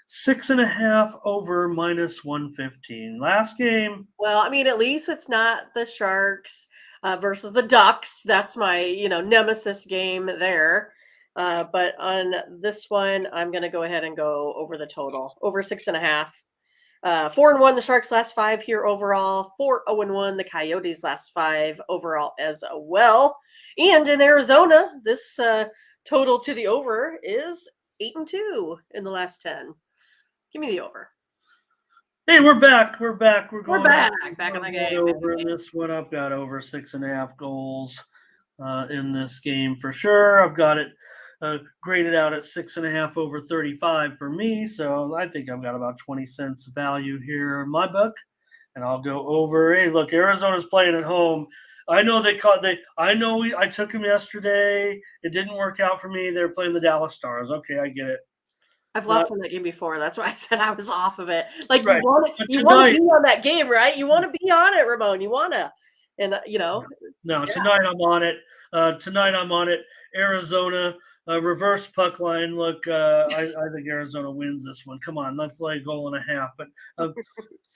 6.5 over -115. Last game. Well, I mean, at least it's not the Sharks versus the Ducks. That's my, nemesis game there. But on this one, I'm going to go ahead and go over the total, over 6.5. 4-1 the Sharks last 5 here overall. 4-0-1 the Coyotes last 5 overall as well. And in Arizona, this total to the over is 8-2 in the last 10. Give me the over. Hey, we're back. We're back. We're back in the game. Over in this one, I've got over 6.5 goals in this game for sure. I've got it graded out at 6.5 over 35 for me. So I think I've got about 20 cents value here in my book, and I'll go over. Hey, look, Arizona's playing at home. I know I took them yesterday. It didn't work out for me. They're playing the Dallas Stars. Okay, I get it. I've lost on that game before. That's why I said I was off of it. Like right. you want to be on that game, right? You want to be on it, Ramon. You want to, and No, yeah. Tonight I'm on it. Tonight I'm on it. Arizona reverse puck line. Look, I think Arizona wins this one. Come on, let's lay a goal and a half. But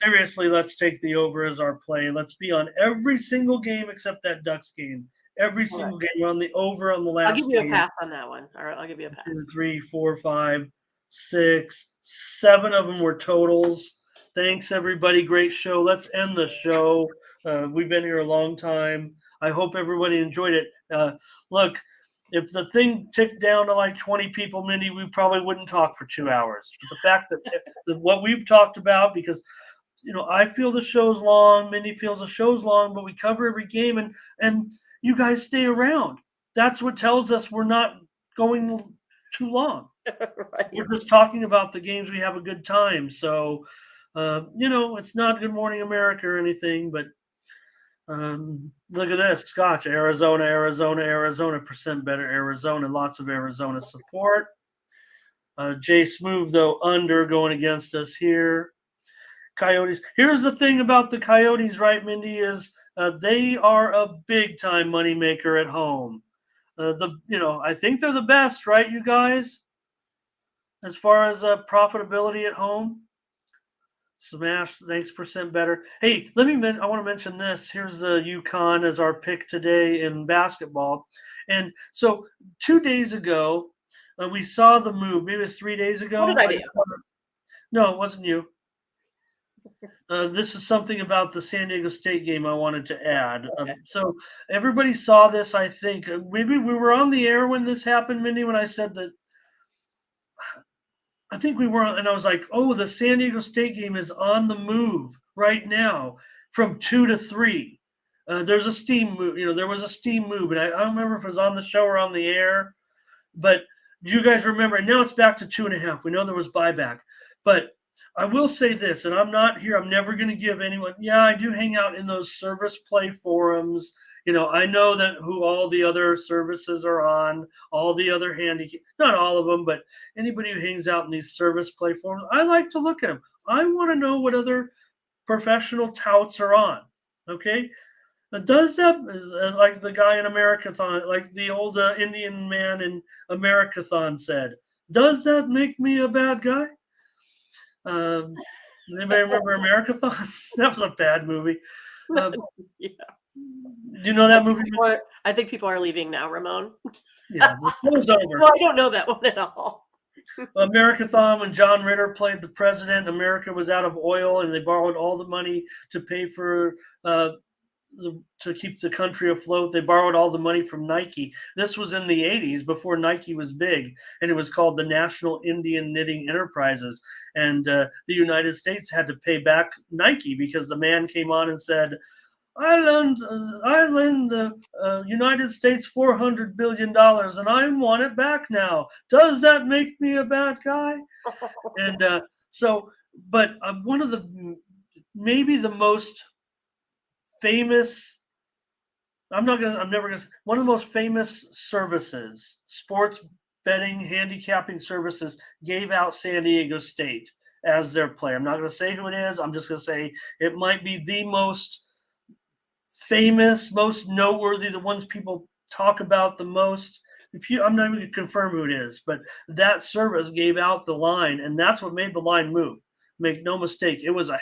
seriously, let's take the over as our play. Let's be on every single game except that Ducks game. Every single game. We're on the over on the last. I'll give you game. a pass on that one. All right, I'll give you a pass. 2, 3, 4, 5, 6, 7 of them were totals. Thanks, everybody. Great show. Let's end the show. We've been here a long time. I hope everybody enjoyed it. Look, if the thing ticked down to like 20 people, Mindy, we probably wouldn't talk for 2 hours. But the fact that what we've talked about, because I feel the show's long, Mindy feels the show's long, but we cover every game, and you guys stay around. That's what tells us we're not going too long. Right. We're just talking about the games. We have a good time. So, it's not Good Morning America or anything, but look at this. Scotch, Arizona, percent better Arizona. Lots of Arizona support. Jay Smoove, though, under going against us here. Coyotes. Here's the thing about the Coyotes, right, Mindy, is they are a big-time moneymaker at home. I think they're the best, right, you guys? As far as profitability at home. Smash, thanks, percent better. Hey, I want to mention this. Here's the UConn as our pick today in basketball. And so 2 days ago, we saw the move. Maybe it was 3 days ago. What did I do? No, it wasn't you. This is something about the San Diego State game I wanted to add. Okay. So everybody saw this, I think. Maybe we were on the air when this happened, Mindy, when I said that. I think we were, and I was like, oh, the San Diego State game is on the move right now from 2 to 3. There's a steam move. There was a steam move, and I don't remember if it was on the show or on the air. But do you guys remember? And now it's back to 2.5. We know there was buyback. But I will say this, and I'm not here. I'm never going to give anyone. Yeah, I do hang out in those service play forums. I know that who all the other services are on, all the other not all of them, but anybody who hangs out in these service play forums, I like to look at them. I want to know what other professional touts are on. Okay. Does that, like the guy in Americathon, like the old Indian man in Americathon said, does that make me a bad guy? Anybody remember Americathon? That was a bad movie. Yeah. Do you know that movie? I think people are leaving now, Ramon. Yeah, the show's over. Well, I don't know that one at all. Americathon, when John Ritter played the president, America was out of oil, and they borrowed all the money to pay for to keep the country afloat. They borrowed all the money from Nike. This was in the 80s, before Nike was big, and it was called the National Indian Knitting Enterprises. And the United States had to pay back Nike because the man came on and said, I lend the United States $400 billion, and I want it back now. Does that make me a bad guy? And but one of maybe the most famous, one of the most famous services, sports betting, handicapping services, gave out San Diego State as their play. I'm not going to say who it is. I'm just going to say it might be the most famous, most noteworthy, the ones people talk about the most. I'm not even going to confirm who it is, but that service gave out the line, and that's what made the line move. Make no mistake, it was a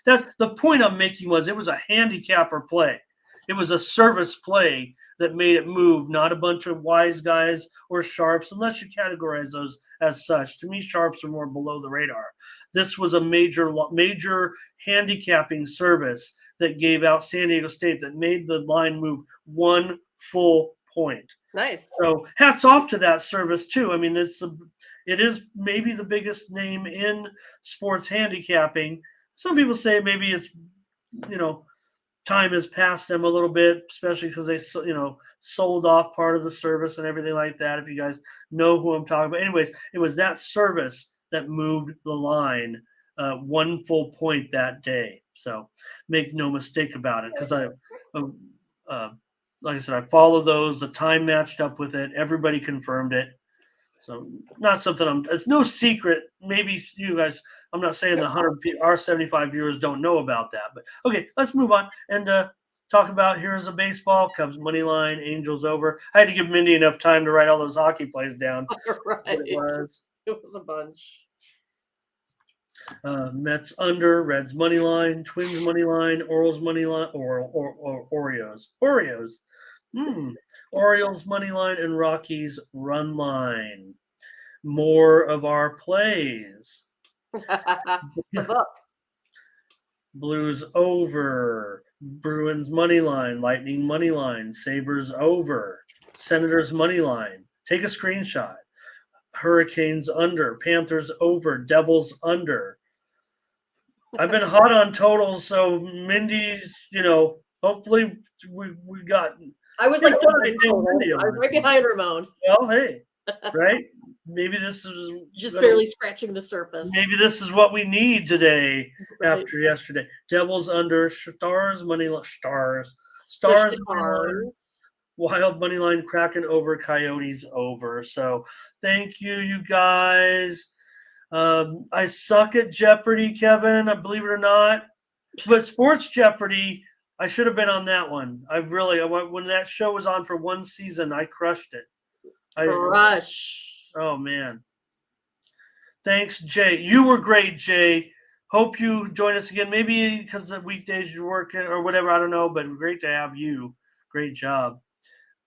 that's the point I'm making, was it was a handicapper play. It was a service play that made it move, not a bunch of wise guys or sharps, unless you categorize those as such. To me, sharps are more below the radar. This was a major handicapping service that gave out San Diego State, that made the line move 1 full point. Nice. So hats off to that service too. I mean, it is maybe the biggest name in sports handicapping. Some people say maybe it's, time has passed them a little bit, especially because they, sold off part of the service and everything like that. If you guys know who I'm talking about. Anyways, it was that service that moved the line 1 full point that day. So make no mistake about it, because like I said, I follow those. The time matched up with it. Everybody confirmed it. So not something it's no secret. Maybe you guys, I'm not saying our 75 viewers don't know about that, but okay, let's move on and talk about here's a baseball, Cubs money line, Angels over. I had to give Mindy enough time to write all those hockey plays down. Right. It was a bunch. Mets under, Reds money line, Twins money line, Orioles money line, or Oreos. Orioles money line and Rockies run line. More of our plays. Blues over, Bruins money line, Lightning money line, Sabres over, Senators money line. Take a screenshot. Hurricanes under, Panthers over, Devils under. I've been hot on totals, so Mindy's, hopefully we got. I was like third in total. I was right behind Ramon. Well, hey, right? Maybe this is just barely scratching the surface. Maybe this is what we need today, right, after yesterday. Devils under, Stars money line, Stars money line, Wild money line, Kraken over, Coyotes over. So thank you guys. I suck at Jeopardy, Kevin. I believe it or not, but Sports Jeopardy, I should have been on that one. When that show was on for one season, I crushed it. Oh man. Thanks, Jay. You were great, Jay. hope you join us again. Maybe because the weekdays you're working or whatever. I don't know, but great to have you. Great job.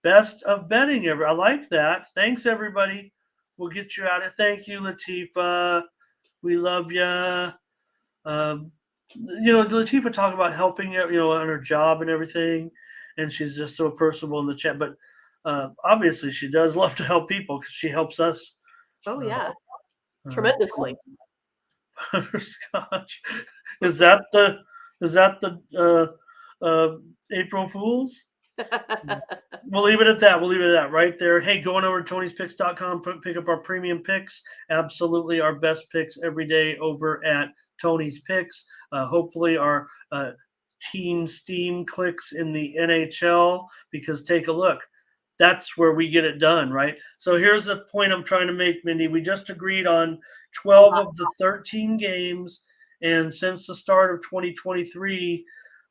Best of betting ever. I like that. Thanks, everybody. We'll get you out of. Thank you, Latifa. We love you. Latifa talked about helping you, on her job and everything, and she's just so personable in the chat. But obviously, she does love to help people because she helps us. Oh yeah, tremendously. Butterscotch. Is that the April Fools? We'll leave it at that. We'll leave it at that right there. Hey, going over to Tony'sPicks.com, pick up our premium picks. Absolutely our best picks every day over at Tony's Picks. Hopefully our Team Steam clicks in the NHL, because take a look. That's where we get it done, right? So here's the point I'm trying to make, Mindy. We just agreed on 12 of the 13 games, and since the start of 2023,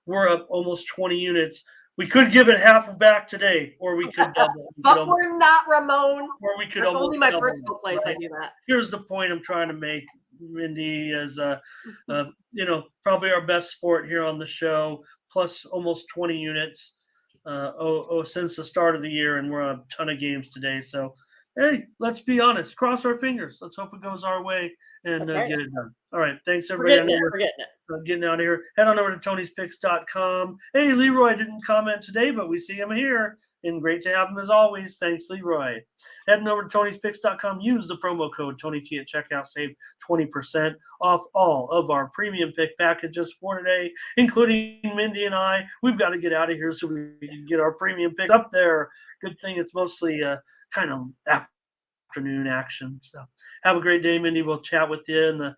we're up almost 20 units. We could give it half back today, or we could double. But we're not, Ramon. Or we could That's almost only my double, personal place. right? I do that. Here's the point I'm trying to make, Mindy, as probably our best sport here on the show, plus almost 20 units since the start of the year, and we're on a ton of games today. So, hey, let's be honest. Cross our fingers. Let's hope it goes our way and right. get it done. All right. Thanks, everybody. We're getting it. Getting out of here. Head on over to Tony'sPicks.com. Hey, Leroy didn't comment today, but we see him here. And great to have him as always. Thanks, Leroy. Heading over to Tony'sPicks.com. Use the promo code TonyT at checkout. Save 20% off all of our premium pick packages for today, including Mindy and I. We've got to get out of here so we can get our premium pick up there. Good thing it's mostly kind of afternoon action. So have a great day, Mindy. We'll chat with you in the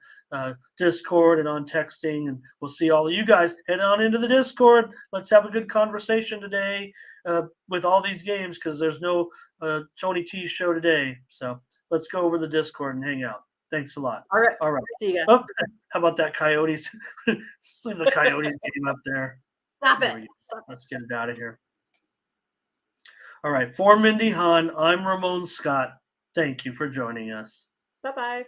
Discord and on texting, and we'll see all of you guys. Head on into the Discord. Let's have a good conversation today with all these games, because there's no Tony T show today. So let's go over the Discord and hang out. Thanks a lot. All right. See you. Oh, how about that Coyotes? Let's leave the Coyotes game up there. Stop it. Let's get it out of here. All right. For Mindy Hahn, I'm Ramon Scott. Thank you for joining us. Bye-bye.